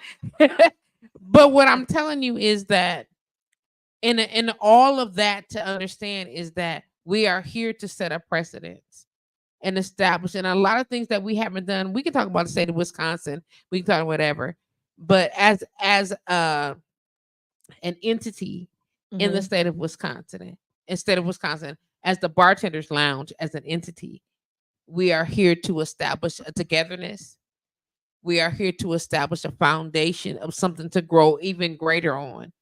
Speaker 2: But what I'm telling you is that in all of that, to understand is that we are here to set a precedence and establish, and a lot of things that we haven't done. We can talk about the state of Wisconsin. We can talk whatever, but as an entity in the state of Wisconsin, as the Bartenders Lounge, as an entity, we are here to establish a togetherness. We are here to establish a foundation of something to grow even greater on.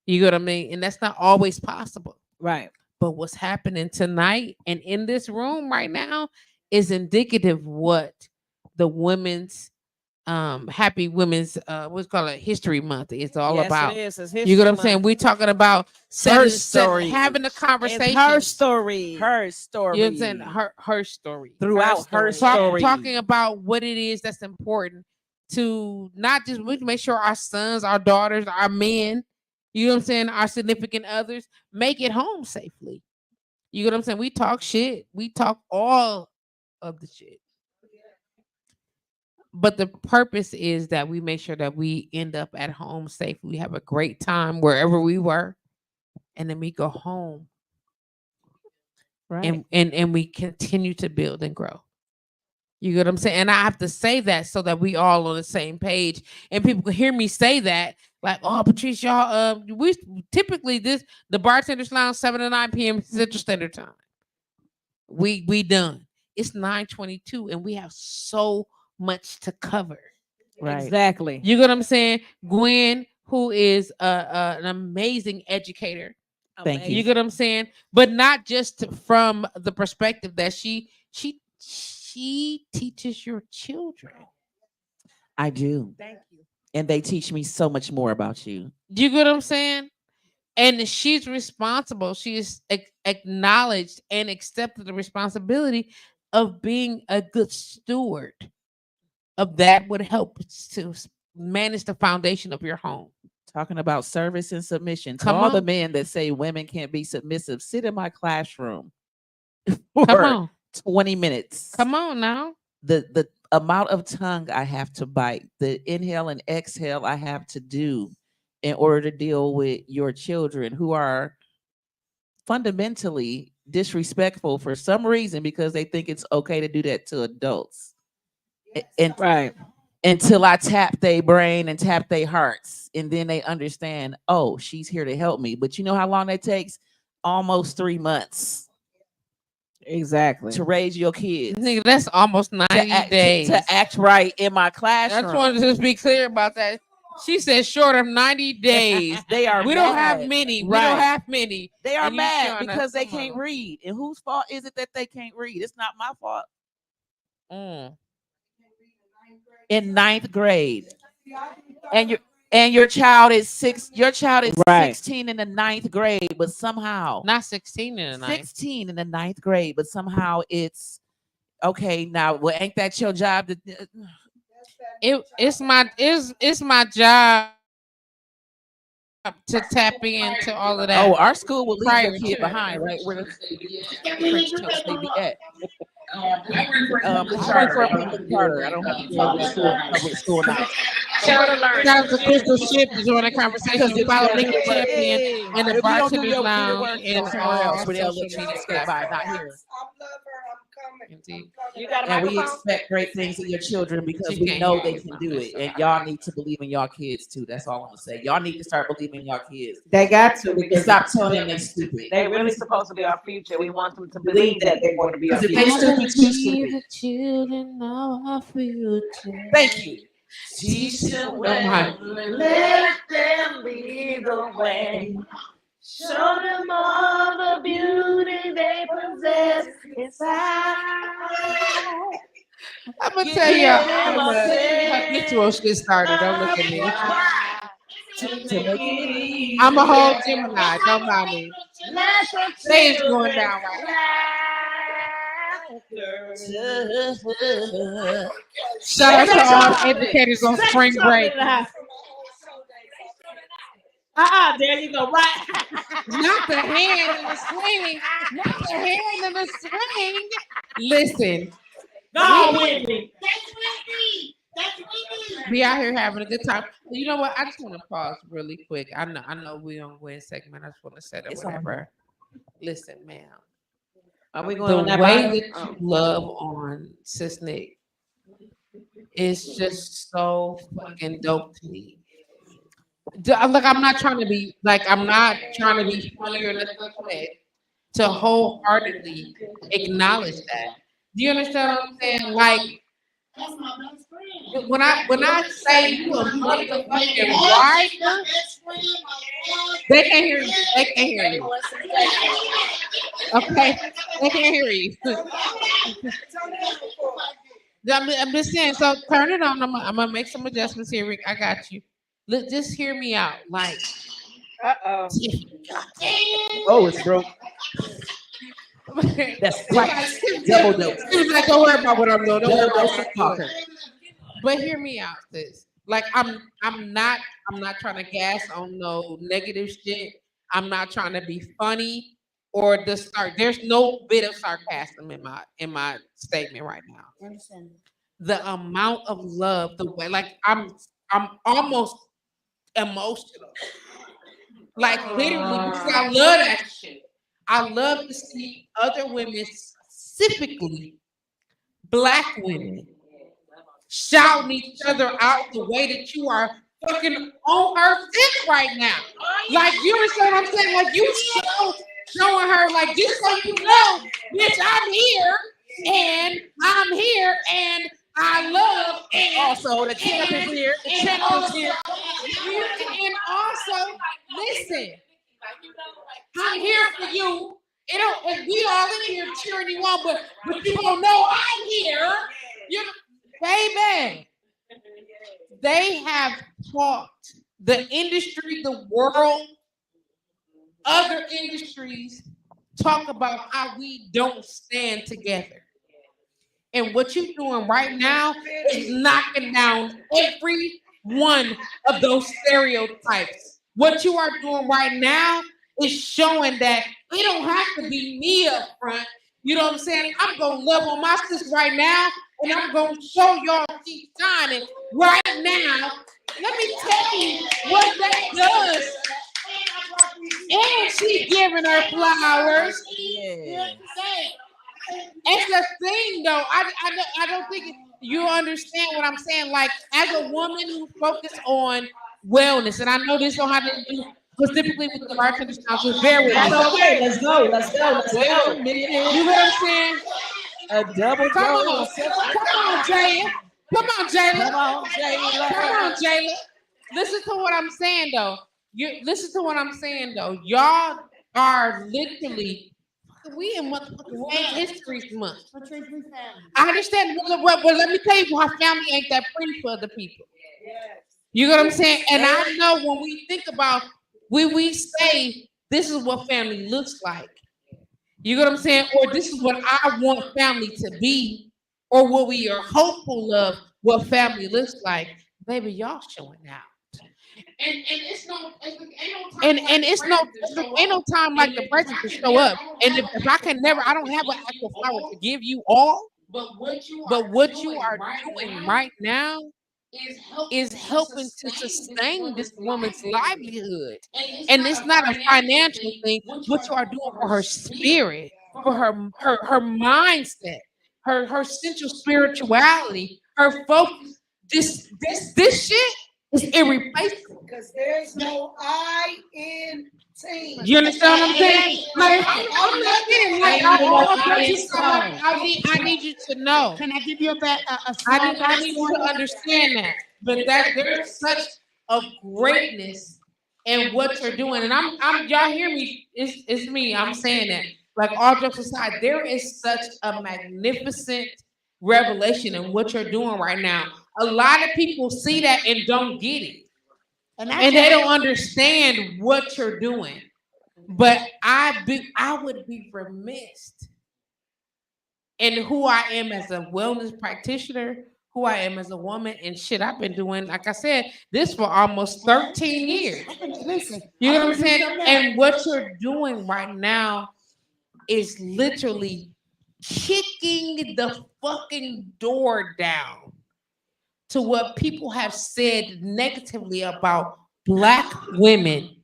Speaker 2: You know what I mean? And that's not always possible.
Speaker 1: Right.
Speaker 2: But what's happening tonight and in this room right now is indicative of what the women's happy women's what's called History Month is all about.
Speaker 1: It is. It's
Speaker 2: you know what I'm saying? We're talking about
Speaker 1: her story,
Speaker 2: having a conversation.
Speaker 1: It's her story.
Speaker 2: You know what I'm saying? Her story.
Speaker 1: Throughout her story.
Speaker 2: Talking about what it is that's important to not just make sure our sons, our daughters, our men, you know what I'm saying, our significant others make it home safely. You know what I'm saying? We talk shit. We talk all of the shit. But the purpose is that we make sure that we end up at home safely. We have a great time wherever we were. And then we go home. Right. And we continue to build and grow. You get what I'm saying? And I have to say that so that we all on the same page. And people can hear me say that. Like, oh, Patrice, y'all, we typically the Bartenders Lounge, 7 to 9 p.m. Central Standard Time. We done. It's 9:22 and we have so much to cover.
Speaker 1: Right. Exactly.
Speaker 2: You get what I'm saying? Gwen, who is an amazing educator.
Speaker 7: Thank you.
Speaker 2: You get what I'm saying? But not just from the perspective that she teaches your children.
Speaker 7: I do.
Speaker 1: Thank you.
Speaker 7: And they teach me so much more about you.
Speaker 2: You get what I'm saying? And she's responsible. She is acknowledged and accepted the responsibility of being a good steward of that would help to manage the foundation of your home.
Speaker 7: Talking about service and submission. To all the men that say women can't be submissive, sit in my classroom for 20 minutes.
Speaker 2: Come on now.
Speaker 7: The amount of tongue I have to bite, the inhale and exhale I have to do in order to deal with your children who are fundamentally disrespectful for some reason because they think it's okay to do that to adults. And
Speaker 1: right.
Speaker 7: Until I tap their brain and tap their hearts, and then they understand, oh, she's here to help me. But you know how long that takes? Almost 3 months.
Speaker 1: Exactly.
Speaker 7: To raise your kids.
Speaker 2: Nigga, that's almost 90 days.
Speaker 7: To act right in my classroom.
Speaker 2: I just wanted to just be clear about that. She said short of 90 days.
Speaker 7: They are.
Speaker 2: We
Speaker 7: mad.
Speaker 2: don't have many.
Speaker 7: Right.
Speaker 2: We don't have many.
Speaker 7: They are mad because they can't read. And whose fault is it that they can't read? It's not my fault. In 9th grade. And your child is 16 in the 9th grade, but somehow
Speaker 2: not 16 in the 9th.
Speaker 7: 16 in the 9th grade, but somehow it's okay. Now, well, ain't that your job?
Speaker 2: It's my job to tap into all of that.
Speaker 7: Oh, our school will leave your kid behind, right? Where the French toast baby at. Carter. I don't have to public school now.
Speaker 2: Shout out to Crystal Ship to join the conversation about Nikki Champion and the Bartenders Lounge and
Speaker 7: somewhere else where they'll let me skip by, not here.
Speaker 3: I love her. I'm coming.
Speaker 7: And we expect great things of your children because we know they can do it. And y'all need to believe in y'all kids too. That's all I'm gonna say. Y'all need to start believing in y'all kids.
Speaker 6: They got to because
Speaker 7: stop telling them they stupid.
Speaker 8: They really supposed to be our future. We want them to believe that they're going to be our
Speaker 7: If
Speaker 8: future.
Speaker 7: they stupid, too stupid.
Speaker 2: The children know our future.
Speaker 7: Thank you.
Speaker 8: Teach them
Speaker 2: well,
Speaker 8: let them lead the way. Show them all the beauty they possess inside.
Speaker 2: I'm gonna tell y'all, her ritual shit started. Don't look at me. I'm a whole Gemini. Don't mind me. Things going down right now. Shout out to all educators on spring break.
Speaker 1: There you go. Right.
Speaker 2: Not the hand in the swing. Not the hand in the swing. Listen.
Speaker 1: Go with me.
Speaker 2: We out here having a good time. You know what? I just want to pause really quick. I know we on Gwen segment. I just want to say that whatever. Listen, ma'am.
Speaker 1: Are we going
Speaker 2: the way that you love on Sis Nick is just so fucking dope to me. Like I'm not trying to be funny or nothing like that. To wholeheartedly acknowledge that. Do you understand what I'm saying? Like
Speaker 6: that's my best friend.
Speaker 2: when I say you a motherfucking wife, they can't hear you. They can't hear you. Okay, they can't hear you. I'm just saying. So turn it on. I'm gonna make some adjustments here, Rick. I got you. Just hear me out. Like,
Speaker 8: oh,
Speaker 7: it's broke. That's right. Double dose.
Speaker 2: Like, don't worry about what I'm doing. Don't worry about what I'm doing. But hear me out, sis. Like, I'm not trying to gas on no negative shit. I'm not trying to be funny or the start. There's no bit of sarcasm in my statement right now. The amount of love, the way, like I'm almost emotional. Like literally, because I love that shit. I love to see other women, specifically Black women, shouting each other out the way that you are fucking on her dick right now. Like, you understand what I'm saying? Like, you showing her, like, just so you know, bitch, I'm here, and I love, and
Speaker 7: also the champ is here. The champ is here.
Speaker 2: And also, listen, I'm here for you. And we all in here cheering you on, but you don't know I'm here. Baby, they have taught the industry, the world, other industries talk about how we don't stand together. And what you're doing right now is knocking down every one of those stereotypes. What you are doing right now is showing that it don't have to be me up front. You know what I'm saying? I'm going to love on my sister right now, and I'm going to show y'all she's shining right now. Let me tell you what that does. And she's giving her flowers.
Speaker 7: Yeah.
Speaker 2: It's the thing, though. I don't think you understand what I'm saying. Like, as a woman who focuses on wellness, and I know this don't have to do specifically with the Bartenders Council, bear with me.
Speaker 1: That's okay. Let's go.
Speaker 2: You know what I'm saying?
Speaker 7: A double
Speaker 2: Come on, Jayla. Come on, Jayla. Listen to what I'm saying, though. Y'all are literally, we in motherfucking History Month. I understand. Well, let me tell you, our family ain't that pretty for other people. You know what I'm saying? And I know when we think about, when we say this is what family looks like, you know what I'm saying? Or this is what I want family to be, or what we are hopeful of what family looks like, baby, y'all showing out. And it's no time like the present to show up. And if I don't have an actual flower to give you all, but what you are doing right now is helping to sustain this woman's livelihood. And it's not a financial thing. What you are doing for her spirit, for her mindset, her sensual spirituality, her focus. This shit is irreplaceable.
Speaker 3: Because there's no I in team.
Speaker 2: You understand what I'm saying? Like, I need you to know.
Speaker 6: Can I give you a
Speaker 2: I need you to understand that. But that there's such a greatness in what you're doing. And I'm y'all hear me? It's me. I'm saying that. Like, all jokes aside, there is such a magnificent revelation in what you're doing right now. A lot of people see that and don't get it. And they don't understand what you're doing. But I would be remiss in who I am as a wellness practitioner, who I am as a woman, and shit, I've been doing, like I said, this for almost 13 years.
Speaker 6: Listen,
Speaker 2: you know what I'm saying? And what you're doing right now is literally kicking the fucking door down to what people have said negatively about Black women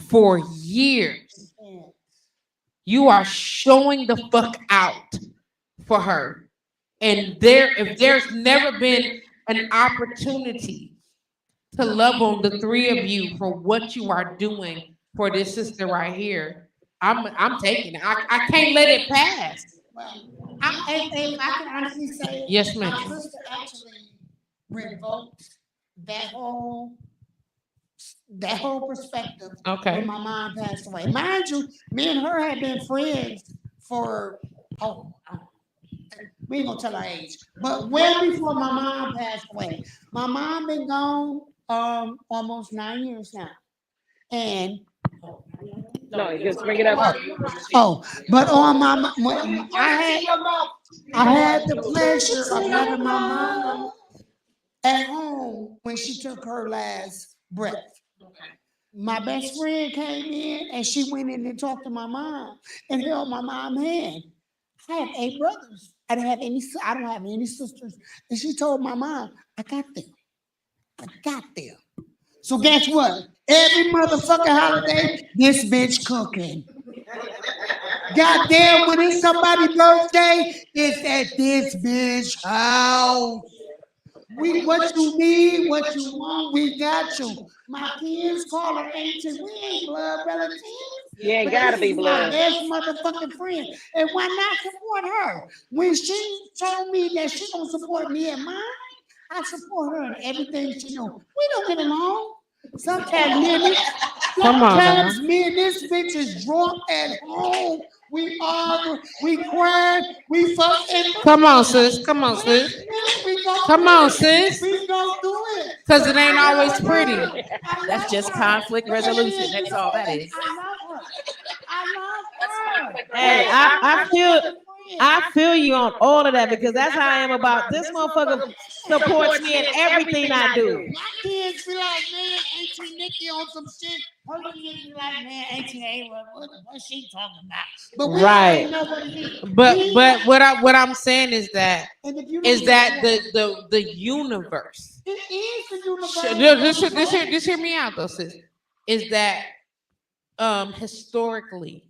Speaker 2: for years. You are showing the fuck out for her. And if there's never been an opportunity to love on the three of you for what you are doing for this sister right here, I'm taking it. I can't let it pass.
Speaker 6: Well, I can honestly say,
Speaker 2: yes, ma'am.
Speaker 6: My sister actually revoked that whole perspective.
Speaker 2: Okay.
Speaker 6: When my mom passed away. Mind you, me and her had been friends for we ain't gonna tell her age, but well before my mom passed away. My mom been gone almost 9 years now, and
Speaker 8: no, just bring it up.
Speaker 6: But on I had the pleasure of having my mom at home when she took her last breath. My best friend came in and she went in and talked to my mom and held my mom's hand. I have 8 brothers. I don't have any sisters. And she told my mom, I got them. So guess what? Every motherfucking holiday, this bitch cooking. Goddamn, when it's somebody's birthday, it's at this bitch house. What you need, what you want, we got you. My kids call her auntie. We ain't blood relatives.
Speaker 8: You ain't gotta be blood.
Speaker 6: My best motherfucking friend. And why not support her? When she told me that she gonna support me and mine, I support her in everything she knows. We don't get along. Sometimes me and this bitch is drunk at home. We argue, we cry, we fuck.
Speaker 2: Come on, sis. Come on, sis. We gonna do it. Because it ain't always pretty.
Speaker 7: That's just conflict resolution. That's all that is.
Speaker 6: I love her.
Speaker 1: Hey, I feel you on all of that because that's how I am about this motherfucker supports me in everything I do.
Speaker 6: My kids be like, man, Auntie Nikki on some shit. Her kids be like, man, Auntie ain't what's she talking about? But we
Speaker 1: right.
Speaker 6: know what it is.
Speaker 2: But what I'm saying is that the universe.
Speaker 6: It is the universe.
Speaker 2: Just hear me out though, sis. Is that historically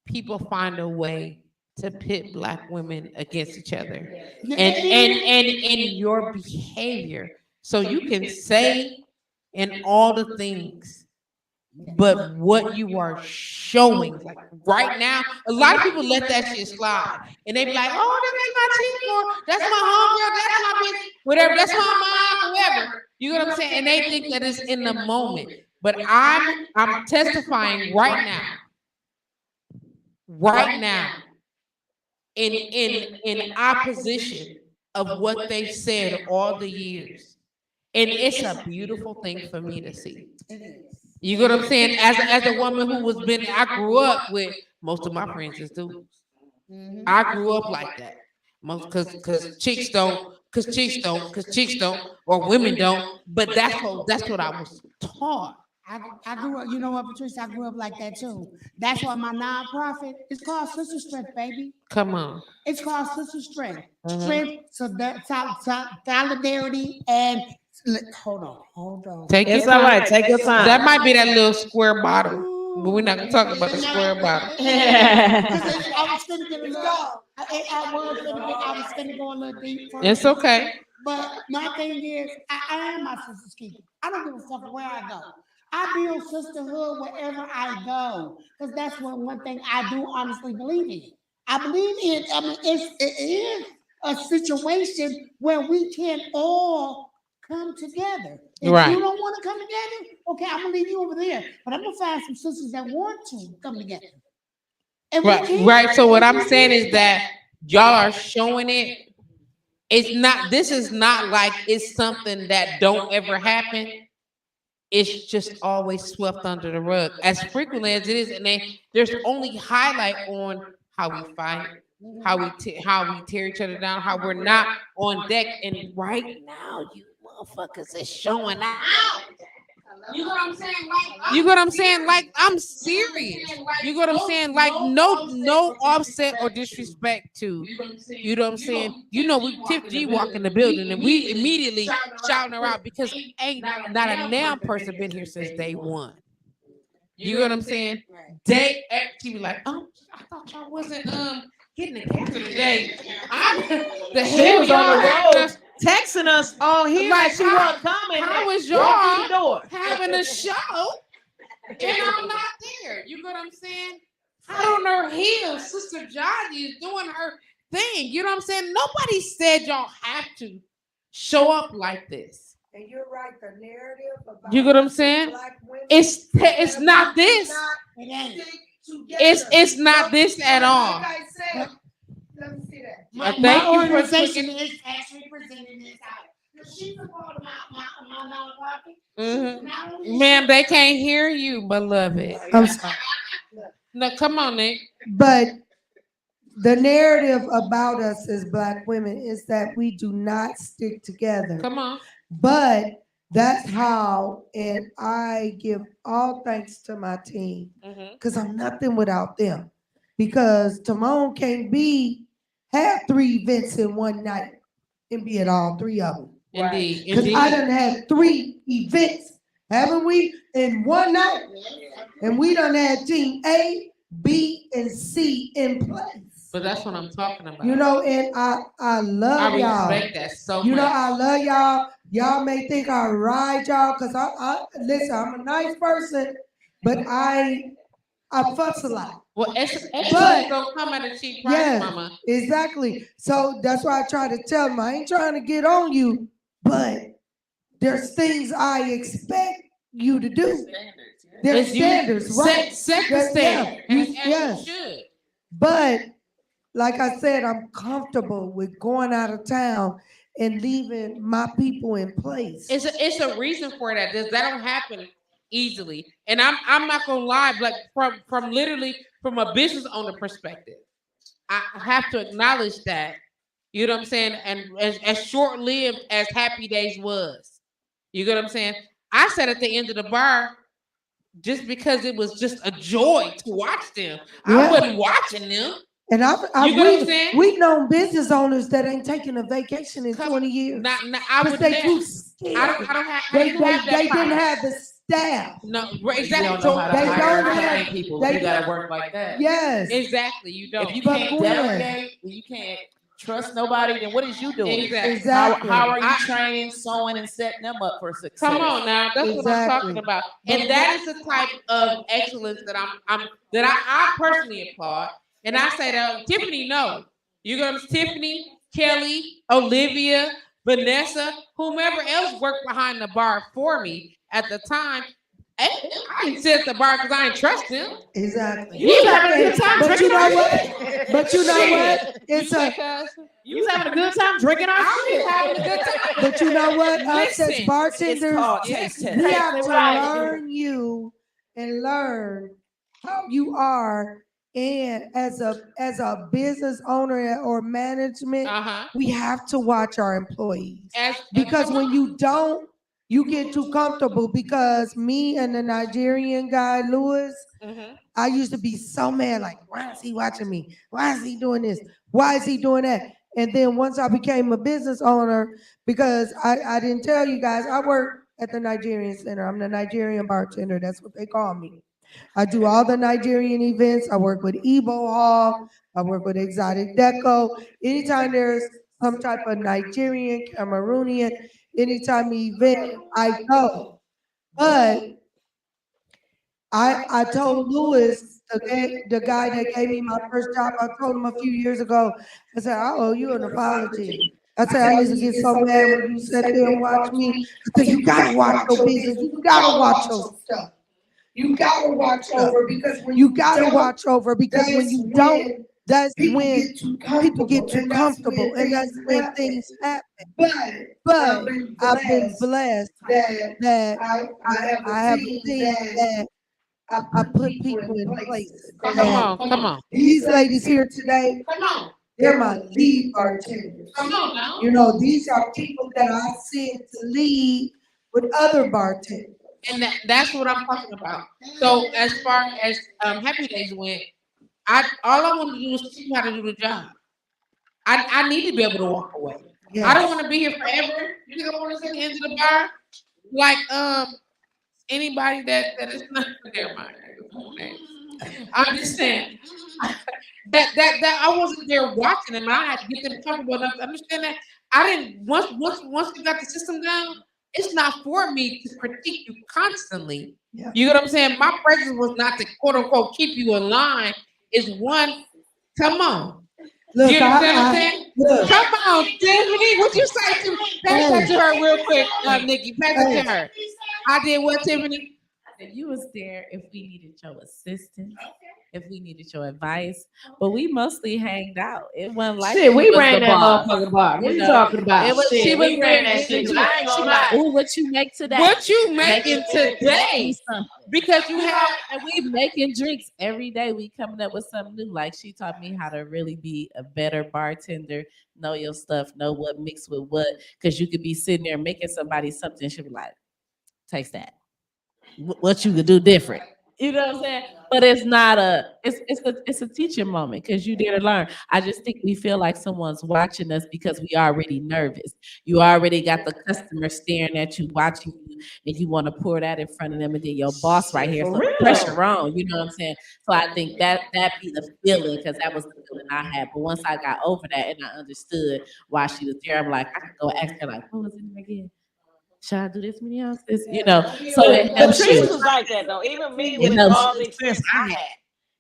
Speaker 2: people find a way to pit Black women against each other and in your behavior. So you can say and all the things, but what you are showing, like right now, a lot of people let that shit slide. And they be like, oh, that's my homegirl, that's my bitch, whatever, that's my mom, whoever. You know what I'm saying? And they think that it's in the moment. But I'm testifying right now, in opposition of what they've said all the years. And it's a beautiful thing for me to see. You get what I'm saying? As a woman I grew up with most of my friends as dudes. I grew up like that. Because chicks don't, or women don't. But that's what I was taught.
Speaker 6: I grew up, you know what, Patrice? I grew up like that too. That's why my nonprofit is called Sister Strength, baby.
Speaker 2: Come on.
Speaker 6: It's called Sister Strength. Strength, so that solidarity and hold on.
Speaker 1: It's all right. Take your time.
Speaker 2: That might be that little square bottle, but we're not gonna talk about the square bottle.
Speaker 6: I was thinking I was finna go a little deep first.
Speaker 2: It's okay.
Speaker 6: But my thing is, I am my sister's keeper. I don't give a fuck where I go. I build sisterhood wherever I go, because that's one thing I do honestly believe in. I believe in. I mean, it is a situation where we can all come together. If you don't want to come together, okay, I'm gonna leave you over there. But I'm gonna find some sisters that want to come together. And
Speaker 2: right. So what I'm saying is that y'all are showing it. It's not. This is not like it's something that don't ever happen. It's just always swept under the rug as frequently as it is, and there's only highlight on how we fight, how we tear each other down, how we're not on deck. And right now, you motherfuckers is showing out. You know what I'm saying? You know what I'm saying? Like, I'm serious. You know what I'm saying? Like, no offset or disrespect to, you know what I'm saying? You know, we Tiff G walk in the building and we immediately shouting her out because ain't not a damn person been here since day one. You know what I'm saying? She be like, oh, I thought y'all wasn't getting the cancer today. The hell
Speaker 1: was on the road texting us on here like she wasn't coming.
Speaker 2: How was y'all having a show and I'm not there? You know what I'm saying? Out on her heels, Sister Jodie is doing her thing. You know what I'm saying? Nobody said y'all have to show up like this.
Speaker 3: And you're right, the narrative about
Speaker 2: you know what I'm saying? It's not this. It's not this at all.
Speaker 3: Like I said, let me see that.
Speaker 6: My organization is actually presenting this out. She's a part of my nonprofit.
Speaker 2: Man, they can't hear you, beloved.
Speaker 3: I'm sorry.
Speaker 2: No, come on, Nick.
Speaker 3: But the narrative about us as Black women is that we do not stick together.
Speaker 2: Come on.
Speaker 3: But that's how, and I give all thanks to my team, because I'm nothing without them. Because Timon can't have 3 events in one night and be at all 3 of them.
Speaker 2: Indeed.
Speaker 3: Because I done had 3 events, haven't we, in one night? And we done had team A, B, and C in place.
Speaker 2: But that's what I'm talking about.
Speaker 3: You know, and I love y'all.
Speaker 2: I respect that so much.
Speaker 3: You know, I love y'all. Y'all may think I ride y'all, because I listen, I'm a nice person, but I fuss a lot.
Speaker 2: Well, but don't come at a cheap price, mama.
Speaker 3: Exactly. So that's why I try to tell them, I ain't trying to get on you, but there's things I expect you to do. There's standards, right?
Speaker 2: Set the standard. Yes. You should.
Speaker 3: But like I said, I'm comfortable with going out of town and leaving my people in place.
Speaker 2: It's a reason for that. That don't happen easily. And I'm not gonna lie, like from literally from a business owner perspective, I have to acknowledge that. You know what I'm saying? And as short-lived as Happy Days was, you know what I'm saying? I sat at the end of the bar just because it was just a joy to watch them. Yeah. I wasn't watching them.
Speaker 3: And we've known business owners that ain't taking a vacation in 20 years.
Speaker 2: I would they too scared. I don't have. They
Speaker 3: didn't have the staff.
Speaker 2: No, exactly.
Speaker 7: They don't have people. You gotta work like that.
Speaker 3: Yes,
Speaker 2: exactly. You don't.
Speaker 7: If you can't delegate, you can't trust nobody. Then what is you doing?
Speaker 3: Exactly.
Speaker 7: How are you training, sewing, and setting them up for success?
Speaker 2: Come on now, that's what I'm talking about. And that is the type of excellence that I personally applaud. And I say that Tiffany, no. You're gonna Tiffany, Kelly, Olivia, Vanessa, whomever else worked behind the bar for me at the time. I didn't sit at the bar because I didn't trust him.
Speaker 3: Exactly.
Speaker 1: You was having a good time.
Speaker 3: But you know what?
Speaker 1: You was having a good time drinking our shit.
Speaker 2: Having a good time.
Speaker 3: But you know what? Us as bartenders, we have to learn you and learn how you are. And as a business owner or management, we have to watch our employees. Because when you don't, you get too comfortable. Because me and the Nigerian guy, Lewis, I used to be so mad, like, why is he watching me? Why is he doing this? Why is he doing that? And then once I became a business owner, because I didn't tell you guys, I work at the Nigerian Center. I'm the Nigerian bartender. That's what they call me. I do all the Nigerian events. I work with Igbo Hall. I work with Exotic Deco. Anytime there's some type of Nigerian, Cameroonian, anytime event, I go. But I told Lewis, the guy that gave me my first job, I told him a few years ago, I said, I owe you an apology. I said, I used to get so mad when you sat there and watched me. I said, you gotta watch your business. You gotta watch your stuff. You gotta watch over because when you don't, that's when people get too comfortable and that's when things happen. But I've been blessed that I have seen that I put people in places.
Speaker 2: Come on.
Speaker 3: These ladies here today, they're my lead bartenders.
Speaker 2: Come on now.
Speaker 3: You know, these are people that I sent to lead with other bartenders.
Speaker 2: And that's what I'm talking about. So as far as Happy Days went, all I want to do is teach you how to do the job. I need to be able to walk away. Yes. I don't want to be here forever. You think I want to sit at the end of the bar? Like anybody that is not never mind. I'm just saying that I wasn't there watching them. I had to get them comfortable enough to understand that I didn't once we got the system down. It's not for me to critique you constantly. Yeah. You know what I'm saying? My presence was not to quote unquote keep you in line. It's one, come on. Look, you understand what I'm saying? Come on, Tiffany. What you say to me? Pass that to her real quick, Nikki. Pass it to her. I did what, Tiffany?
Speaker 4: You was there if we needed your assistance, if we needed your advice, but we mostly hanged out. It wasn't like
Speaker 8: shit, we ran that motherfucking bar. What you talking about?
Speaker 4: It was,
Speaker 8: shit,
Speaker 4: she was
Speaker 8: we ran that shit. I ain't gonna lie.
Speaker 4: Ooh, what you make today?
Speaker 2: What you making today? Because you have,
Speaker 4: and we making drinks every day. We coming up with something new. Like she taught me how to really be a better bartender. Know your stuff. Know what mixed with what. Because you could be sitting there making somebody something. She'll be like, taste that. What you could do different, you know what I'm saying? But it's not it's a teaching moment because you there to learn. I just think we feel like someone's watching us because we already nervous. You already got the customer staring at you, watching you, and you want to pour that in front of them, and then your boss right here, so the pressure on. You know what I'm saying? So I think that be the feeling because that was the feeling I had. But once I got over that and I understood why she was there, I'm like, I could go ask her like, what was it again? Should I do this many ounces? You know, so it helps you.
Speaker 8: Patrice was like that though. Even me with all the experience I had,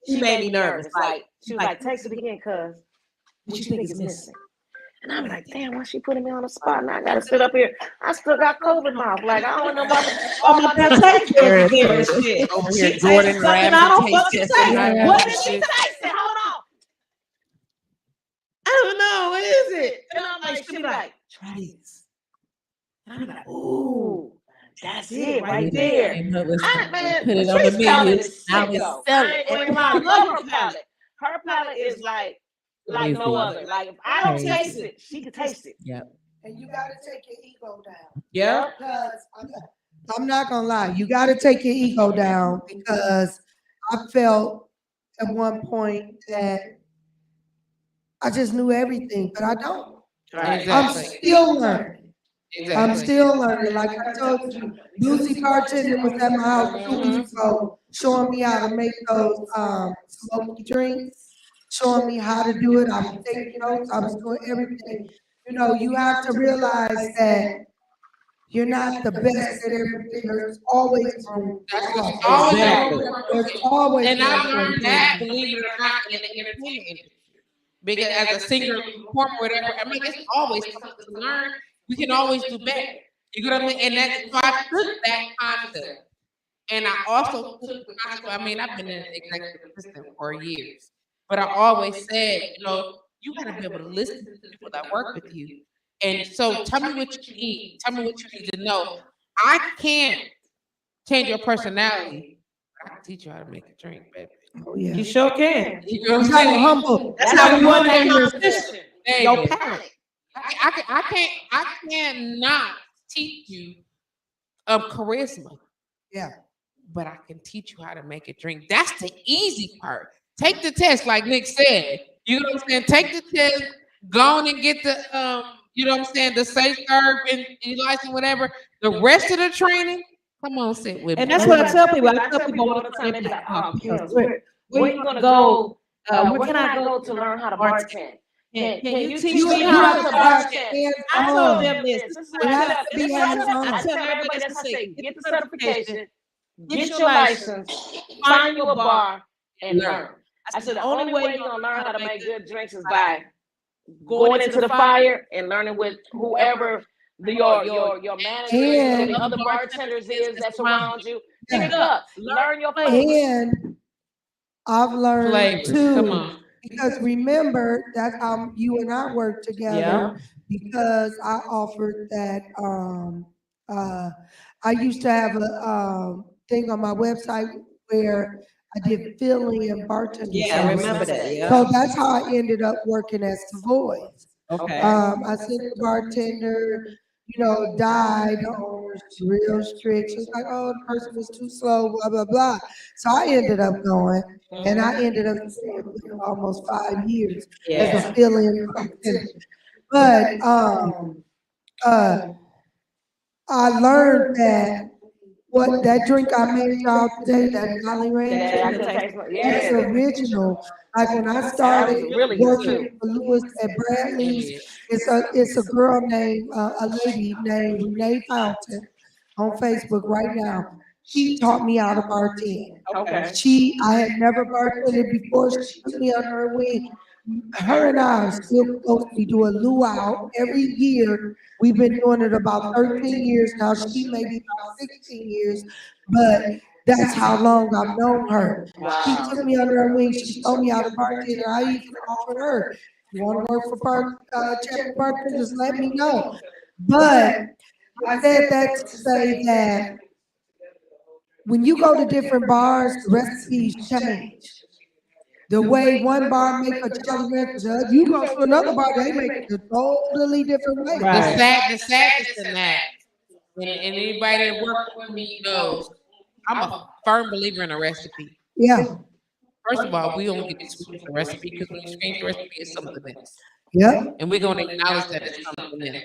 Speaker 8: she made me nervous. Like she was like, "Taste it again, cuz what you think is missing?" And I'm like, "Damn, why she putting me on the spot? And I gotta sit up here. I still got COVID mouth. Like I don't know about that taste shit
Speaker 2: over here. Jordan grabbing taste test.
Speaker 8: What did she taste? Hold on. I don't know. What is it? And I'm like, she be like, "Try this." I'm like, ooh, that's it right there. Man,
Speaker 4: put it on the menu.
Speaker 8: I love her palate. Her palate is like no other. Like if I don't taste it, she can taste it.
Speaker 4: Yeah.
Speaker 3: And you gotta take your ego down.
Speaker 2: Yeah.
Speaker 3: Because I'm not gonna lie, you gotta take your ego down because I felt at one point that I just knew everything, but I don't.
Speaker 2: Right. Exactly.
Speaker 3: I'm still learning.
Speaker 2: Exactly.
Speaker 3: I'm still learning. Like I told you, Lucy Bartender was at my house 2 weeks ago, showing me how to make those smoky drinks, showing me how to do it. I was taking notes. I was doing everything. You know, you have to realize that you're not the best at everything. There's always room.
Speaker 2: There's always. And I learned that, believe it or not, in the entertainment industry. Because as a singer, performer, whatever, I mean, it's always something to learn. We can always do better. You know what I mean? And that's why I took that concept. And I also took the concept. I mean, I've been an executive assistant for years. But I always said, you know, you got to be able to listen to the people that work with you. And so tell me what you need. Tell me what you need to know. I can't change your personality. I can teach you how to make a drink, baby.
Speaker 3: Oh, yeah.
Speaker 8: You sure can.
Speaker 3: You know what I'm saying? Humble.
Speaker 8: That's how we want that competition.
Speaker 2: Your palate. I cannot teach you charisma.
Speaker 3: Yeah.
Speaker 2: But I can teach you how to make a drink. That's the easy part. Take the test, like Nick said. You know what I'm saying? Take the test, go on and get the you know what I'm saying, the safe herb and license, whatever. The rest of the training, Come on, sit with me.
Speaker 1: And that's what I tell people. I tell people all the time,
Speaker 8: they be like,
Speaker 1: oh,
Speaker 8: where you gonna go? Where can I go to learn how to bartend? Can you teach me how to bartend? I told them this. This is what I tell everybody that's gonna say, get the certification, get your license, find you a bar, and learn. I said the only way you're gonna learn how to make good drinks is by going into the fire and learning with whoever your manager and other bartenders is that's around you. Pick it up, learn your flavors.
Speaker 3: And I've learned
Speaker 2: Flavors.
Speaker 3: too.
Speaker 2: Come on.
Speaker 3: Because remember, that's how you and I worked together. Because I offered that. I used to have a thing on my website where I did filling and bartending.
Speaker 1: Yeah, I remember that. Yeah.
Speaker 3: So that's how I ended up working as Savoy's.
Speaker 1: Okay.
Speaker 3: I sent the bartender, died. The owner's real strict. She was like, oh, the person was too slow, blah, blah, blah. So I ended up going, and I ended up staying with him almost 5 years as a fill-in bartender. But I learned that what that drink I made y'all today, that Jolly Rancher, that's original. Like when I started working for Lewis at Bradley's, it's a girl named a lady named Renee Fountain on Facebook right now. She taught me how to bartend. Okay. I had never bartended before. She took me under her wing. Her and I are still supposed to be doing luau every year. We've been doing it about 13 years now. She may be about 16 years, but that's how long I've known her. She took me under her wing. She told me how to bartend. I even offered her, if you want to work for Champion Bartenders, let me know. But I said that to say that when you go to different bars, the recipes change. The way one bar make a Jolly Rancher, you go to another bar, they make it a totally different way.
Speaker 2: The sadness in that, and anybody that works with me knows, I'm a firm believer in a recipe.
Speaker 3: Yeah.
Speaker 2: First of all, we don't get to switch the recipe because when you change the recipe, it's something else.
Speaker 3: Yeah.
Speaker 2: And we're going to acknowledge that it's something else.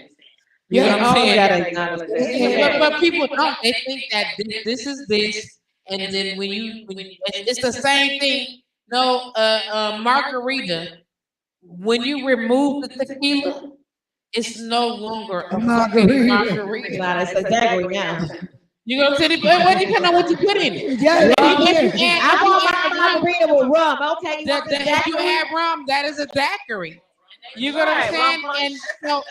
Speaker 2: You know what I'm saying? But people don't. They think that this is this, and then when it's the same thing. No, margarita. When you remove the tequila, it's no longer a margarita.
Speaker 1: Nah, it's a daiquiri now.
Speaker 2: You know what I'm saying? What depends on what you put in it.
Speaker 3: Yeah,
Speaker 1: I want my margarita with rum. Okay,
Speaker 2: if you have rum, that is a daiquiri. You know what I'm saying? And so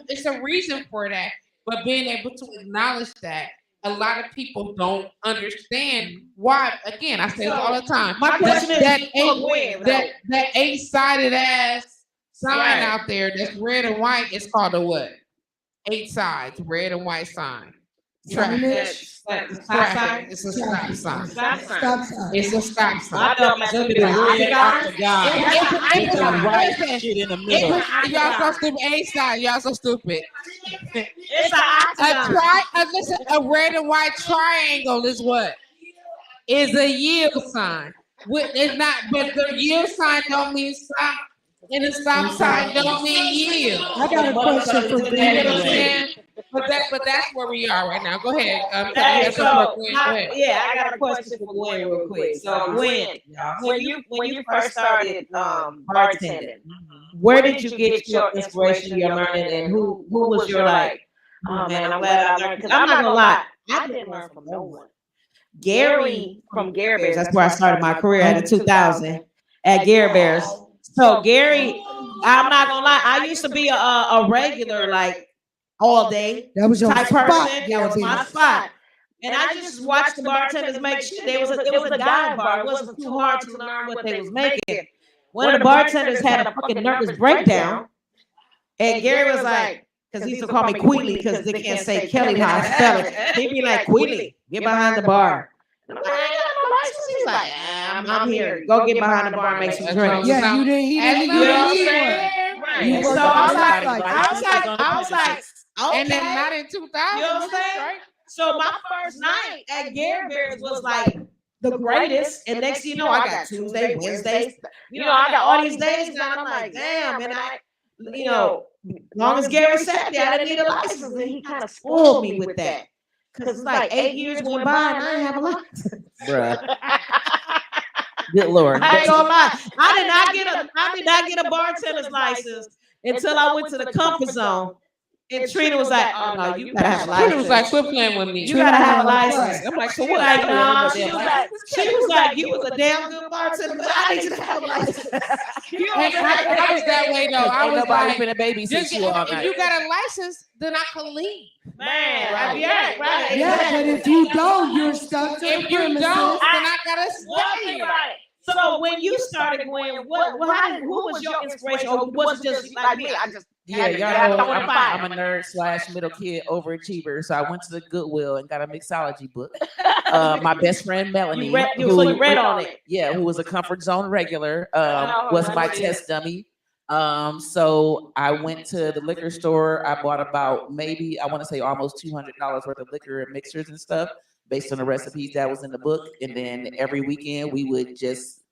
Speaker 2: it's a reason for that. But being able to acknowledge that, a lot of people don't understand why. Again, I say this all the time.
Speaker 1: My question is
Speaker 2: that 8-sided ass sign out there that's red and white is called a what? 8 sides, red and white sign. Traffic. It's a stop sign. It's a stop sign.
Speaker 7: Shit in the middle.
Speaker 2: Y'all so stupid. 8 sides. Y'all so stupid.
Speaker 1: It's
Speaker 2: A red and white triangle is what? Is a yield sign. It's not, but the yield sign don't mean stop, and the stop sign don't mean yield.
Speaker 3: I got a question for Gwen.
Speaker 2: But that's where we are right now. Go ahead.
Speaker 1: I got a question for Gwen real quick. So Gwen, when you first started bartending, where did you get your inspiration, your learning, and who was your oh man, I'm glad I learned. Because I'm not gonna lie, I didn't learn from no one. Gary from Gary Bears, that's where I started my career in 2000 at Gary Bears. So Gary, I'm not gonna lie, I used to be a regular all day.
Speaker 3: That was your
Speaker 1: type
Speaker 3: spot.
Speaker 1: person. That was my spot. And I just watched the bartenders make shit. It was a dive bar. It wasn't too hard to learn what they was making. One of the bartenders had a fucking nervous breakdown, and Gary was like, because he used to call me Queli because they can't say Kelly how I spell it. He'd be like, Queli, get behind the bar. And I'm like, I ain't got no license. He's like, I'm here. Go get behind the bar and make some drinks.
Speaker 3: Yeah, you didn't need one.
Speaker 1: Right. So I was like, okay.
Speaker 2: And then not in 2000.
Speaker 1: You know what I'm saying? Right? So my first night at Gary Bears was like the greatest. And next thing you know, I got Tuesday, Wednesday. I got all these days down. I'm like, damn. And as long as Gary said that, I didn't need a license. And he kind of spoiled me with that. Because it's like 8 years went by and I didn't have a license.
Speaker 5: Bruh. Good Lord.
Speaker 1: I ain't gonna lie. I did not get a bartender's license until I went to the comfort zone. And Trina was like, "Oh no, you gotta have a license."
Speaker 2: Trina was like, "Quit playing with me.
Speaker 1: You gotta have a license."
Speaker 2: I'm like, "So what?"
Speaker 1: Like, no, she was like, "You was a damn good bartender, but I need you to have a license."
Speaker 2: I was that way though. I was like,
Speaker 7: "Finna babysit you all night."
Speaker 2: If you got a license, then I can leave.
Speaker 1: Man, right?
Speaker 3: Yeah, but if you don't, you're stuck to
Speaker 2: If
Speaker 3: the
Speaker 2: you
Speaker 3: premises.
Speaker 2: don't, then I gotta stay.
Speaker 1: So when you started going, who was your inspiration? Or was it just like me? I just
Speaker 7: Yeah, y'all know I'm a nerd / middle kid overachiever. So I went to the Goodwill and got a mixology book. My best friend Melanie,
Speaker 1: you read on it.
Speaker 7: Yeah, who was a comfort zone regular, was my test dummy. So I went to the liquor store. I bought about maybe I want to say almost $200 worth of liquor and mixers and stuff based on the recipes that was in the book. And then every weekend we would just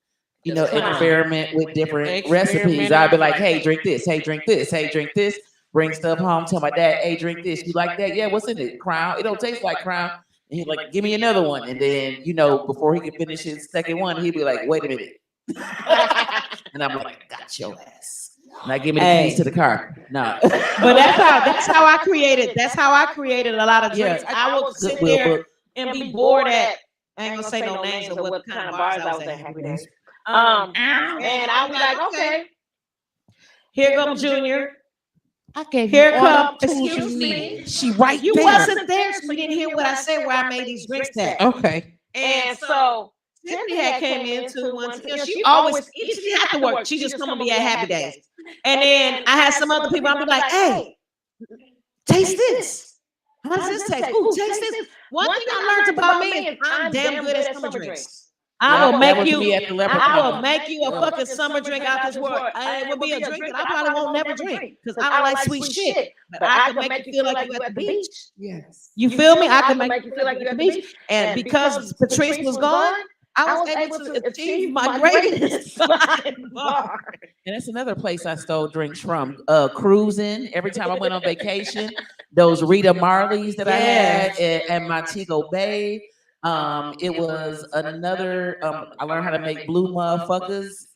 Speaker 7: experiment with different recipes. I'd be like, hey, drink this. Hey, drink this. Hey, drink this. Bring stuff home. Tell my dad, hey, drink this. You like that? Yeah, what's in it? Crown. It don't taste like Crown. And he'd like, give me another one. And then, before he could finish his second one, he'd be like, wait a minute. And I'm like, got your ass. Now give me the keys to the car. No.
Speaker 1: But that's how I created. That's how I created a lot of drinks. I would sit there and be bored at. I ain't gonna say no names of what kind of bars I was at. Happy Days. And I was like, okay, here comes Junior. Here come. Excuse me.
Speaker 7: She right
Speaker 1: You
Speaker 7: there.
Speaker 1: wasn't there, so you didn't hear what I said. Where I made these drinks at.
Speaker 2: Okay.
Speaker 1: And so Tiffany had came into one. She always she didn't have to work. She just come and be at Happy Days. And then I had some other people. I'd be like, hey, taste this. How does this taste? Ooh, taste this. One thing I learned about me is I'm damn good at summer drinks. I will make you a fucking summer drink out this world. It will be a drink that I probably won't never drink because I don't like sweet shit. But I can make you feel like you're at the beach.
Speaker 3: Yes.
Speaker 1: You feel me? I can make you feel like you're at the beach. And because Patrice was gone, I was able to achieve my greatest bar.
Speaker 7: And that's another place I stole drinks from. Cruising. Every time I went on vacation, those Rita Marleys that I had at Montego Bay. It was another. I learned how to make blue motherfuckers.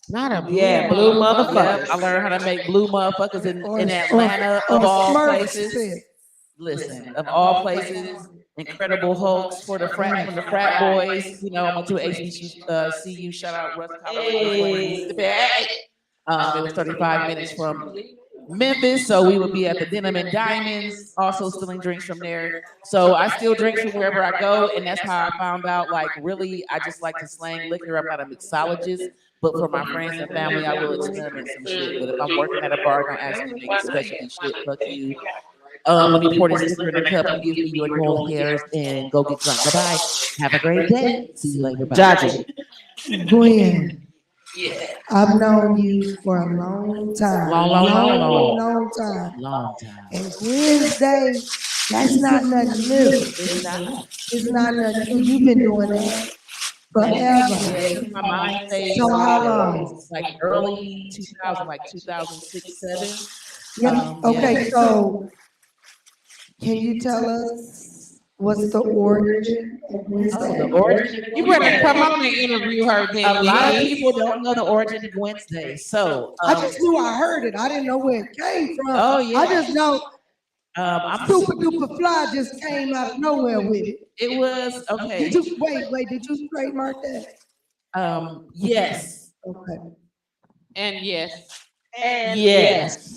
Speaker 1: Blue motherfuckers.
Speaker 7: I learned how to make blue motherfuckers in Atlanta of all places. Listen, of all places, Incredible Hulks from the frat boys. I went to HBCU. Shout out Russ College. It was 35 minutes from Memphis, so we would be at the Denim and Diamonds, also stealing drinks from there. So I steal drinks from wherever I go, and that's how I found out, really, I just like to slang liquor. I'm not a mixologist, but for my friends and family, I will experiment some shit. But if I'm working at a bar, don't ask me to make specialty shit. Fuck you. Let me pour this liquor in a cup and give me your gold hairs and go get drunk. Bye-bye. Have a great day. See you later. Bye.
Speaker 3: Gwen. Yeah. I've known you for a long time. Long time. And Wednesday, that's not nothing new. It's not nothing new. You've been doing that forever.
Speaker 7: My mind stays
Speaker 3: So how long?
Speaker 7: Like early 2000, like 2006, 7.
Speaker 3: Yeah. Okay, so can you tell us what's the origin of Wednesday?
Speaker 7: The origin?
Speaker 2: You better come up and interview her. Then
Speaker 7: a lot of people don't know the origin of Wednesday. So
Speaker 3: I just knew I heard it. I didn't know where it came from.
Speaker 7: Oh yeah.
Speaker 3: I just know
Speaker 7: I'm
Speaker 3: Super Duper Fly just came out of nowhere with it.
Speaker 7: It was okay.
Speaker 3: Did you wait? Did you trademark that?
Speaker 7: Yes.
Speaker 3: Okay.
Speaker 2: And yes.
Speaker 7: Yes.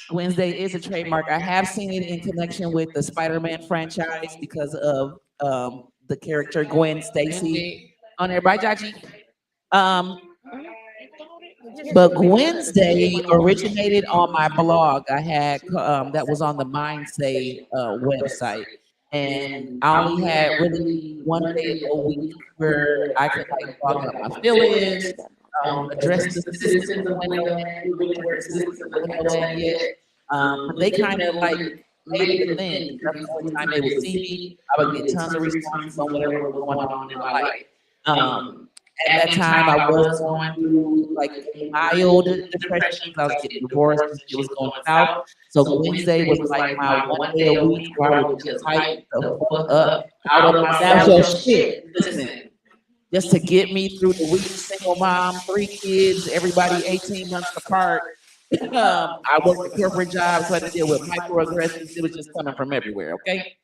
Speaker 7: Wednesday is a trademark. I have seen it in connection with the Spider-Man franchise because of the character Gwen Stacy on there. Bye, Jaji. But Wednesday originated on my blog. I had that was on the Mindsay website, and I only had really one day a week where I could blog up my feelings. Address the citizens of Gwendoland, who really were citizens of Gwendoland yet. They kind of made it a thing. Every time they would see me, I would get tons of responses on whatever was going on in my life. at that time, I was going through like a mild depression. I was getting divorced and shit was going south. So Wednesday was like my one day a week where I would just hype the fuck up out of myself.
Speaker 8: That was your shit.
Speaker 7: Listen, just to get me through the week. Single mom, 3 kids, everybody 18 months apart. I worked a corporate job, so I had to deal with microaggressions. It was just coming from everywhere. Okay.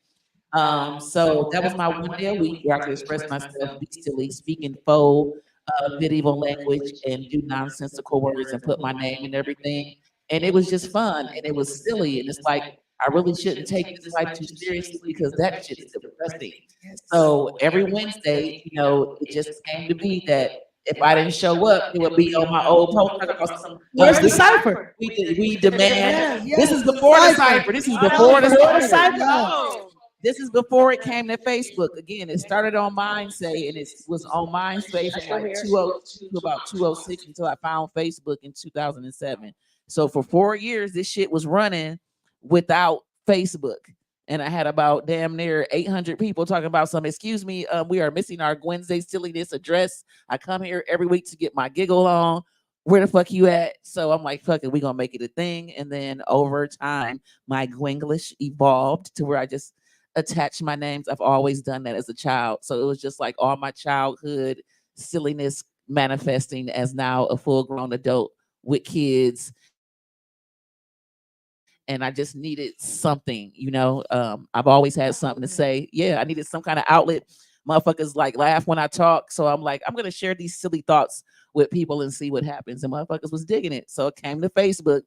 Speaker 7: So that was my one day a week where I could express myself, be silly, speak in faux medieval language, and do nonsensical words and put my name and everything. And it was just fun and it was silly. And it's like, I really shouldn't take this life too seriously because that shit is depressing. So every Wednesday, you know, it just came to be that if I didn't show up, it would be on my old post.
Speaker 1: Where's the cipher?
Speaker 7: We demand. This is before the cipher. This is before the cipher. This is before it came to Facebook. Again, it started on Mindsay and it was on MySpace from like 202 to about 206 until I found Facebook in 2007. So for 4 years, this shit was running without Facebook. And I had about damn near 800 people talking about some, excuse me, we are missing our Wednesday silliness address. I come here every week to get my giggle on. Where the fuck you at? So I'm like, fuck it, we gonna make it a thing. And then over time, my Gwenglish evolved to where I just attach my names. I've always done that as a child. So it was just like all my childhood silliness manifesting as now a full-grown adult with kids. And I just needed something, you know. I've always had something to say. Yeah, I needed some kind of outlet. Motherfuckers like laugh when I talk. So I'm like, I'm gonna share these silly thoughts with people and see what happens. And motherfuckers was digging it. So it came to Facebook.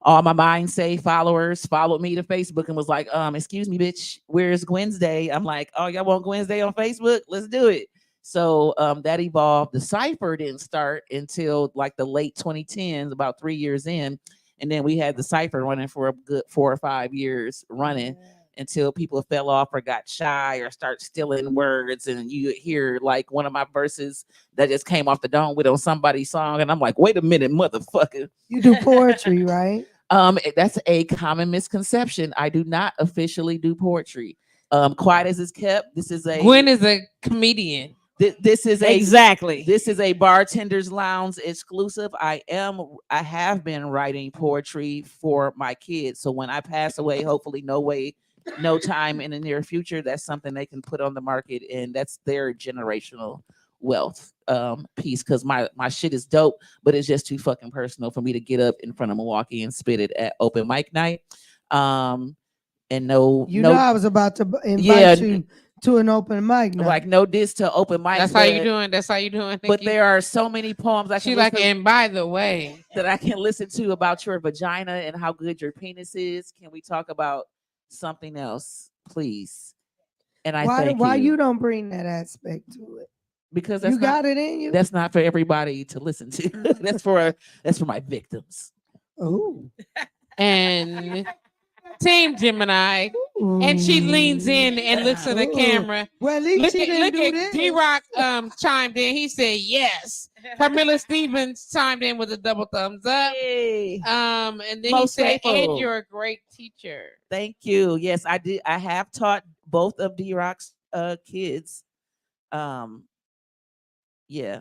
Speaker 7: All my Mindsay followers followed me to Facebook and was like, excuse me, bitch, where's Wednesday? I'm like, oh, y'all want Wednesday on Facebook? Let's do it. So that evolved. The cipher didn't start until like the late 2010s, about 3 years in. And then we had the cipher running for a good 4 or 5 years running until people fell off or got shy or start stealing words. And you hear like one of my verses that just came off the dome with on somebody's song. And I'm like, wait a minute, motherfucker.
Speaker 3: You do poetry, right?
Speaker 7: That's a common misconception. I do not officially do poetry. Quiet as it's kept.
Speaker 2: Gwen is a comedian.
Speaker 7: This is a Bartenders Lounge exclusive. I have been writing poetry for my kids. So when I pass away, hopefully no time in the near future, that's something they can put on the market, and that's their generational wealth piece, because my shit is dope, but it's just too fucking personal for me to get up in front of Milwaukee and spit it at open mic night. And
Speaker 3: I was about to invite you to an open mic night.
Speaker 7: Like no diss to open mic.
Speaker 2: That's how you doing. That's how you doing. Nikki?
Speaker 7: But there are so many poems I can
Speaker 2: like. And by the way,
Speaker 7: that I can listen to about your vagina and how good your penis is. Can we talk about something else, please? And
Speaker 3: why you don't bring that aspect to it?
Speaker 7: Because
Speaker 3: you got it in you.
Speaker 7: That's not for everybody to listen to. that's for my victims.
Speaker 3: Oh,
Speaker 2: and Team Gemini. Ooh. And she leans in and looks at the camera.
Speaker 3: Well, at least she didn't do this.
Speaker 2: D-Rock chimed in. He said yes. Carmilla Stevens chimed in with a double thumbs up.
Speaker 1: Hey.
Speaker 2: And then he said, "Ed, you're a great teacher."
Speaker 7: Thank you. Yes, I did. I have taught both of D-Rock's kids. Yeah.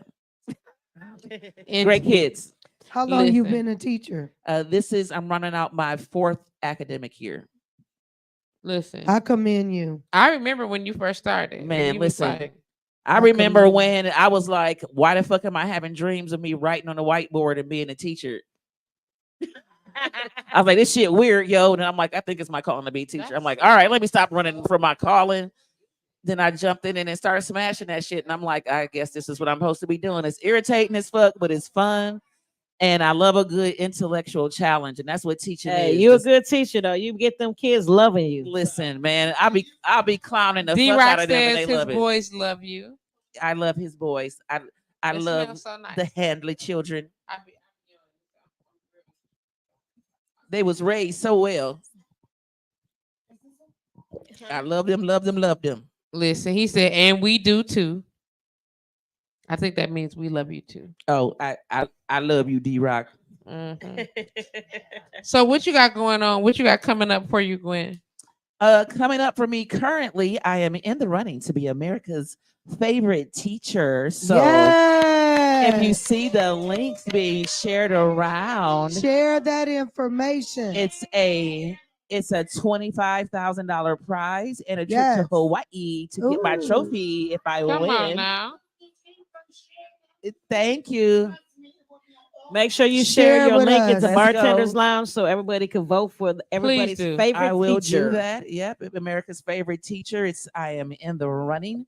Speaker 7: Great kids.
Speaker 3: How long you been a teacher?
Speaker 7: I'm running out my 4th academic year.
Speaker 2: Listen,
Speaker 3: I commend you.
Speaker 2: I remember when you first started.
Speaker 7: Man, listen. I remember when I was like, why the fuck am I having dreams of me writing on the whiteboard and being a teacher? I was like, this shit weird, yo. And I'm like, I think it's my calling to be a teacher. I'm like, all right, let me stop running from my calling. Then I jumped in and started smashing that shit. And I'm like, I guess this is what I'm supposed to be doing. It's irritating as fuck, but it's fun. And I love a good intellectual challenge. And that's what teaching is.
Speaker 1: You're a good teacher, though. You get them kids loving you.
Speaker 7: Listen, man, I'll be clowning the fuck out of them and they love it.
Speaker 2: His boys love you.
Speaker 7: I love his boys. I love
Speaker 2: so nice.
Speaker 7: The Handley children. They was raised so well. I love them, love them, love them.
Speaker 2: Listen, he said, and we do too. I think that means we love you too.
Speaker 7: Oh, I love you, D-Rock.
Speaker 2: Mm-hmm. So what you got going on? What you got coming up for you, Gwen?
Speaker 5: Coming up for me currently, I am in the running to be America's favorite teacher. So if you see the links being shared around,
Speaker 3: share that information.
Speaker 5: It's a $25,000 prize and a trip to Hawaii to get my trophy if I win.
Speaker 2: Come on now.
Speaker 5: Thank you.
Speaker 1: Make sure you share your link into
Speaker 5: Let's
Speaker 1: Bartenders
Speaker 5: go.
Speaker 1: Lounge so everybody can vote for everybody's favorite
Speaker 5: I will
Speaker 1: teacher.
Speaker 5: do that. Yep, America's favorite teacher. I am in the running.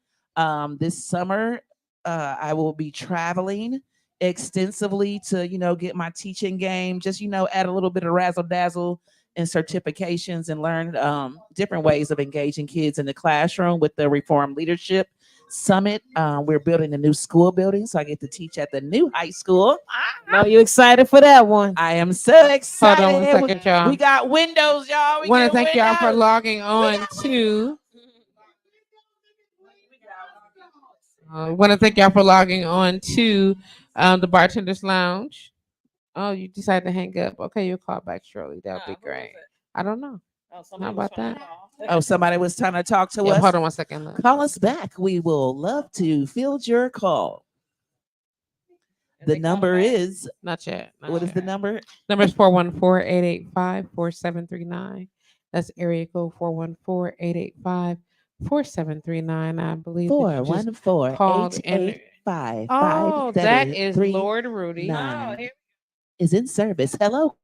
Speaker 5: This summer, I will be traveling extensively to get my teaching game. Just add a little bit of razzle dazzle and certifications and learn different ways of engaging kids in the classroom with the Reform Leadership Summit. We're building a new school building, so I get to teach at the new high school.
Speaker 1: Are you excited for that one?
Speaker 5: I am so excited.
Speaker 2: Hold on 1 second, y'all.
Speaker 5: We got windows, y'all.
Speaker 2: I want to thank y'all for logging on to. I want to thank y'all for logging on to the Bartenders Lounge. Oh, you decided to hang up. Okay, you'll call back shortly. That would be great. I don't know. How about that?
Speaker 5: Oh, somebody was trying to talk to us.
Speaker 2: Hold on 1 second. Look.
Speaker 5: Call us back. We will love to field your call. The number is
Speaker 2: not yet.
Speaker 5: What is the number?
Speaker 2: Number is 414-885-4739. That's area code 414-885-4739. I believe
Speaker 5: 414-885.
Speaker 2: Oh, that is Lord Rudy.
Speaker 5: Is in service. Hello,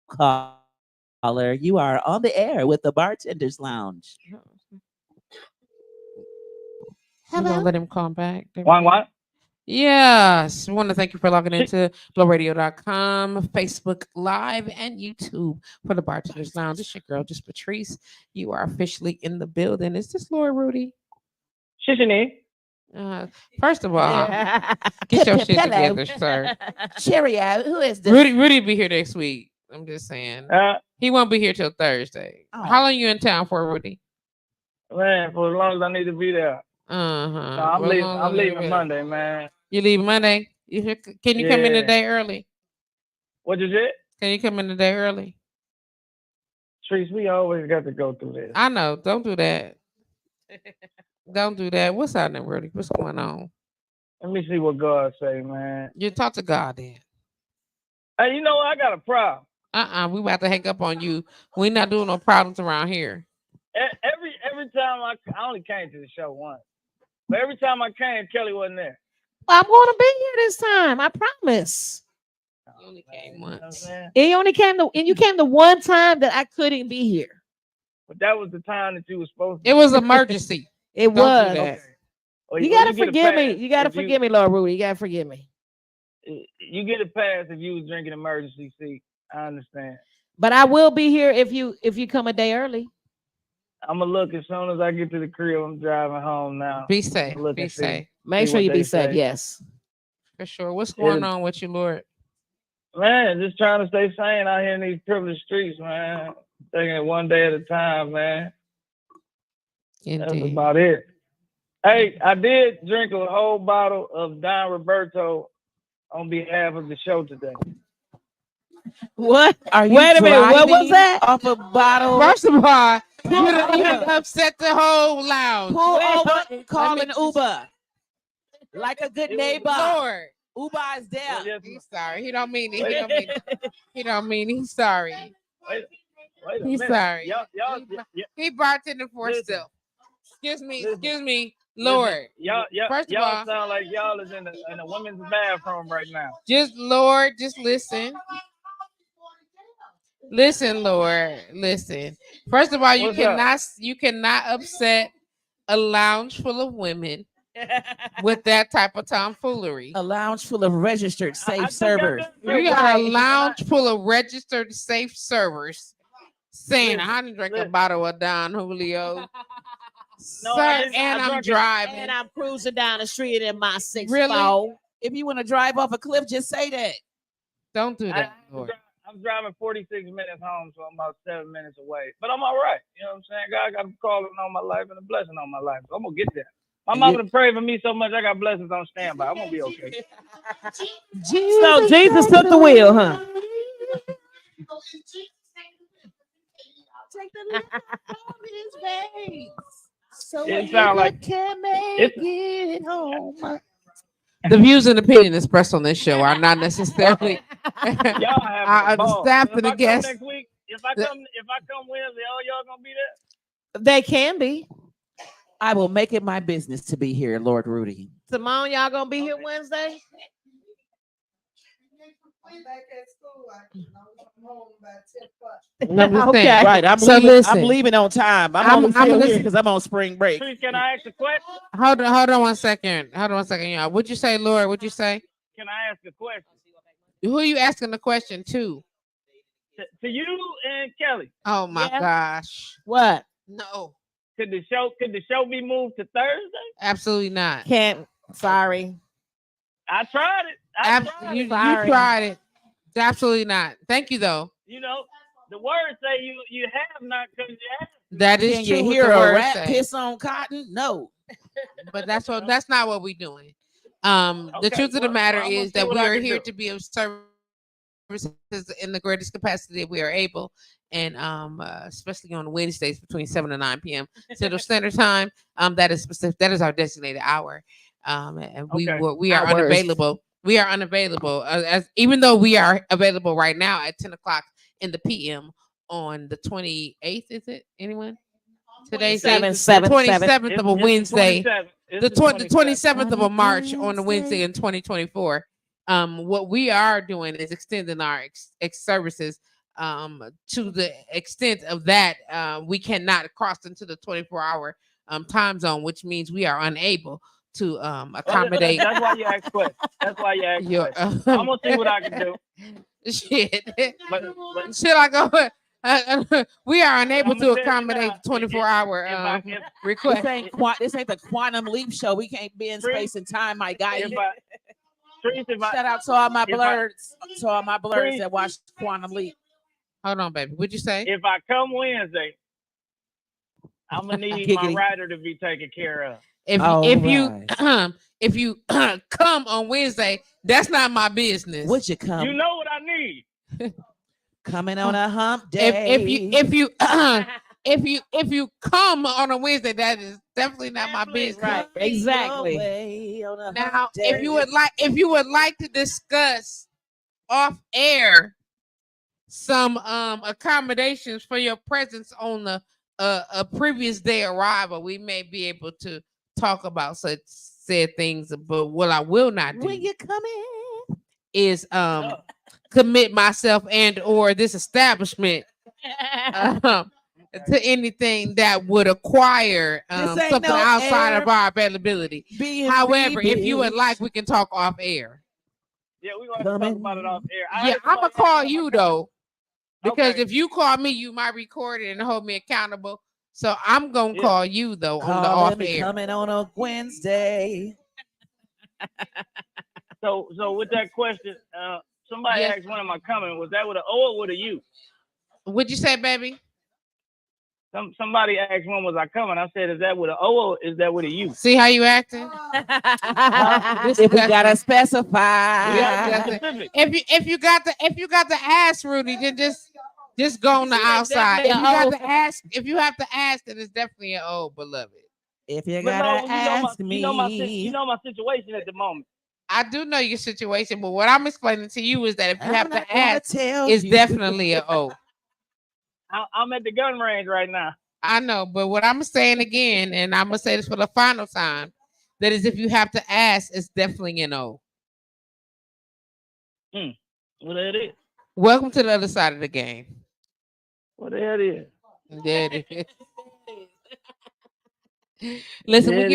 Speaker 5: caller. You are on the air with the Bartenders Lounge.
Speaker 2: Hello. Let him call back.
Speaker 9: What?
Speaker 2: Yes. I want to thank you for logging into blowradio.com, Facebook Live, and YouTube for the Bartenders Lounge. It's your girl, JustPatrice. You are officially in the building. Is this Lord Rudy?
Speaker 9: Shishini.
Speaker 2: First of all, get your shit together, sir.
Speaker 5: Cheerio. Who is this?
Speaker 2: Rudy be here next week. I'm just saying. He won't be here till Thursday.
Speaker 5: Oh.
Speaker 2: How long you in town for, Rudy?
Speaker 9: Man, for as long as I need to be there. So I'm leaving Monday, man.
Speaker 2: You leave Monday? Can you come in a day early?
Speaker 9: What you said?
Speaker 2: Can you come in a day early?
Speaker 9: Trees, we always got to go through this.
Speaker 2: I know. Don't do that. Don't do that. What's happening, Rudy? What's going on?
Speaker 9: Let me see what God say, man.
Speaker 2: You talk to God then.
Speaker 9: Hey, you know what? I got a problem.
Speaker 2: We about to hang up on you. We're not doing no problems around here.
Speaker 9: Every time I only came to the show once, but every time I came, Kelly wasn't there.
Speaker 1: I'm going to be here this time. I promise.
Speaker 2: You only came once.
Speaker 1: And you came the one time that I couldn't be here.
Speaker 9: But that was the time that you were supposed to.
Speaker 2: It was emergency.
Speaker 1: It was.
Speaker 9: Okay. Well,
Speaker 1: you gotta forgive me. You gotta forgive me, Lord Rudy. You gotta forgive me.
Speaker 9: You get a pass if you was drinking emergency seat. I understand.
Speaker 1: But I will be here if you come a day early.
Speaker 9: I'm gonna look as soon as I get to the crib. I'm driving home now.
Speaker 2: Be safe. Be safe.
Speaker 1: Make sure you be safe. Yes.
Speaker 2: For sure. What's going on with you, Lord?
Speaker 9: Man, just trying to stay sane out here in these privileged streets, man. Taking it one day at a time, man.
Speaker 2: Indeed.
Speaker 9: That's about it. Hey, I did drink a whole bottle of Don Roberto on behalf of the show today.
Speaker 1: What?
Speaker 5: Are you
Speaker 1: Wait a minute. What was that?
Speaker 5: Off a bottle.
Speaker 2: First of all, you upset the whole lounge.
Speaker 5: Pull over and call an Uber. Like a good neighbor.
Speaker 2: Lord.
Speaker 5: Uber is there.
Speaker 2: He's sorry. He don't mean it. He don't mean it. He's sorry.
Speaker 9: Wait a
Speaker 2: He's
Speaker 9: minute.
Speaker 2: sorry. He bartended for himself. Excuse me, Lord.
Speaker 9: First
Speaker 2: of
Speaker 9: y'all
Speaker 2: all,
Speaker 9: sound like y'all is in a women's bathroom right now.
Speaker 2: Lord, just listen. Listen, Lord, listen. First of all, you cannot upset a lounge full of women with that type of tomfoolery.
Speaker 5: A lounge full of registered safe servers.
Speaker 2: You got a lounge full of registered safe servers saying, I didn't drink a bottle of Don Julio.
Speaker 9: No,
Speaker 2: Sir, I'm driving.
Speaker 1: And I'm cruising down the street in my 6'4".
Speaker 2: Really?
Speaker 5: If you want to drive off a cliff, just say that.
Speaker 2: Don't do that, Lord.
Speaker 9: I'm driving 46 minutes home, so I'm about 7 minutes away. But I'm all right. You know what I'm saying? God got a calling on my life and a blessing on my life. So I'm going to get there. My mama prayed for me so much, I got blessings on standby. I'm going to be okay.
Speaker 1: So Jesus took the wheel, huh?
Speaker 7: like the look on his face. So
Speaker 9: It sound like
Speaker 7: can make it home.
Speaker 2: The views and opinion expressed on this show are not necessarily
Speaker 9: y'all have a ball.
Speaker 2: staff
Speaker 9: So
Speaker 2: and
Speaker 9: if
Speaker 2: the
Speaker 9: I come
Speaker 2: guests.
Speaker 9: next week, if I come Wednesday, all y'all gonna be there?
Speaker 1: They can be.
Speaker 7: I will make it my business to be here, Lord Rudy.
Speaker 1: Simone, y'all gonna be here Wednesday?
Speaker 3: Back at school, I can come home by 10 o'clock.
Speaker 1: Okay.
Speaker 7: Right. I'm leaving on time. I'm still here because I'm on spring break.
Speaker 9: Patrice, can I ask a question?
Speaker 2: Hold on 1 second. Hold on 1 second, y'all. What'd you say, Lord? What'd you say?
Speaker 9: Can I ask a question?
Speaker 2: Who are you asking the question to?
Speaker 9: To you and Kelly.
Speaker 2: Oh my gosh.
Speaker 1: What?
Speaker 2: No.
Speaker 9: Could the show be moved to Thursday?
Speaker 2: Absolutely not.
Speaker 1: Can't. Sorry.
Speaker 9: I tried it.
Speaker 2: You tried it. Absolutely not. Thank you though.
Speaker 9: You know, the words say you have not because you have.
Speaker 2: That is
Speaker 7: Can
Speaker 2: true.
Speaker 7: you
Speaker 2: what
Speaker 7: hear
Speaker 2: the
Speaker 7: a
Speaker 2: words
Speaker 7: rat
Speaker 2: say.
Speaker 7: piss on cotton? No.
Speaker 2: But that's not what we're doing. The truth of the matter is that we are here to be of services in the greatest capacity that we are able, and especially on Wednesdays between 7 and 9 p.m. Central Standard Time. That is specific. That is our designated hour. And we are unavailable. We are unavailable as even though we are available right now at 10 o'clock in the PM on the 28th. Is it anyone? Today's 27th of a Wednesday. The 27th of a March on the Wednesday in 2024. What we are doing is extending our services to the extent of that we cannot cross into the 24-hour time zone, which means we are unable to accommodate.
Speaker 9: That's why you ask questions. That's why you ask questions. I'm gonna see what I can do.
Speaker 2: Shit.
Speaker 9: But
Speaker 2: should I go? We are unable to accommodate the 24-hour request.
Speaker 7: This ain't the quantum leap show. We can't be in space and time, my guy. Shout out to all my blurs, that watch Quantum Leap.
Speaker 2: Hold on, baby. What'd you say?
Speaker 9: If I come Wednesday, I'm gonna need my rider to be taken care of.
Speaker 2: If you come on Wednesday, that's not my business.
Speaker 7: Would you come?
Speaker 9: You know what I need.
Speaker 7: Coming on a hump day.
Speaker 2: If you come on a Wednesday, that is definitely not my business.
Speaker 1: Right. Exactly.
Speaker 2: Now, if you would like to discuss off air some accommodations for your presence on a previous day arrival, we may be able to talk about such said things. But what I will not do
Speaker 7: when you come in
Speaker 2: is commit myself and or this establishment to anything that would acquire something outside of our availability. However, if you would like, we can talk off air.
Speaker 9: Yeah, we're gonna talk about it off air.
Speaker 2: I'm gonna call you though, because if you call me, you might record it and hold me accountable. So I'm gonna call you though on the off air.
Speaker 7: Coming on a Wednesday.
Speaker 9: So with that question, somebody asked, when am I coming? Was that with an O or with a U?
Speaker 2: What'd you say, baby?
Speaker 9: Somebody asked, when was I coming? I said, is that with an O or is that with a U?
Speaker 2: See how you acting?
Speaker 7: If we gotta specify.
Speaker 2: If you got the ass, Rudy, then just go on the outside. If you have to ask, then it's definitely an O, beloved.
Speaker 7: If you gotta ask me,
Speaker 9: you know my situation at the moment.
Speaker 2: I do know your situation, but what I'm explaining to you is that if you have to ask, it's definitely an O.
Speaker 9: I'm at the gun range right now.
Speaker 2: I know, but what I'm saying again, and I'm gonna say this for the final time, that is, if you have to ask, it's definitely an O.
Speaker 9: Well, there it is.
Speaker 2: Welcome to the other side of the game.
Speaker 9: Well, there it is.
Speaker 2: There it is. Listen, we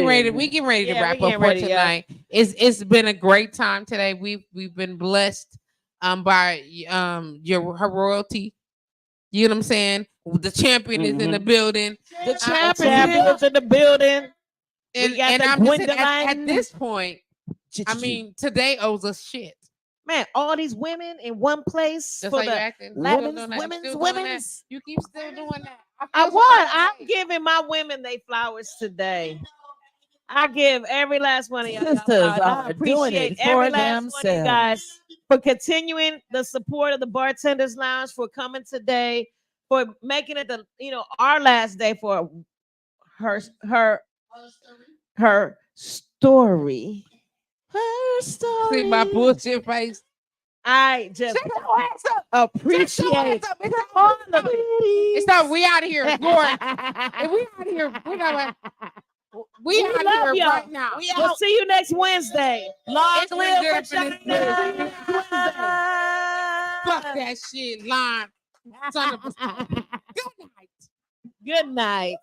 Speaker 2: get ready to wrap up for tonight. It's been a great time today. We've been blessed by her royalty. You know what I'm saying? The champion is in the building.
Speaker 1: The champion is in the building.
Speaker 2: And I'm just saying, at this point, I mean, today owes us shit.
Speaker 1: Man, all these women in one place.
Speaker 2: That's
Speaker 1: for
Speaker 2: how you
Speaker 1: the
Speaker 2: acting.
Speaker 1: women's.
Speaker 2: You keep still doing that.
Speaker 1: I'm giving my women they flowers today. I give every last one of y'all.
Speaker 7: Sisters are doing it for themselves.
Speaker 1: Guys, for continuing the support of the Bartenders Lounge, for coming today, for making it our last day for her story. Her story.
Speaker 2: See my bullshit face.
Speaker 1: I just appreciate all of it.
Speaker 2: It's not we out of here, Lord. If we out of here, we out
Speaker 1: love
Speaker 2: here
Speaker 1: y'all.
Speaker 2: right now.
Speaker 1: We'll see you next Wednesday. Long live
Speaker 2: Fuck that shit, line. Son of a. Good night.
Speaker 1: Good night.